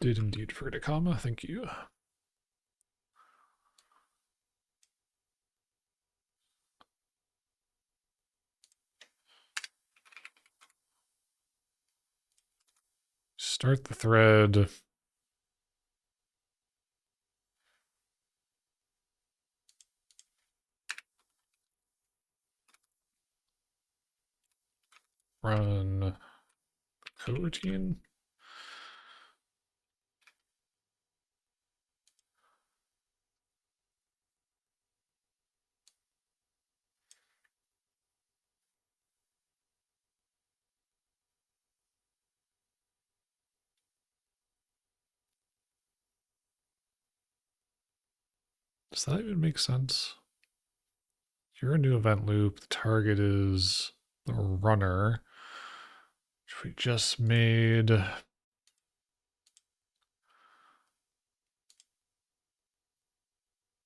A: Did indeed forget a comma, thank you. Start the thread. Run coroutine. Does that even make sense? You're a new event loop. The target is the runner, which we just made.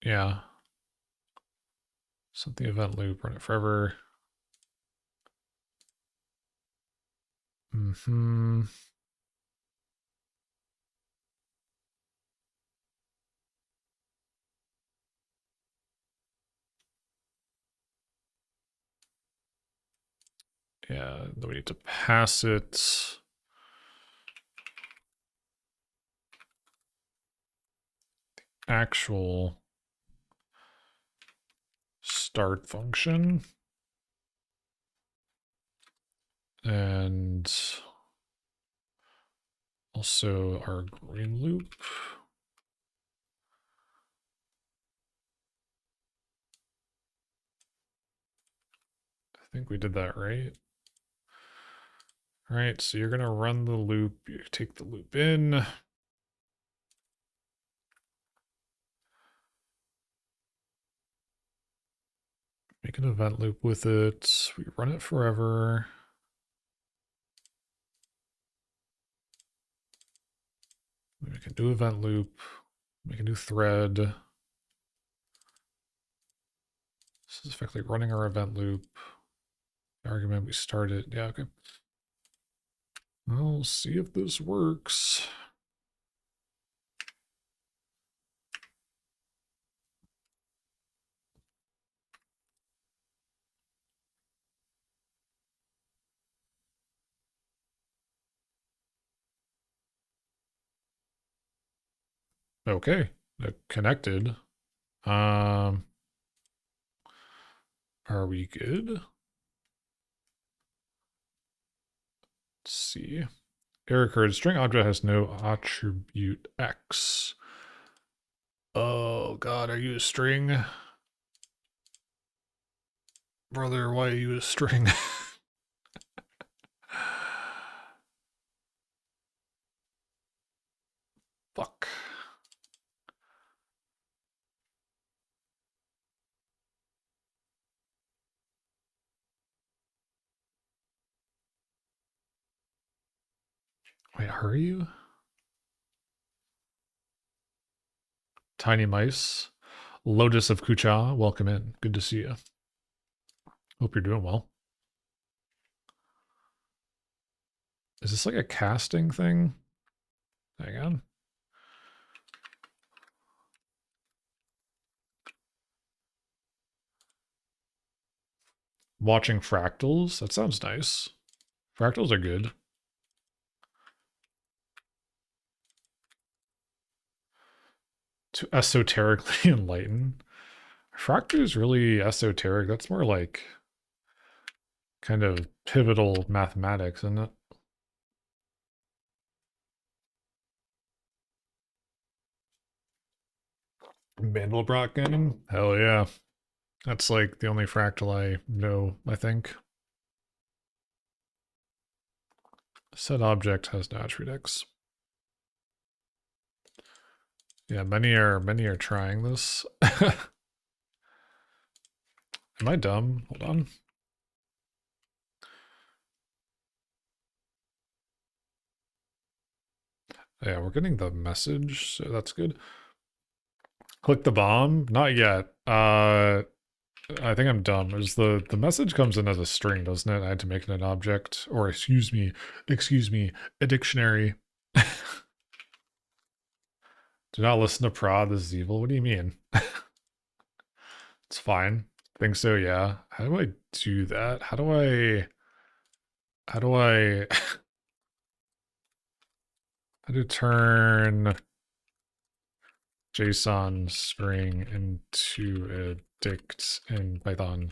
A: Yeah. Set the event loop, run it forever. Mm-hmm. Yeah, then we need to pass it. Actual start function. And also our green loop. I think we did that right. All right, so you're gonna run the loop, you take the loop in. Make an event loop with it. We run it forever. Make a new event loop. Make a new thread. This is effectively running our event loop. Argument we started. Yeah, okay. We'll see if this works. Okay, they're connected. Are we good? Let's see. Error occurred. String object has no attribute X. Oh god, are you a string? Brother, why are you a string? Fuck. Wait, are you? Tiny Mice. Lotus of Kucha, welcome in. Good to see you. Hope you're doing well. Is this like a casting thing? Hang on. Watching fractals? That sounds nice. Fractals are good. To esoterically enlighten. Fractal is really esoteric. That's more like kind of pivotal mathematics, isn't it? Mandelbrot. Hell yeah. That's like the only fractal I know, I think. Set object has no attribute X. Yeah, many are trying this. Am I dumb? Hold on. Yeah, we're getting the message, so that's good. Click the bomb? Not yet. I think I'm dumb. Is the message comes in as a string, doesn't it? I had to make it an object, or excuse me, a dictionary. Do not listen to prod. This is evil. What do you mean? It's fine. Think so, yeah. How do I do that? How do I how to turn JSON string into a dict in Python?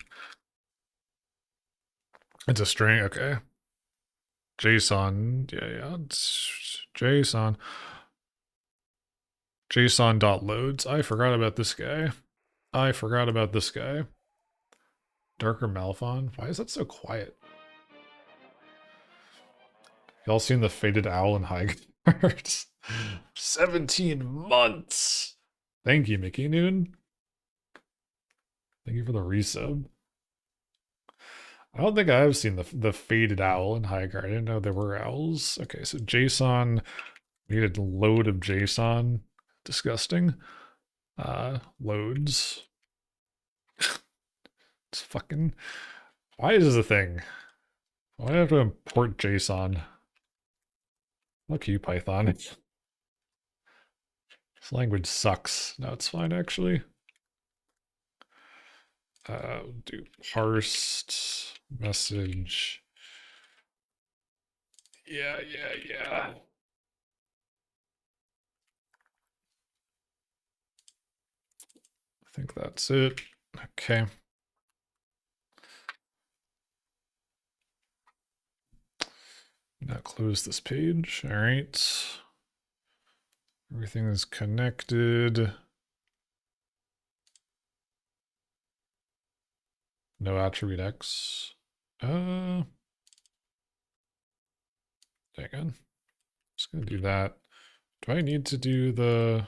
A: It's a string, okay. JSON, yeah, it's JSON. JSON.loads. I forgot about this guy. Darker Malphon. Why is that so quiet? Y'all seen the faded owl and high guards? 17 months. Thank you, Mickey Noon. Thank you for the resub. I don't think I've seen the faded owl in high guard. I didn't know there were owls. Okay, so JSON. We need a load of JSON. Disgusting. Loads. It's fucking. Why is this a thing? Why do I have to import JSON? Fuck you, Python. This language sucks. No, it's fine actually. Do parsed message. Yeah. I think that's it. Okay. Now close this page. All right. Everything is connected. No attribute X. Dang on. Just gonna do that. Do I need to do the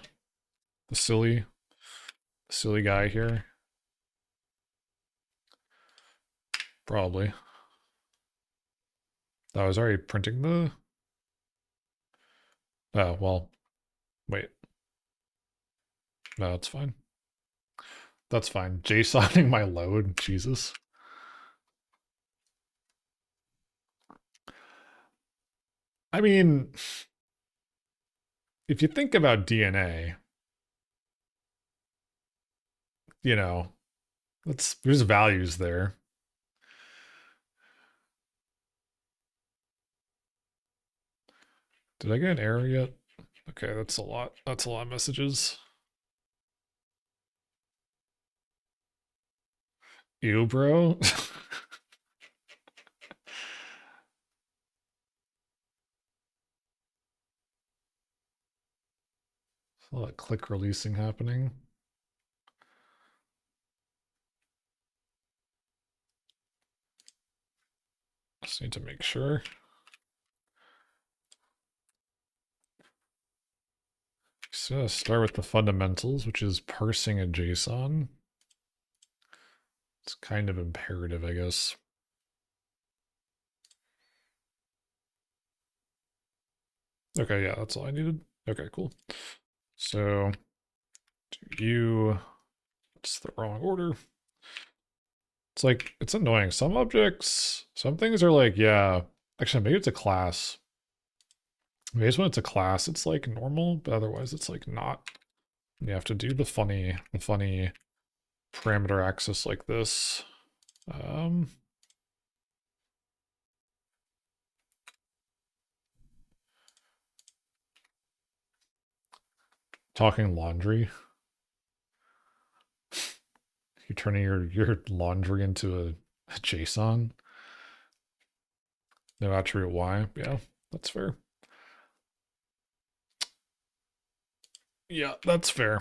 A: silly guy here? Probably. I was already printing the. Oh well. Wait. No, that's fine. That's fine. JSONing my load. Jesus. I mean, if you think about DNA, you know, there's values there. Did I get an error yet? Okay, that's a lot. That's a lot of messages. Ew, bro. A lot of click releasing happening. Just need to make sure. So start with the fundamentals, which is parsing a JSON. It's kind of imperative, I guess. Okay, yeah, that's all I needed. Okay, cool. So do you, it's the wrong order. It's like, it's annoying. Some objects, some things are like, yeah, actually, maybe it's a class. Maybe it's when it's a class, it's like normal, but otherwise it's like not. You have to do the funny parameter access like this. Um, Talking laundry. You're turning your laundry into a JSON. No attribute Y. Yeah, that's fair. Yeah, that's fair.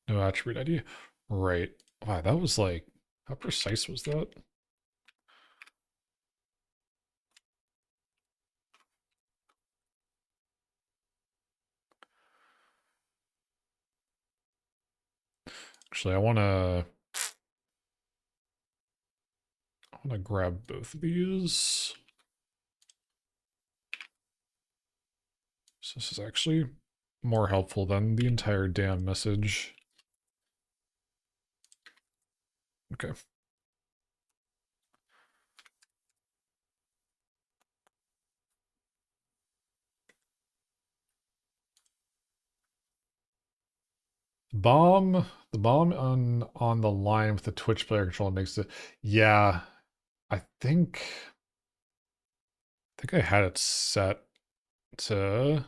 A: No attribute ID. Right. Wow, that was like, how precise was that? Actually, I wanna grab both of these. So this is actually more helpful than the entire damn message. Okay. The bomb on the line with the Twitch player controller makes it. Yeah, I think I had it set to,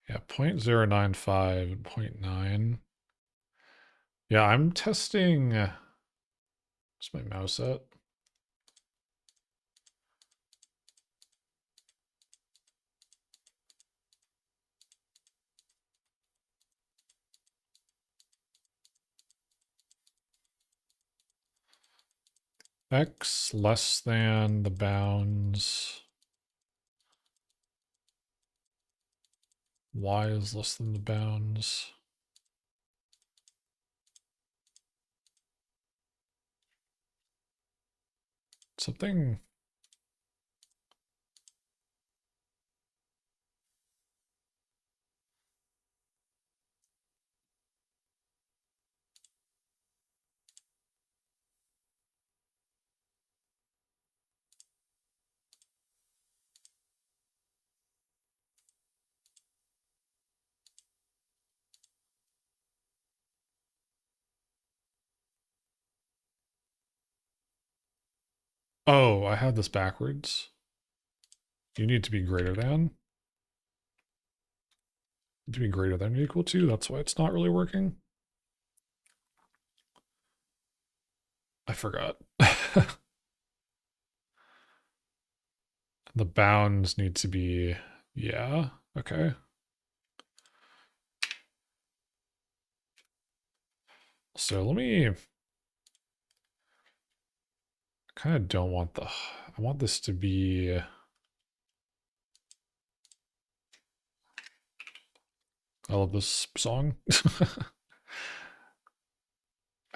A: yeah, 0.095 and 0.9. Yeah, I'm testing. Where's my mouse at? X less than the bounds. Y is less than the bounds. Something. Oh, I had this backwards. You need to be greater than. To be greater than or equal to. That's why it's not really working. I forgot. The bounds need to be, yeah, okay. So let me, I kind of don't want I want this to be, I love this song. I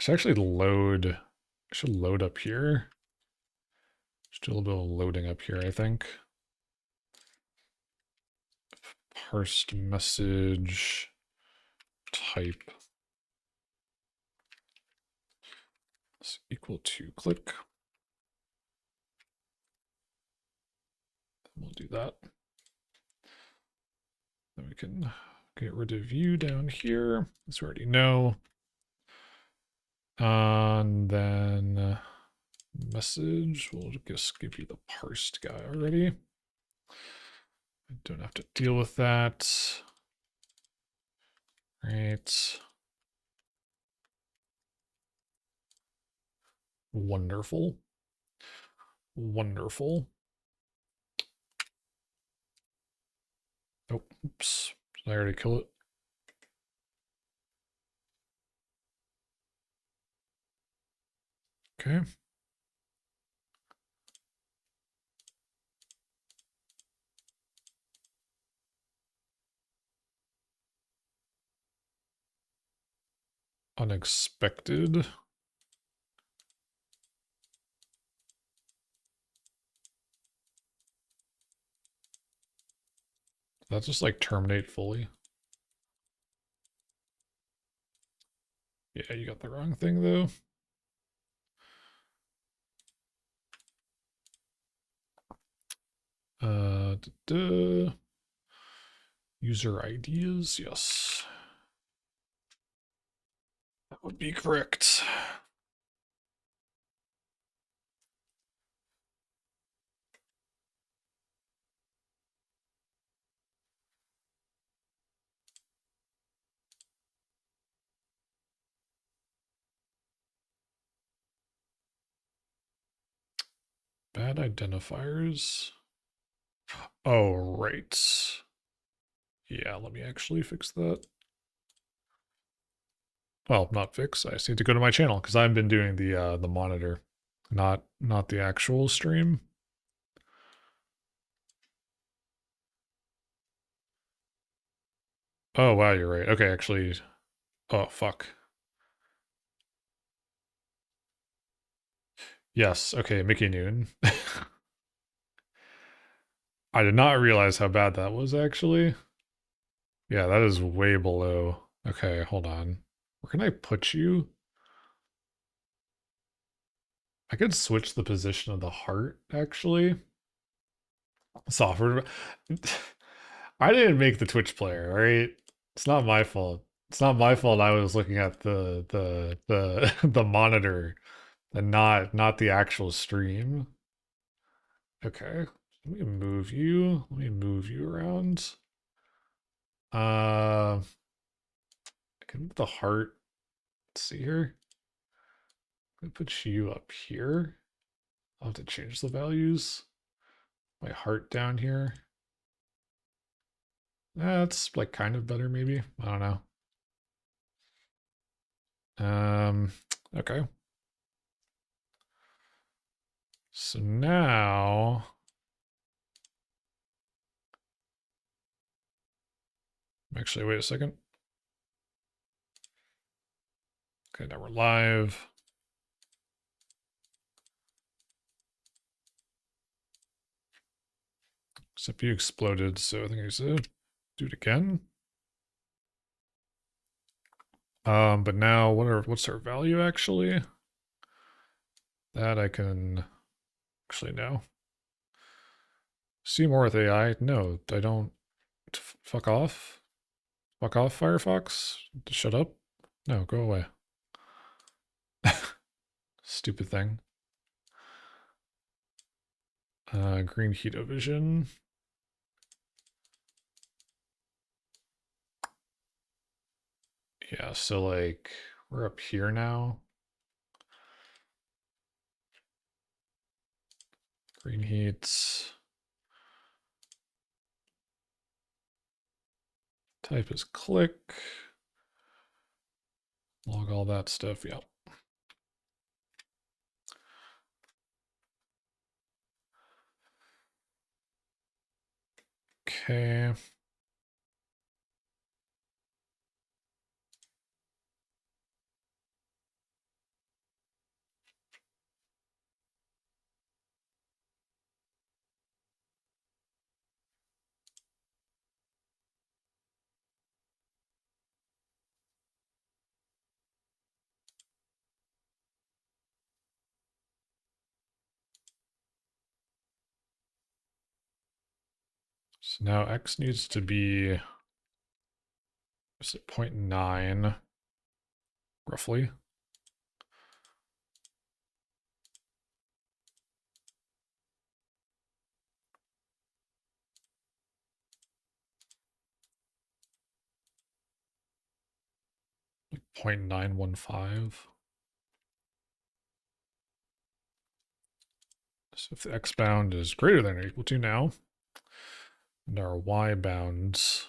A: should actually I should load up here. Just do a little bit of loading up here, I think. Parsed message type is equal to click. We'll do that. Then we can get rid of you down here, as we already know. And then message, we'll just give you the parsed guy already. I don't have to deal with that. Right. Wonderful. Wonderful. Oh, oops. Did I already kill it? Okay. Unexpected. That just like terminate fully. Yeah, you got the wrong thing though. User ideas, yes. That would be correct. Bad identifiers. Oh, right. Yeah, let me actually fix that. Well, not fix. I just need to go to my channel because I've been doing the monitor, not the actual stream. Oh wow, you're right. Okay, actually, oh fuck. Yes. Okay, Mickey Noon. I did not realize how bad that was actually. Yeah, that is way below. Okay, hold on. Where can I put you? I could switch the position of the heart actually. Software. I didn't make the Twitch player, all right? It's not my fault. It's not my fault I was looking at the the monitor and not the actual stream. Okay. Let me move you. Let me move you around. I can move the heart. Let's see here. I'm gonna put you up here. I'll have to change the values. My heart down here. That's like kind of better maybe. I don't know. Um, okay. So now, actually, wait a second. Okay, now we're live. CPU exploded, so I think I should do it again. But now what's our value actually? That I can actually know. See more with AI? No, I don't. Fuck off. Fuck off, Firefox. Shut up. No, go away. Stupid thing. Green Heat Vision. Yeah, so like we're up here now. Green heats. Type is click. Log all that stuff. Yeah. Okay. So now X needs to be, is it 0.9 roughly? Like 0.915. So if the X bound is greater than or equal to now, and our Y bounds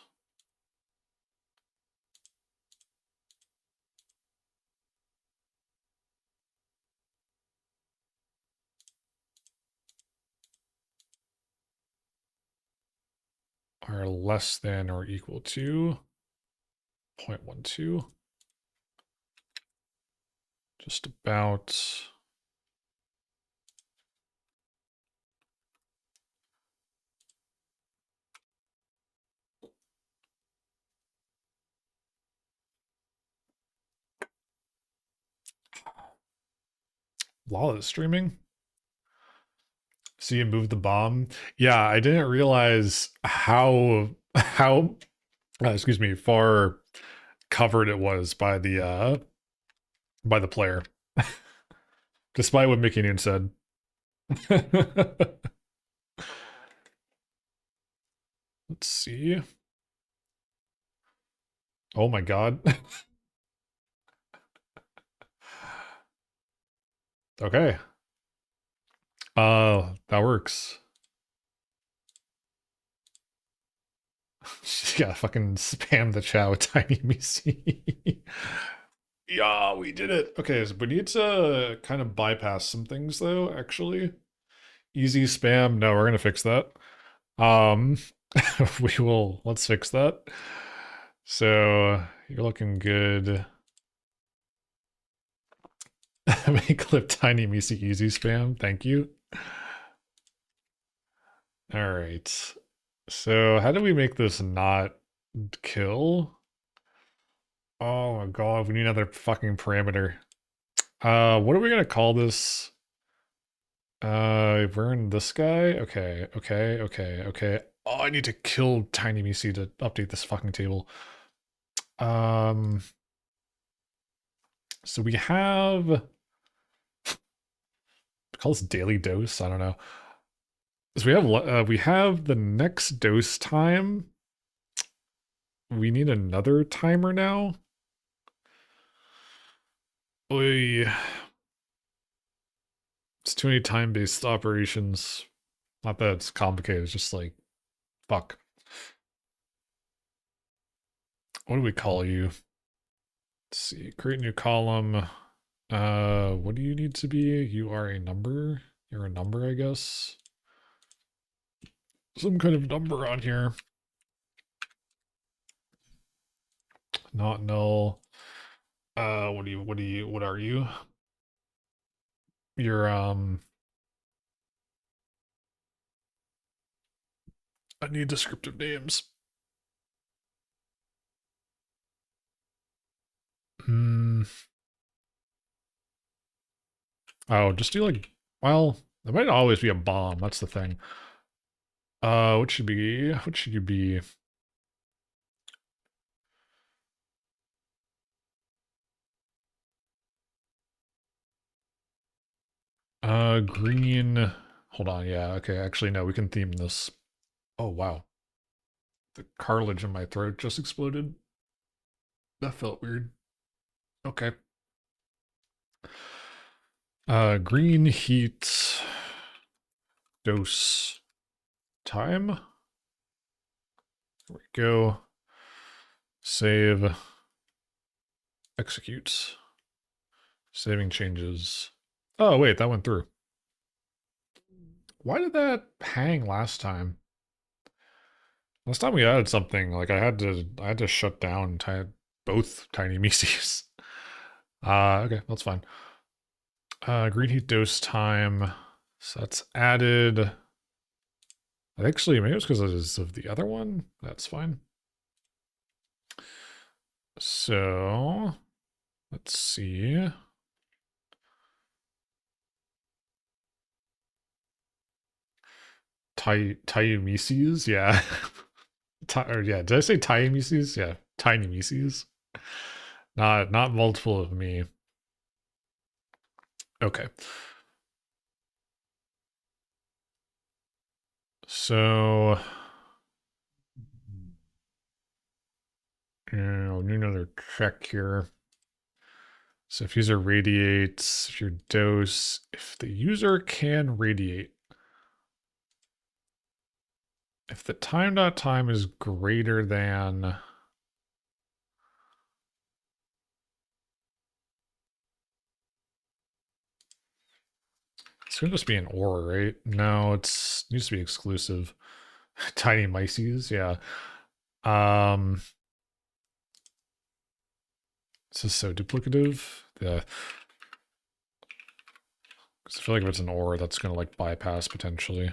A: are less than or equal to 0.12. Just about. Lawless streaming. See you move the bomb. Yeah, I didn't realize how excuse me, far covered it was by the player. Despite what Mickey Noon said. Let's see. Oh my god. Okay. That works. Yeah, fucking spam the chat with Tiny Missy. Yeah, we did it. Okay, so we need to kind of bypass some things though, actually. Easy spam. No, we're gonna fix that. Um let's fix that. So you're looking good. Make clip Tiny Missy easy spam. Thank you. All right. So how do we make this not kill? Oh my god, we need another fucking parameter. What are we gonna call this? We're in this guy? Okay. Oh, I need to kill Tiny Missy to update this fucking table. So we have call this daily dose. I don't know. So we have the next dose time. We need another timer now. Oy. It's too many time-based operations. Not that it's complicated, it's just like, fuck. What do we call you? Let's see, create new column. What do you need to be? You are a number? You're a number, I guess. Some kind of number on here. Not null. What are you? You're, I need descriptive names. Hmm. Oh, just do like, well, there might always be a bomb. That's the thing. What should you be? Green. Hold on. Yeah. Okay. Actually, no, we can theme this. Oh, wow. The cartilage in my throat just exploded. That felt weird. Okay. Green heat dose time. There we go. Save. Execute. Saving changes. Oh, wait, that went through. Why did that hang last time? Last time we added something, like I had to shut down both Tiny Mises. Okay, that's fine. Green heat dose time. So that's added. Actually, maybe it's because of the other one. That's fine. So let's see. Tiny Mises, yeah. Yeah, did I say Tiny Mises? Yeah, Tiny Mises. Not multiple of me. Okay. So I'll need another check here. So if user radiates, if your dose, if the user can radiate, if the time.time is greater than it's gonna just be an or, right? No, it needs to be exclusive. Tiny Mices, yeah. This is so duplicative. Because I feel like if it's an or, that's gonna like bypass potentially.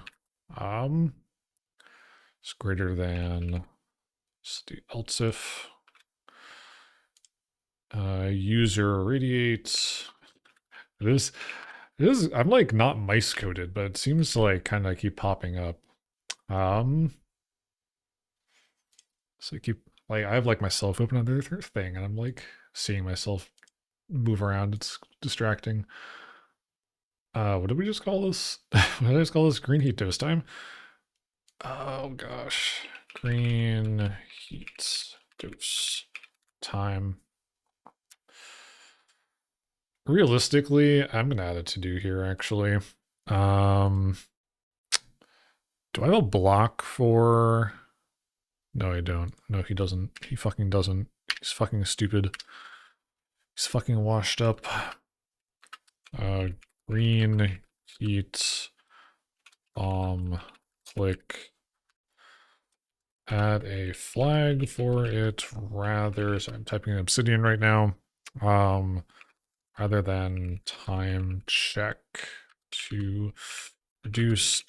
A: It's greater than else if user radiate. It is, I'm like not mice coded, but it seems to like kind of keep popping up. So I keep like I have like myself open on the thing, and I'm like seeing myself move around. It's distracting. What did we just call this? What did I just call this? Green heat dose time? Oh gosh. Green heat dose time. Realistically, I'm gonna add a to do here actually. Um do I have a block for no I don't. No, he doesn't. He fucking doesn't. He's fucking stupid. He's fucking washed up. Green heat click add a flag for it rather, so I'm typing in obsidian right now, rather than time check to reduce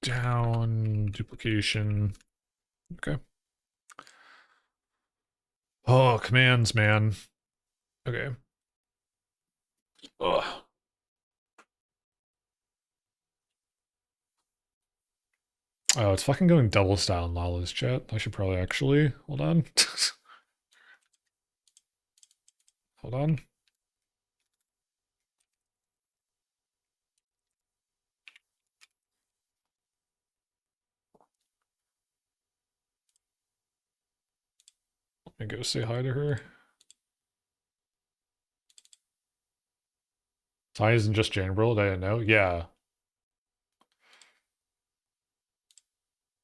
A: down duplication. Okay. Oh, commands, man. Okay. Ugh. Oh, it's fucking going double style in Lala's chat. I should probably actually hold on. Hold on. Let me go say hi to her. Hi isn't just Janworld, I didn't know. Yeah.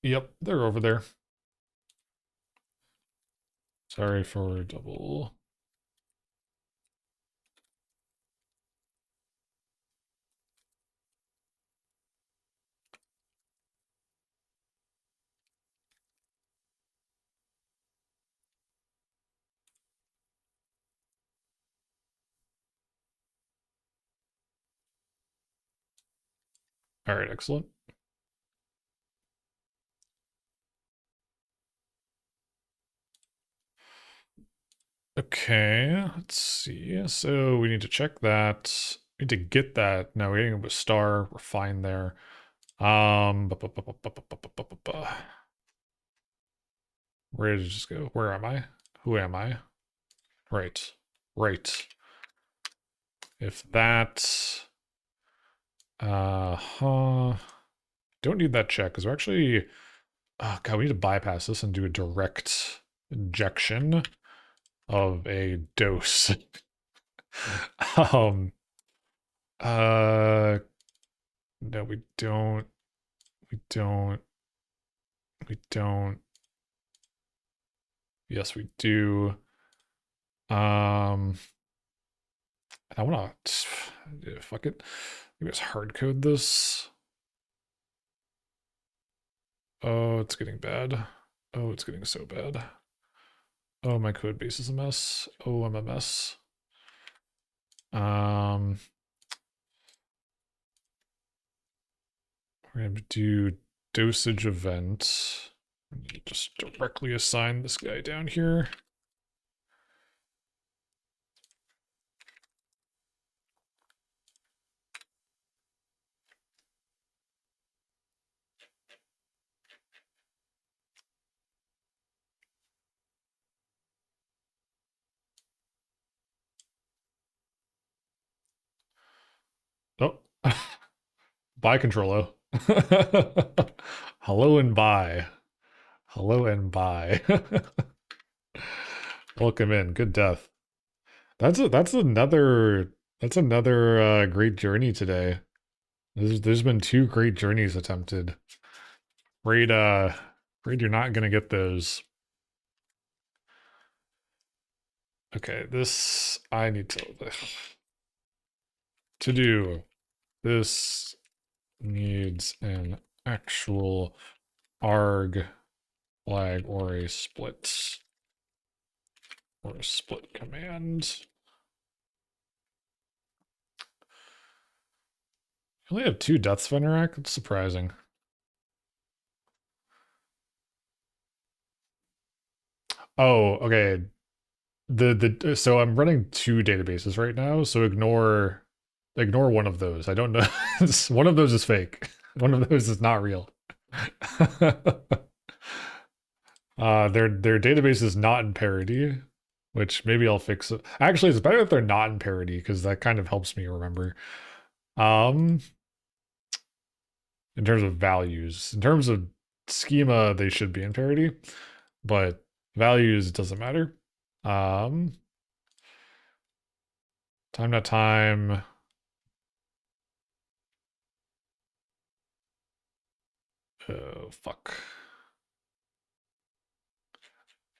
A: Yep, they're over there. Sorry for double. All right, excellent. Okay, let's see. So we need to check that. We need to get that. No, we're getting a star. We're fine there. Where did it just go? Where am I? Who am I? Right. Right. If that don't need that check because we're actually oh god, we need to bypass this and do a direct injection of a dose. um no, we don't. We don't. We don't. Yes, we do. I wanna fuck it. Maybe just hard code this. Oh, it's getting bad. Oh, it's getting so bad. Oh, my code base is a mess. Oh, I'm a mess. We're gonna do dosage event. Just directly assign this guy down here. Oh, bye, controllo. Hello and bye. Hello and bye. Welcome in. Good death. That's another great journey today. There's been two great journeys attempted. Afraid afraid you're not gonna get those. Okay, this I need to do. This needs an actual arg flag or a split command. I only have 2 deaths of interact. That's surprising. Oh, okay. So I'm running 2 databases right now, so ignore one of those. I don't know. One of those is fake. One of those is not real. Their database is not in parity, which maybe I'll fix it. Actually, it's better if they're not in parity because that kind of helps me remember. Um, in terms of values, in terms of schema, they should be in parity, but values doesn't matter. Um, time to time. Oh fuck.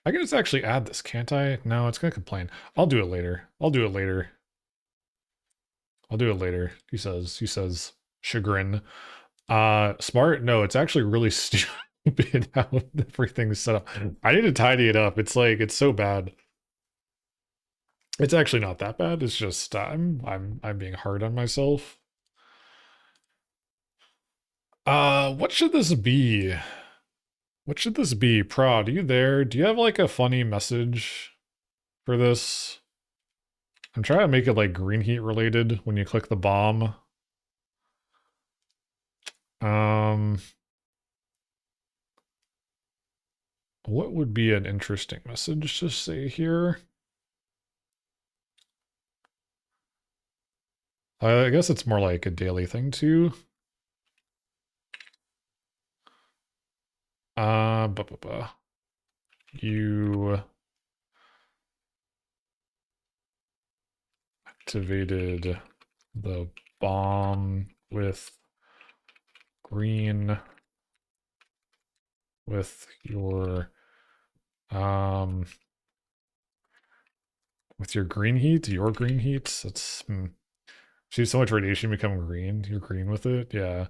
A: I can just actually add this, can't I? No, it's gonna complain. I'll do it later. I'll do it later. I'll do it later. He says. He says. Chagrin. Smart? No, it's actually really stupid how everything's set up. I need to tidy it up. It's like it's so bad. It's actually not that bad. It's just I'm being hard on myself. What should this be? What should this be? Prod, are you there? Do you have like a funny message for this? I'm trying to make it like green heat related when you click the bomb. Um, what would be an interesting message to say here? I guess it's more like a daily thing too. Buh, buh, buh. You activated the bomb with green with your green heat, your green heat. That's see so much radiation become green. You're green with it, yeah.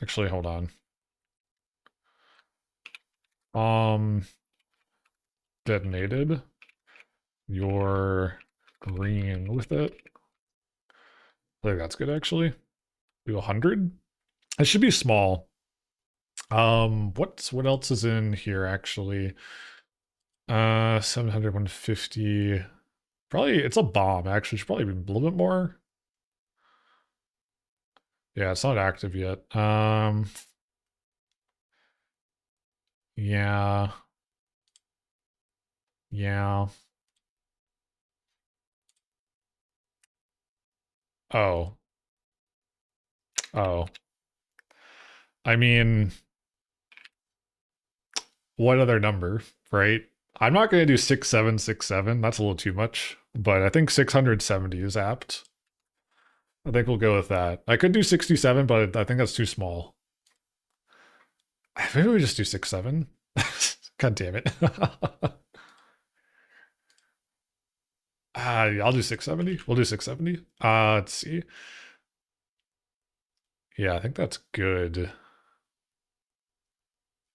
A: Actually, hold on. Detonated. You're green with it. I think that's good actually. Do 100. It should be small. What else is in here actually? 700, 150. Probably it's a bomb actually. Should probably be a little bit more. Yeah, it's not active yet. Yeah. Yeah. Oh. Oh. I mean, what other number, right? I'm not going to do 6767. That's a little too much, but I think 670 is apt. I think we'll go with that. I could do 67, but I think that's too small. Maybe we just do 67. God damn it. I'll do 670. We'll do 670. Let's see. Yeah, I think that's good.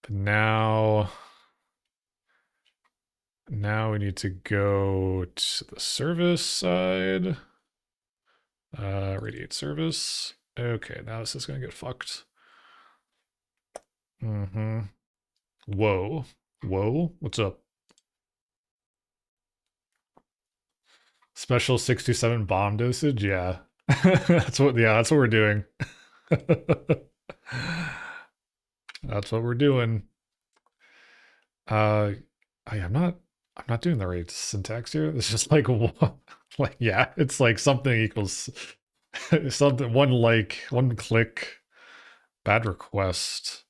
A: But now we need to go to the service side. Radiate service. Okay, now this is gonna get fucked. Mm-hmm. Whoa. Whoa. What's up? Special 67 bomb dosage? Yeah. That's what we're doing. That's what we're doing. I'm not doing the right syntax here. It's just like like yeah, it's like something equals something one click bad request.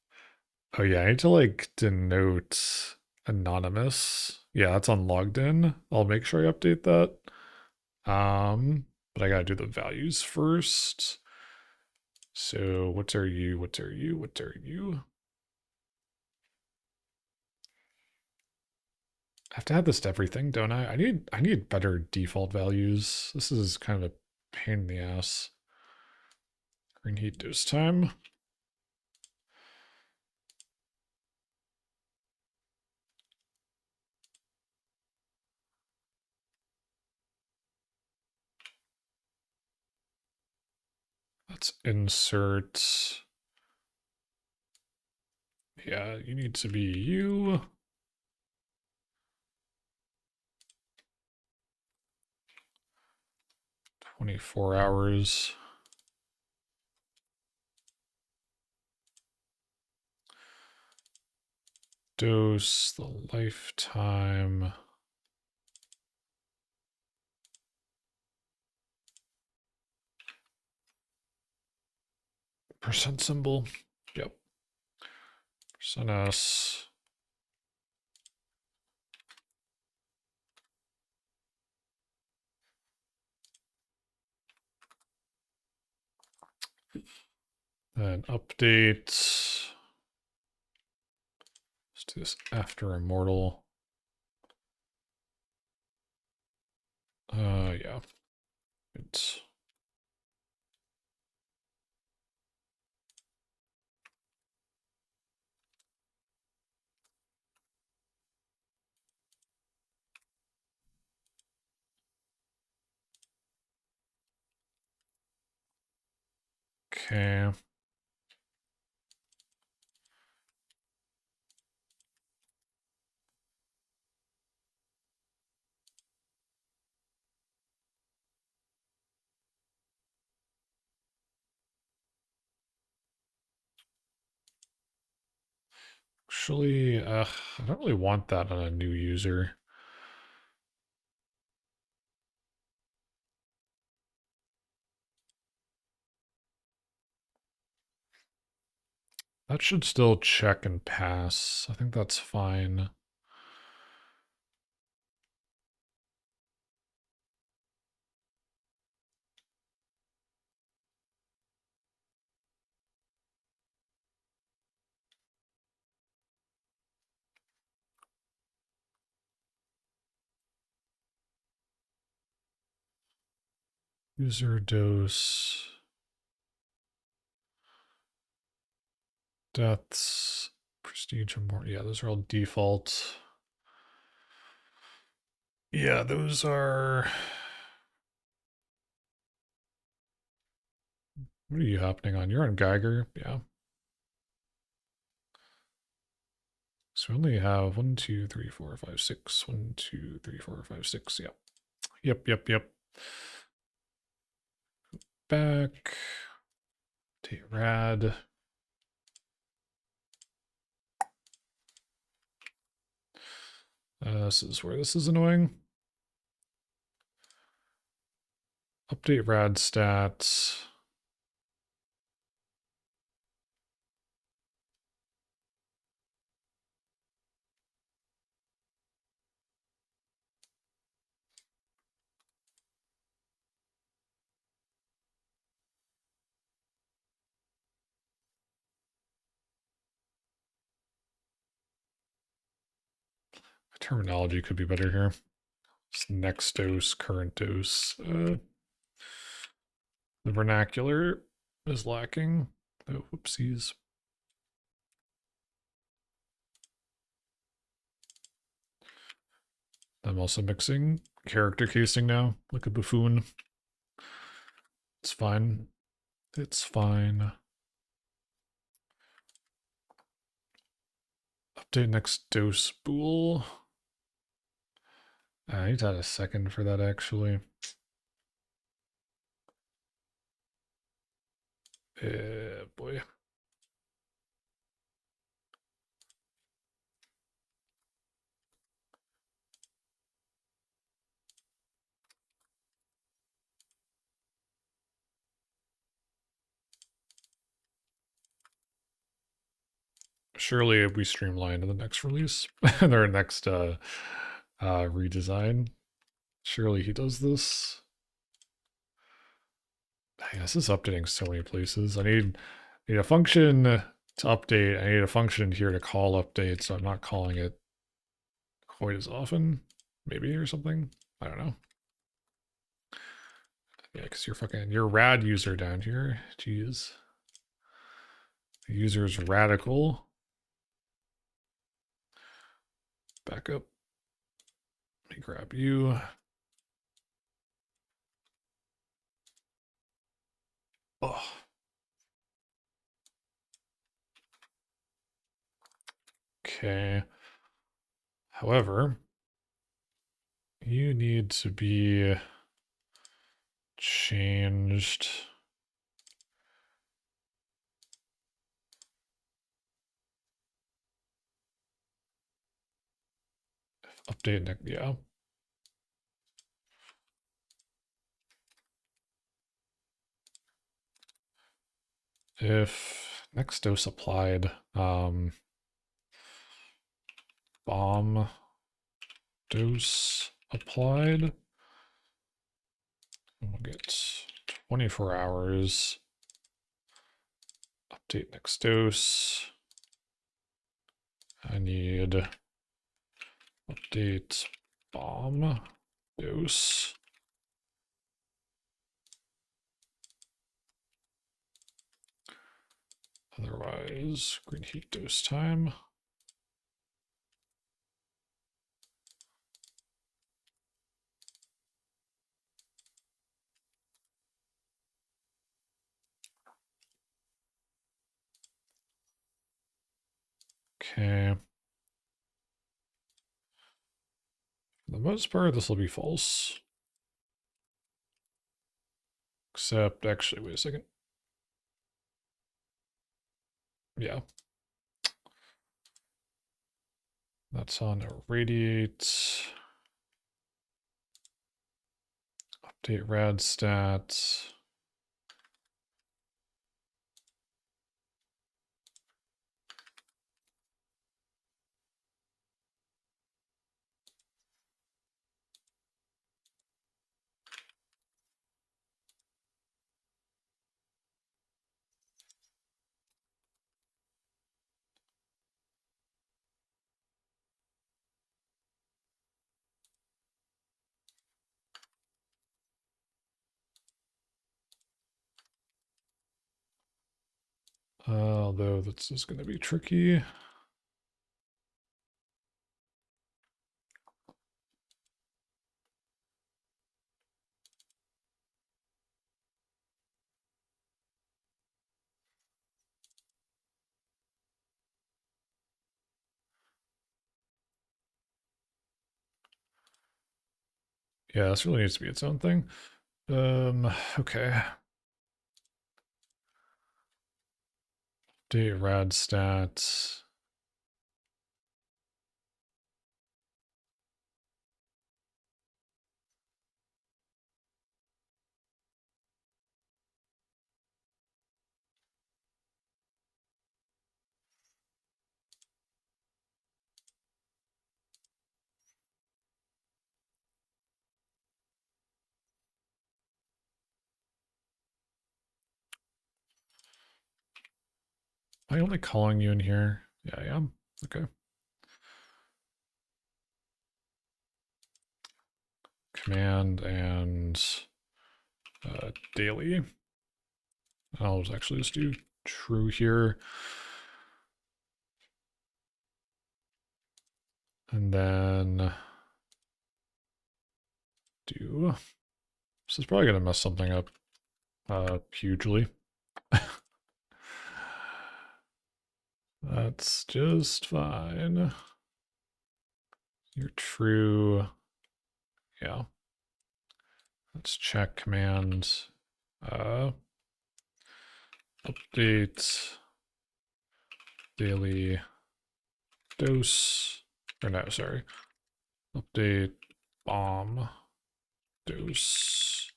A: Oh yeah, I need to like denote anonymous. Yeah, that's on logged in. I'll make sure I update that. But I gotta do the values first. So what are you? What are you? What are you? I have to add this to everything, don't I? I need better default values. This is kind of a pain in the ass. Green heat dose time. Let's insert. Yeah, you need to be you. $24. Dose, the lifetime. Percent symbol. Yep. Percent S. Then update. Let's do this after immortal. Yeah. It's okay. Actually, I don't really want that on a new user. That should still check and pass. I think that's fine. User dose. Deaths. Prestige and more. Yeah, those are all default. Yeah, those are. What are you happening on? You're on Geiger. Yeah. So we only have 1, 2, 3, 4, 5, 6. 1, 2, 3, 4, 5, 6. Yep. Yep. Back. Take rad. This is where this is annoying. Update rad stats. Terminology could be better here. It's next dose, current dose. The vernacular is lacking. Oh, whoopsies. I'm also mixing character casing now, like a buffoon. It's fine. It's fine. Update next dose bool. I need to add a second for that actually. Boy. Surely we streamline to the next release, or next redesign. Surely he does this. Dang, this is updating so many places. I need a function to update. I need a function here to call update, so I'm not calling it quite as often, maybe, or something. I don't know. Yeah, because you're rad user down here. Jeez. The user is radical. Back up. Let me grab you. Oh, Okay. However, you need to be changed. Update, yeah. If next dose applied, bomb dose applied, we'll get 24 hours. Update next dose. I need update bomb dose. Otherwise, green heat dose time. Okay. For the most part, this will be false. Except, actually, wait a second. Yeah. That's on a radiate. Update rad stats. Although this is going to be tricky. Yeah, this really needs to be its own thing. Okay. Update rad stats. Am I only calling you in here? Yeah, I am. Okay. Command and daily. I'll actually just do true here. And then do. This is probably going to mess something up hugely. That's just fine. You're true. Yeah. Let's check command. Update daily dose. Or no, sorry. Update bomb dose.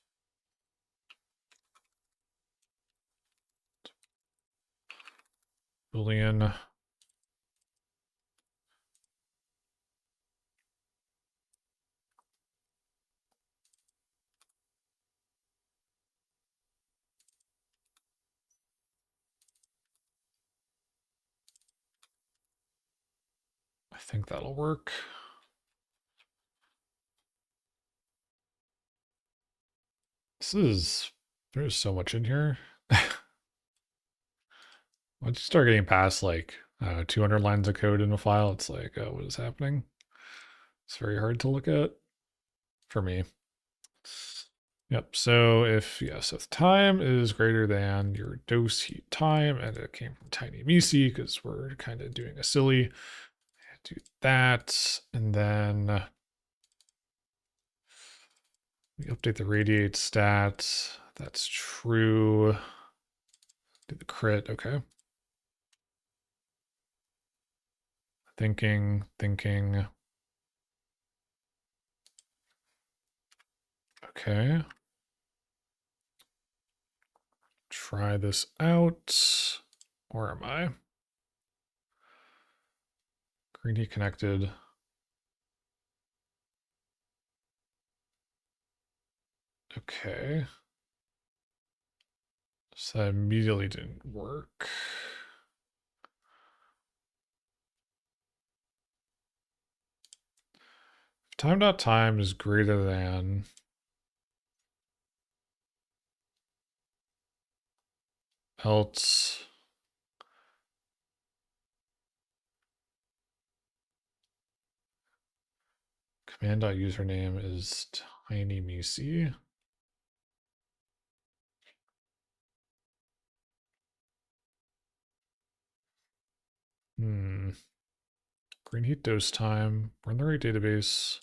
A: Boolean. I think that'll work. There's so much in here. Once you start getting past like 200 lines of code in a file, it's like, oh, what is happening? It's very hard to look at for me. Yep, so if time is greater than your dose heat time, and it came from tiny Misi because we're kind of doing a silly, Do that, and then we update the radiate stat. That's true. Do the crit, okay. Thinking. Okay. Try this out. Where am I? Green heat connected. Okay. So that immediately didn't work. Time.time is greater than else command.username is tinymc. Green heat dose time. We're in the right database.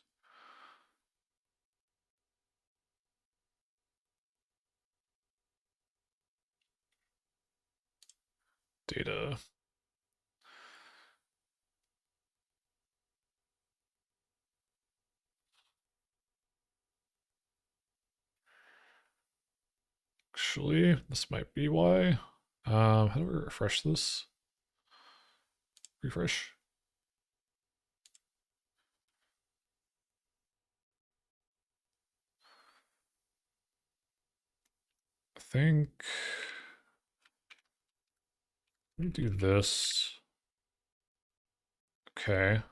A: Data. Actually, this might be why. How do we refresh this? Refresh. I think let me do this. Okay.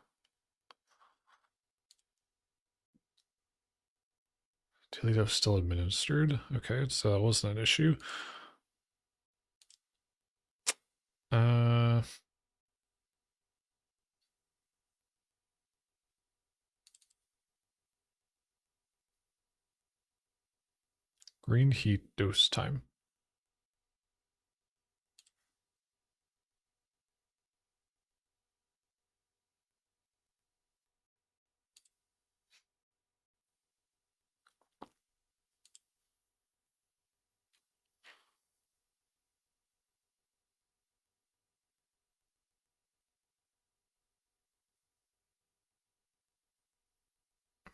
A: Toledo still administered. Okay, so that wasn't an issue. Uh, green heat dose time.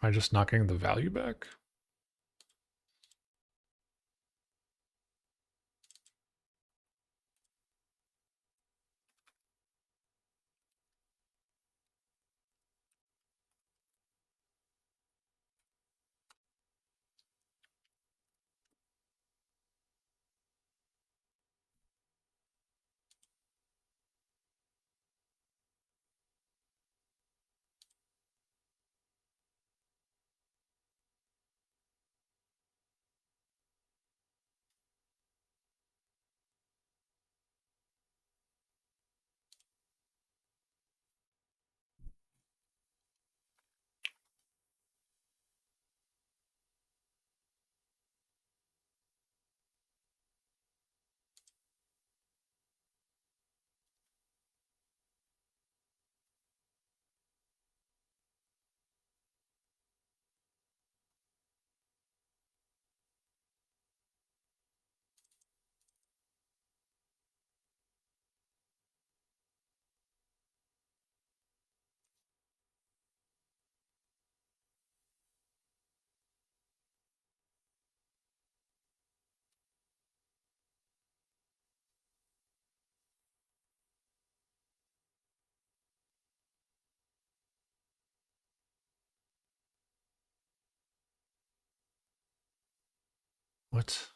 A: Am I just knocking the value back? What?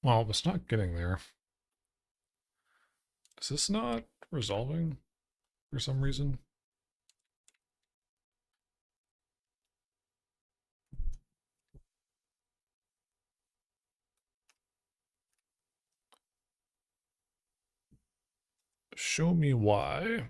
A: Well, it's not getting there. Is this not resolving for some reason? Show me why.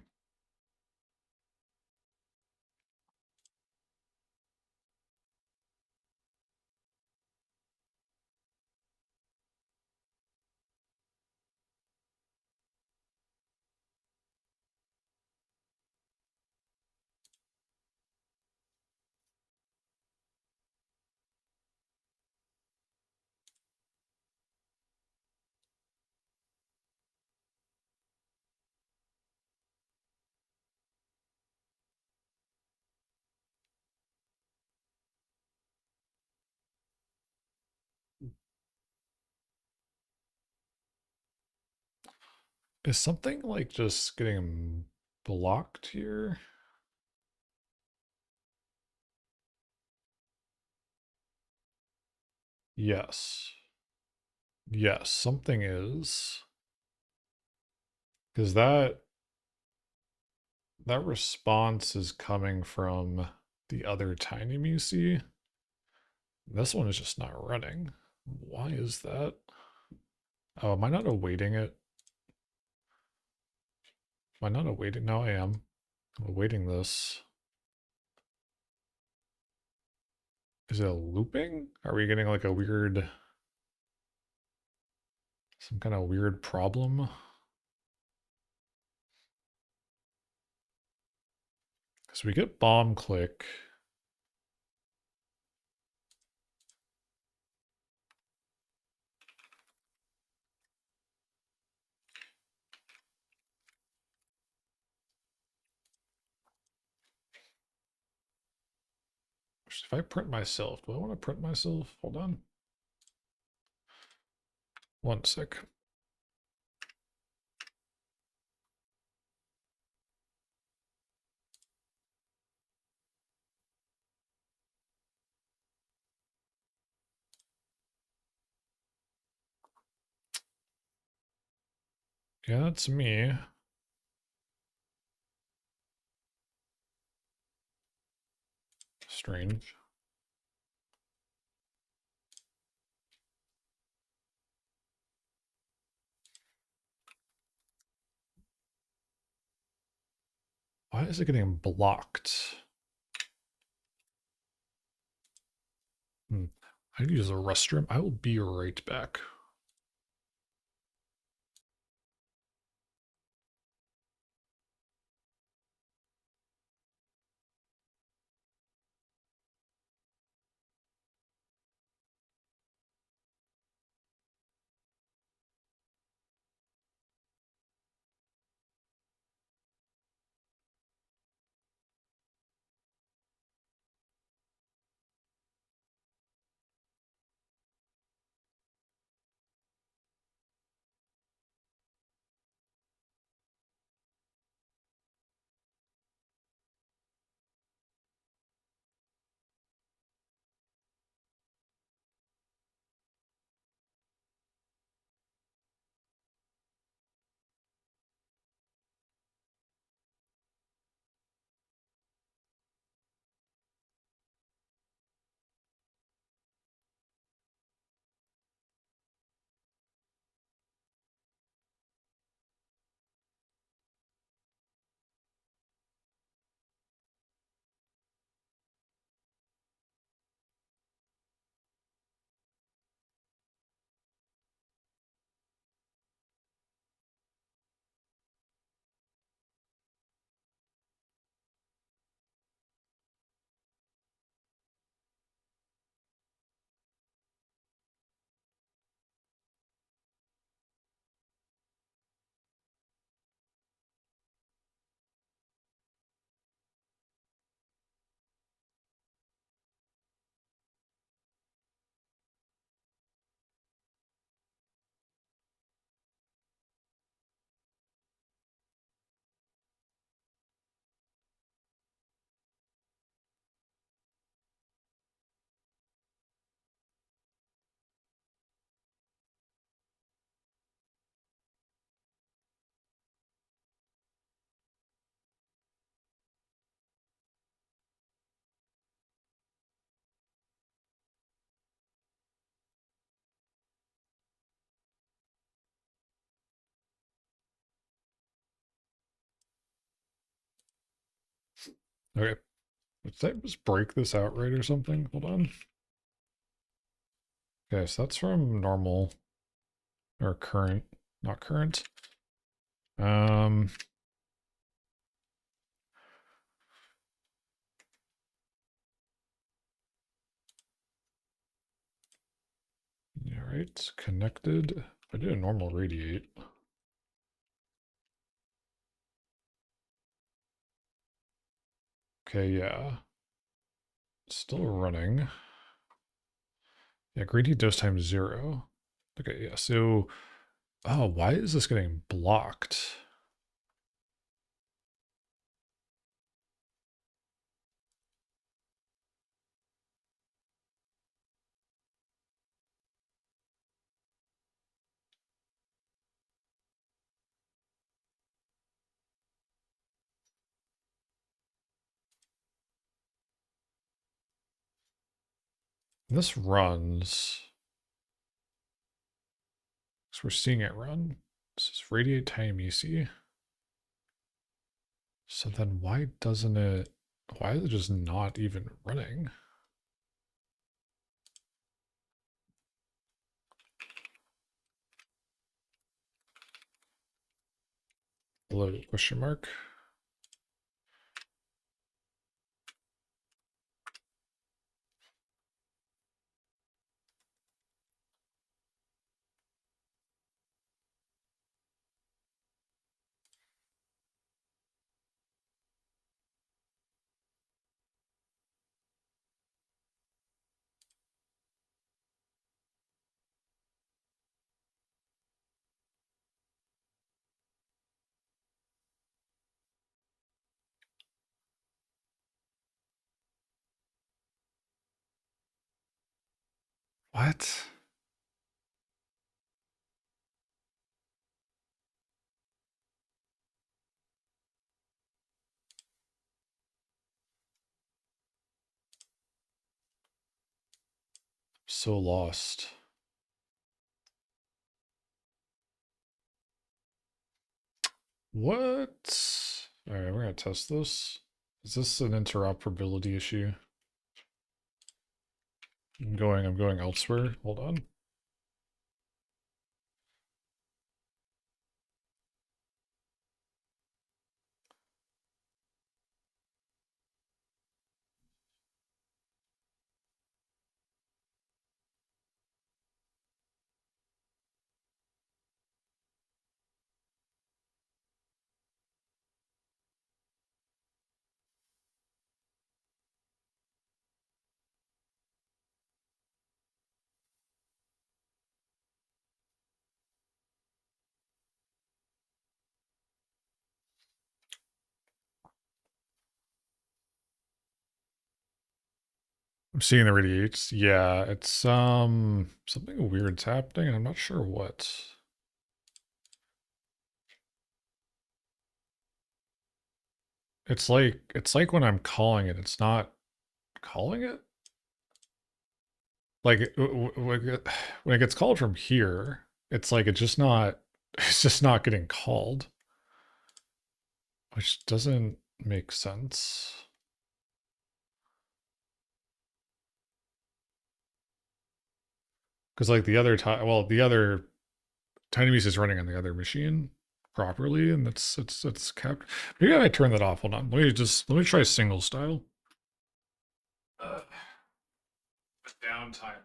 A: Is something like just getting blocked here? Yes. Yes, something is. Because that response is coming from the other tiny musi. This one is just not running. Why is that? Oh, am I not awaiting it? Am I not awaiting? No, I am. I'm awaiting this. Is it a looping? Are we getting like a weird, some kind of weird problem? Because we get bomb click. If I print myself, do I want to print myself? Hold on. One sec. Yeah, that's me. Strange. Why is it getting blocked? I need to use a restroom. I will be right back. Okay, let's just break this outright or something. Hold on. Okay, so that's from normal or current, not current. Um, all right, connected. I did a normal radiate. Okay, yeah. Still running. Yeah, greedy dose time 0. Okay, yeah, so, oh, why is this getting blocked? This runs, because we're seeing it run. This is radiate time EC. So then why doesn't it, why is it just not even running? Hello, question mark. What? So lost. What? All right, we're gonna test this. Is this an interoperability issue? I'm going elsewhere. Hold on. I'm seeing the radiates. Yeah, it's something weird's happening, and I'm not sure what. It's like when I'm calling it, it's not calling it. Like when it gets called from here, it's like it's just not it's just not getting called, which doesn't make sense. Because like the other time, well, the other TinyBeast is running on the other machine properly, and it's kept. Maybe I might turn that off. Hold on. Let me try single style. Uh, Downtime.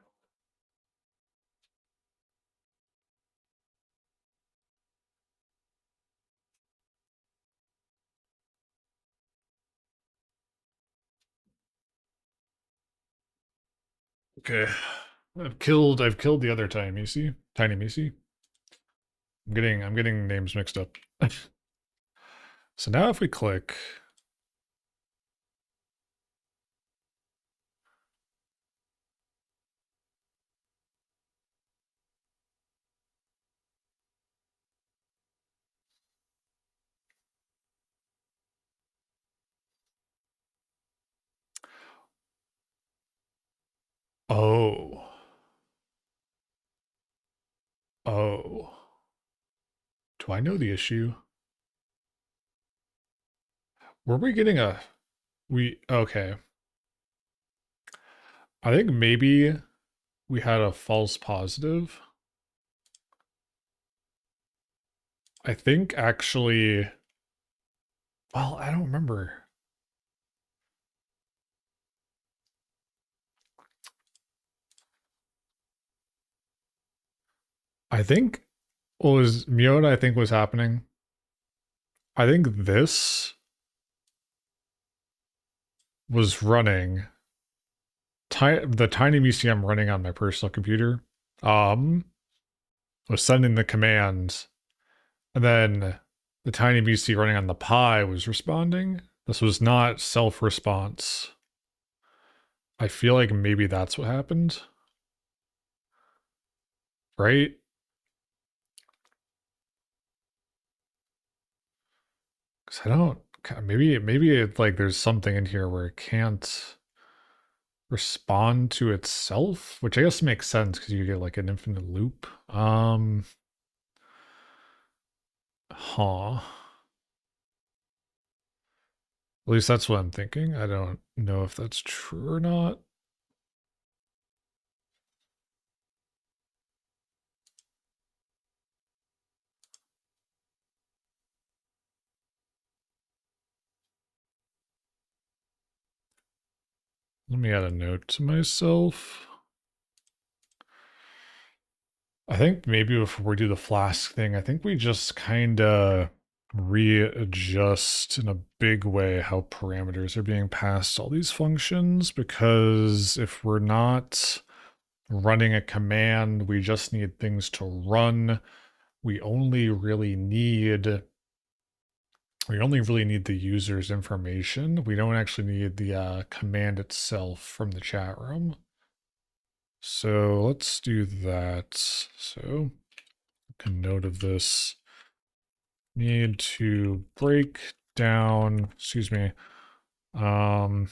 A: Okay. I've killed the other Tiny Misi. I'm getting names mixed up. So now if we click, oh, oh. Do I know the issue? Were we getting a Okay. I think maybe we had a false positive. I think actually, well, I don't remember. I think what was Miota, I think was happening. I think this was running the tiny museum running on my personal computer. Um, was sending the commands, and then the tiny BC running on the Pi was responding. This was not self-response. I feel like maybe that's what happened, right? Because I don't. Maybe it, like there's something in here where it can't respond to itself, which I guess makes sense because you get like an infinite loop. Huh. At least that's what I'm thinking. I don't know if that's true or not. Let me add a note to myself. I think maybe before we do the flask thing, I think we just kind of readjust in a big way how parameters are being passed to all these functions, because if we're not running a command, we just need things to run. We only really need the user's information. We don't actually need the command itself from the chat room. So let's do that. So make a note of this. Need to break down, excuse me, um,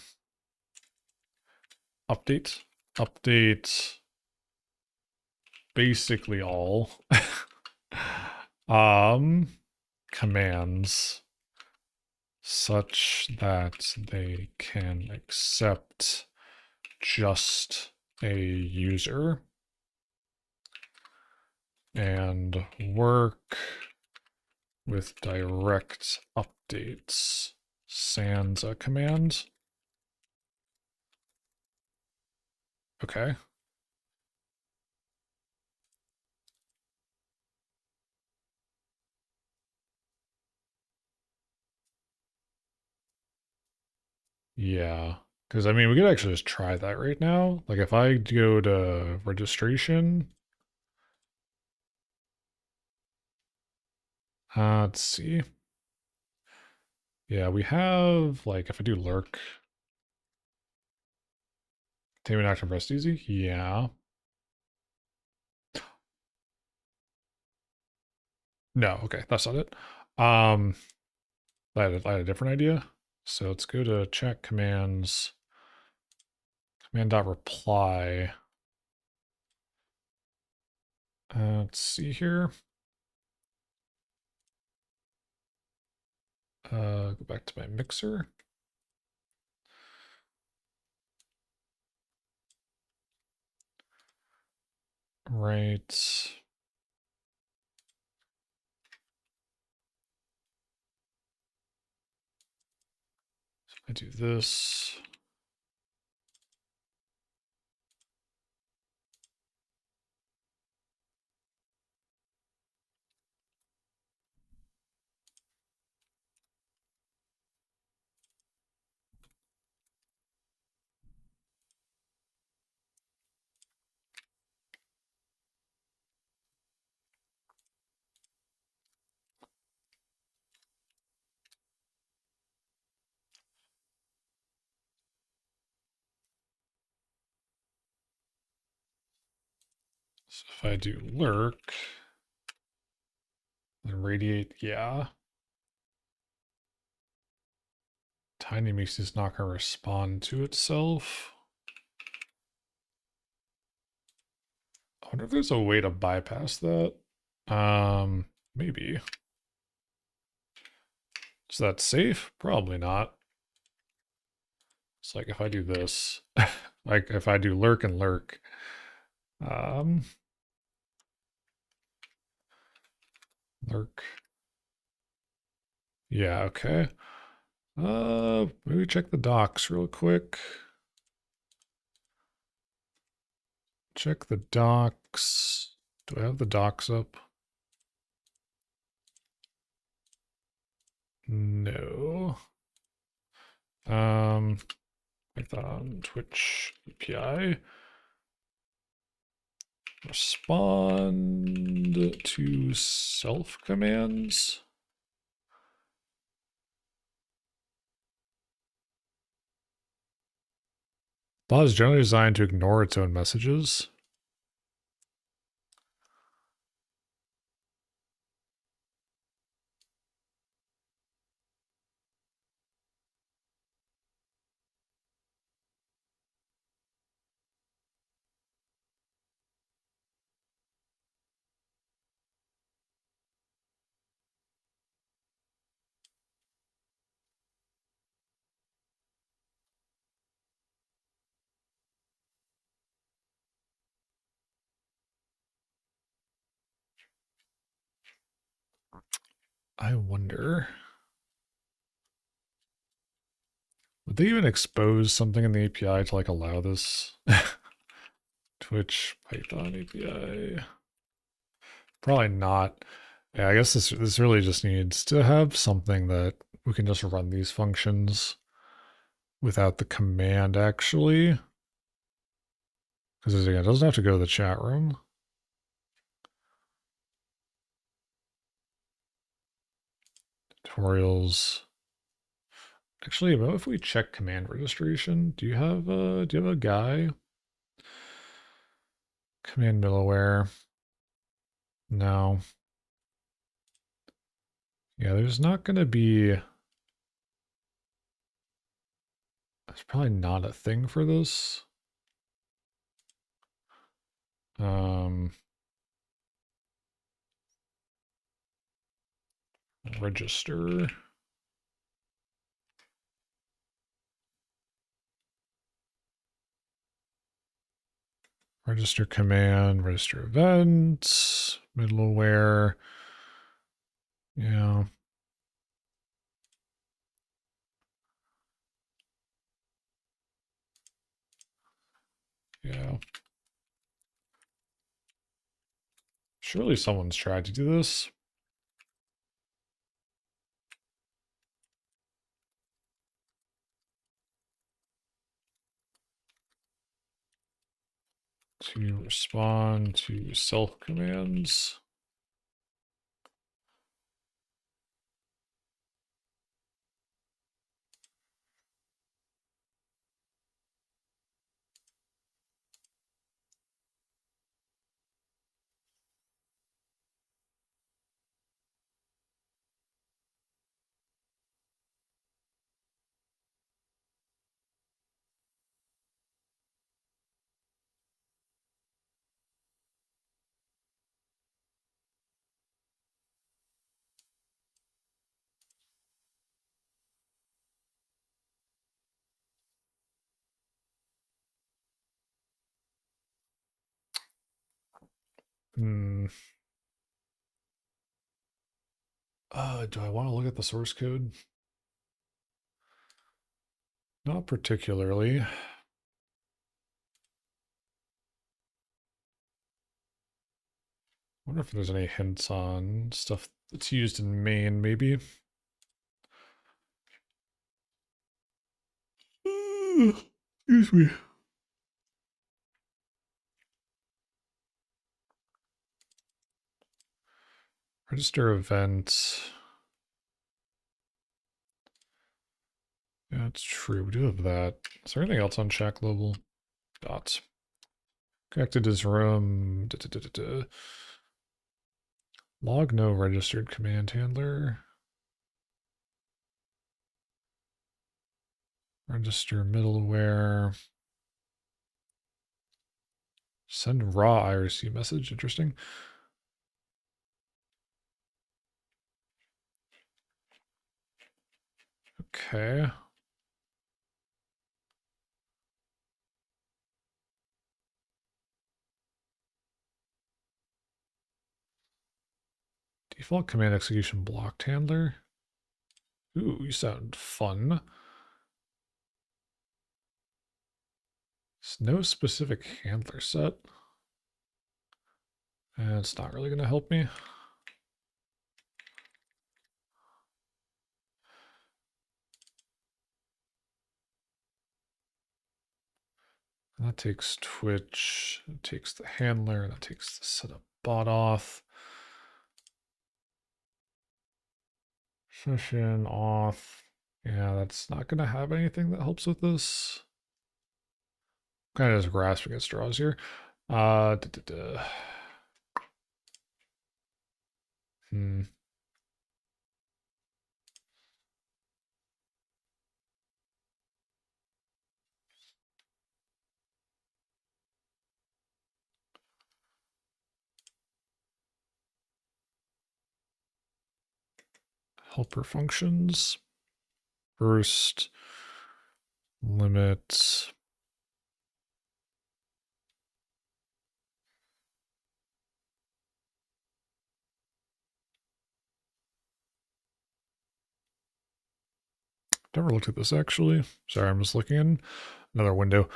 A: update basically all um, commands such that they can accept just a user and work with direct updates sans a command. Okay. Yeah. Because, I mean, we could actually just try that right now. Like, if I go to registration, let's see. Yeah, we have, like, if I do lurk, containment action pressed easy. Yeah. No, okay, that's not it. Um, I had a different idea. So let's go to chat commands, command.reply. Let's see here. Go back to my mixer. Right. So I do this. So if I do lurk, then radiate, yeah. Tiny Mix is not going to respond to itself. I wonder if there's a way to bypass that. Maybe. Is that safe? Probably not. It's like if I do this, like if I do lurk and lurk, um, lurk. Yeah, okay. Maybe check the docs real quick. Check the docs. Do I have the docs up? No. Python Twitch API. Respond to self commands. Bot is generally designed to ignore its own messages. I wonder, would they even expose something in the API to like allow this? Twitch Python API. Probably not. Yeah, I guess this really just needs to have something that we can just run these functions without the command actually. Because again, it doesn't have to go to the chat room. Tutorials. Actually, what if we check command registration? Do you have a guy? Command middleware. No. Yeah, there's not gonna be, there's probably not a thing for this. Um Register. Register command, register events, middleware. Yeah. Yeah. Surely someone's tried to do this. To respond to self commands. Hmm. Do I want to look at the source code? Not particularly. I wonder if there's any hints on stuff that's used in main, maybe. Excuse me. Register event. Yeah, it's true. We do have that. Is there anything else on chat global? Dots. Connected as room. Log no registered command handler. Register middleware. Send raw IRC message. Interesting. Okay. Default command execution blocked handler. Ooh, you sound fun. There's no specific handler set. And it's not really going to help me. And that takes Twitch, it takes the handler, and that takes the setup bot auth. Session auth. Yeah, that's not going to have anything that helps with this. Kind of just grasping at straws here. Da, da, da. Hmm. Helper functions. First, limit. Never looked at this actually. Sorry, I'm just looking in another window.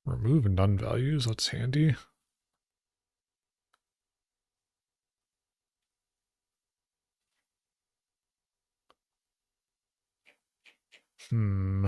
A: Remove none values, that's handy. Hmm.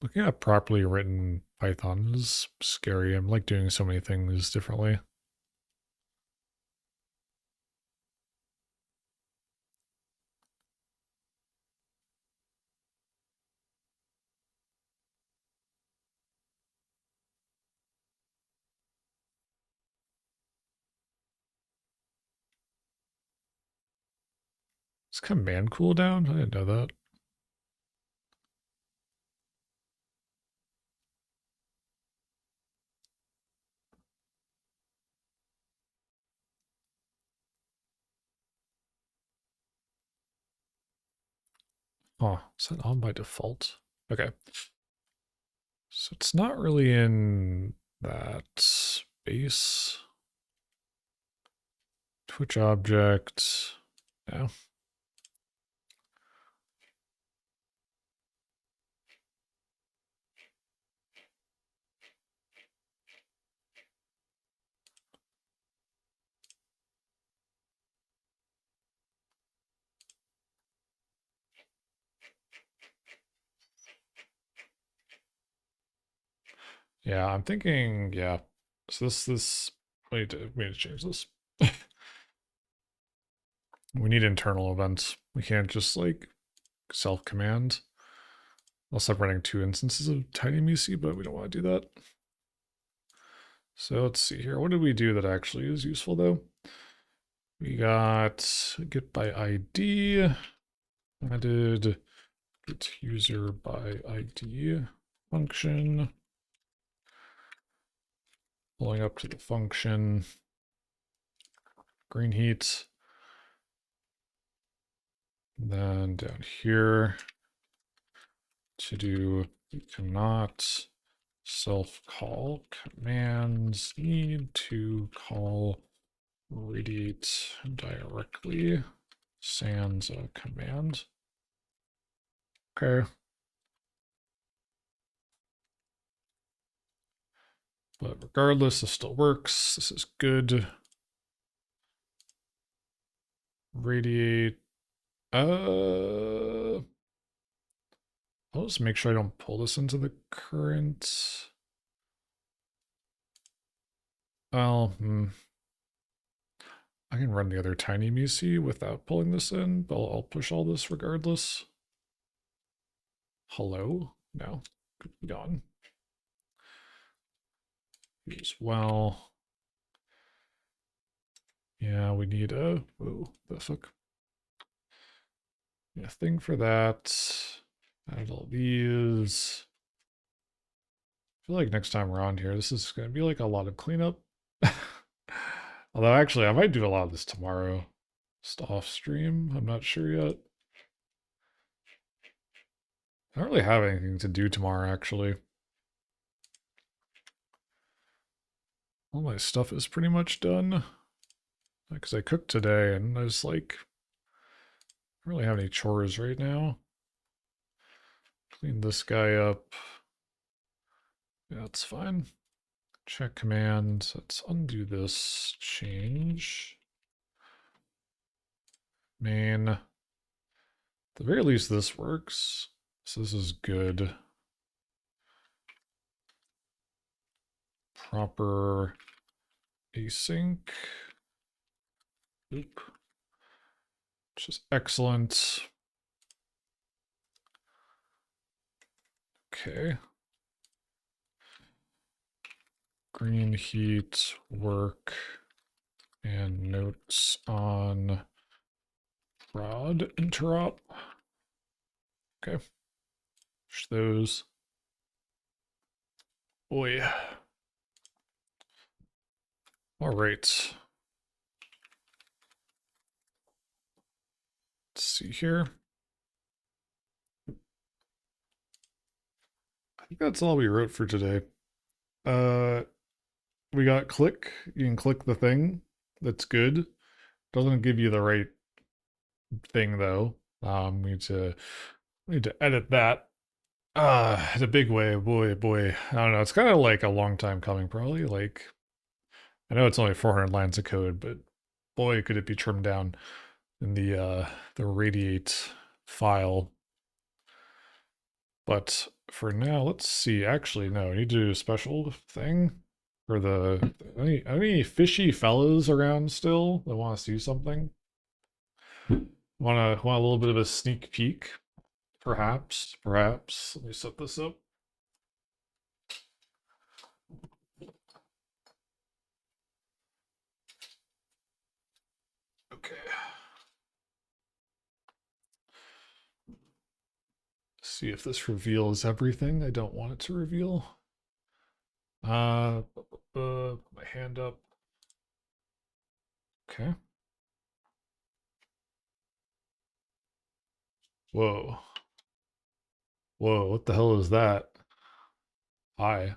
A: Looking at properly written Python is scary. I'm like doing so many things differently. Is command cooldown? I didn't know that. Oh, is that on by default? Okay. So it's not really in that space. Twitch object. No. Yeah, I'm thinking, yeah. So this we need to change this. We need internal events. We can't just like self-command. Also running two instances of TinyMeC, but we don't want to do that. So let's see here. What did we do that actually is useful though? We got get by ID, added get user by ID function, pulling up to the function, green heat. Then down here to do, we cannot self call commands need to call radiate directly sans a command. Okay. But regardless, this still works. This is good. Radiate. I'll just make sure I don't pull this into the current. Well, I can run the other TinyMeC without pulling this in, but I'll push all this regardless. Hello? No. Gone. As well. Yeah, we need a... Whoa, the fuck? a thing for that. Add all these. I feel like next time around here, this is going to be like a lot of cleanup. Although actually, I might do a lot of this tomorrow. Just off stream. I'm not sure yet. I don't really have anything to do tomorrow, actually. All my stuff is pretty much done. Because I cooked today and I was like, I don't really have any chores right now. Clean this guy up. Yeah, that's fine. Check commands. Let's undo this. Change. Main. At the very least, this works. So this is good. Proper async. Oop. Which is excellent. Okay. Green heat, work, and notes on prod interop. Okay. Push those. Boy. All right. Let's see here. I think that's all we wrote for today. We got click. You can click the thing. That's good. Doesn't give you the right thing though. We need to edit that. In a big way. Boy. I don't know. It's kind of like a long time coming, probably. Like, I know it's only 400 lines of code, but boy, could it be trimmed down in the radiate file. But for now, let's see. Actually, no, I need to do a special thing for the any fishy fellows around still that want to see something. Want a little bit of a sneak peek, perhaps. Let me set this up. Okay. See if this reveals everything I don't want it to reveal. Put my hand up. Okay. Whoa. What the hell is that? Hi.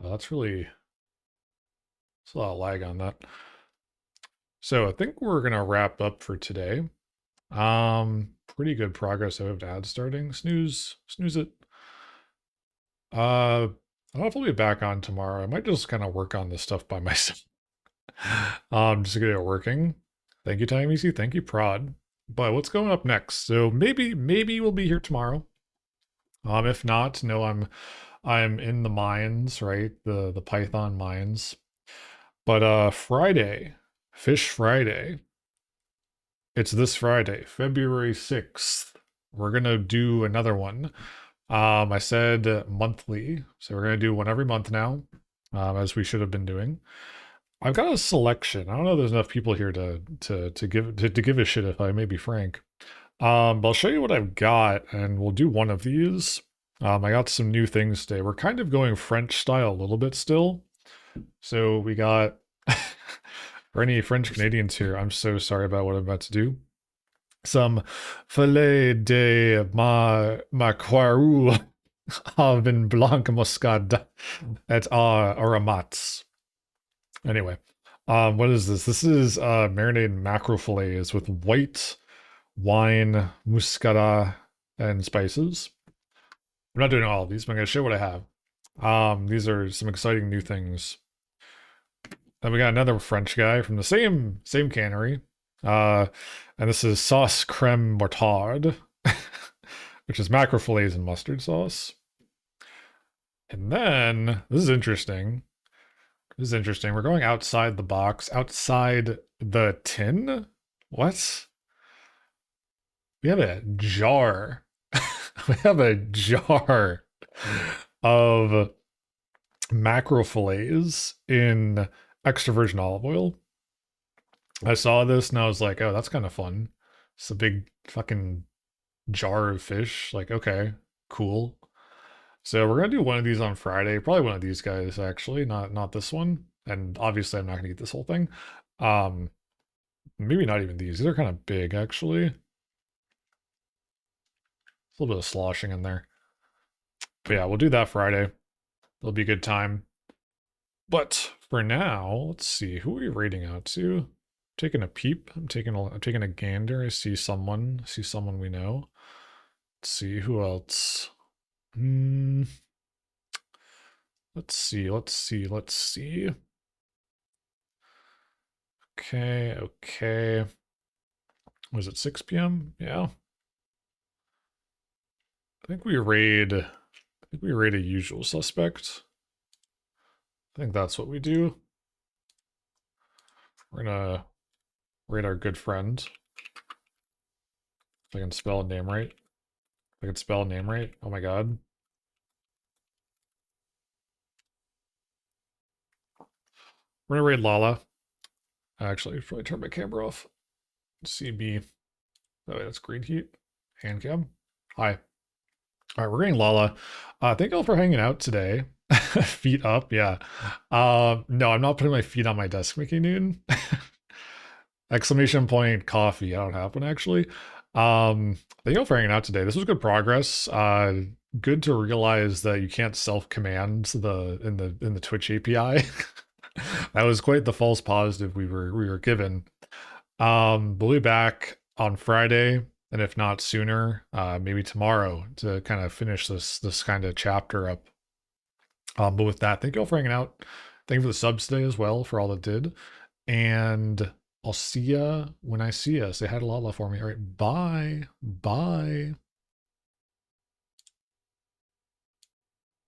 A: Oh, that's really... There's a lot of lag on that. So I think we're going to wrap up for today. Pretty good progress. I have ad starting. Snooze it. I don't know if I'll be back on tomorrow. I might just kind of work on this stuff by myself. Just to get it working. Thank you, Time Easy. Thank you, Prod. But what's going up next? So maybe we'll be here tomorrow. If not, no, I'm in the mines, right? The Python mines. But Friday, Fish Friday. It's this Friday, February 6th. We're gonna do another one. I said monthly, so we're gonna do one every month now, as we should have been doing. I've got a selection. I don't know if there's enough people here to give a shit, if I may be frank. But I'll show you what I've got, and we'll do one of these. I got some new things today. We're kind of going French style a little bit still. So we got, for any French Canadians here, I'm so sorry about what I'm about to do. Some filet de maquarou avec blanc muscade et aromats. Anyway, what is this? This is marinated mackerel fillets with white wine, muscada, and spices. I'm not doing all of these, but I'm going to show what I have. These are some exciting new things. Then we got another French guy from the same cannery. And this is sauce creme moutarde, which is mackerel fillets and mustard sauce. And then, this is interesting. We're going outside the box, outside the tin. What? We have a jar. We have a jar of mackerel fillets in extra virgin olive oil. I saw this and I was like, oh, that's kind of fun. It's a big fucking jar of fish. Like, okay, cool. So we're gonna do one of these on Friday. Probably one of these guys actually, not this one. And obviously, I'm not gonna get this whole thing. Um, maybe not even these. These are kind of big actually. A little bit of sloshing in there. But yeah, we'll do that Friday. It'll be a good time. But for now, let's see. Who are we rating out to? Taking a peep. I'm taking a gander. I see someone. I see someone we know. Let's see who else. Hmm. Let's see. Let's see. Let's see. Okay. Okay. Was it 6 p.m.? Yeah. I think we raid. I think we raid a usual suspect. I think that's what we do. We're gonna raid our good friend. If I can spell a name right. If I can spell a name right. Oh my god. We're gonna raid Lala. Actually, I should probably turn my camera off. CB. Oh, wait, that's green heat. Hand cam. Hi. All right, we're getting Lala. Thank you all for hanging out today. Feet up, yeah. No, I'm not putting my feet on my desk making noon. Exclamation point coffee. I don't have one actually. Thank you all for hanging out today. This was good progress. Good to realize that you can't self-command in the Twitch API. That was quite the false positive we were given. We'll be back on Friday, and if not sooner, maybe tomorrow to kind of finish this kind of chapter up. But with that, thank you all for hanging out. Thank you for the subs today as well for all that did. And I'll see ya when I see ya. Say hi to Lala for me. All right, bye. Bye.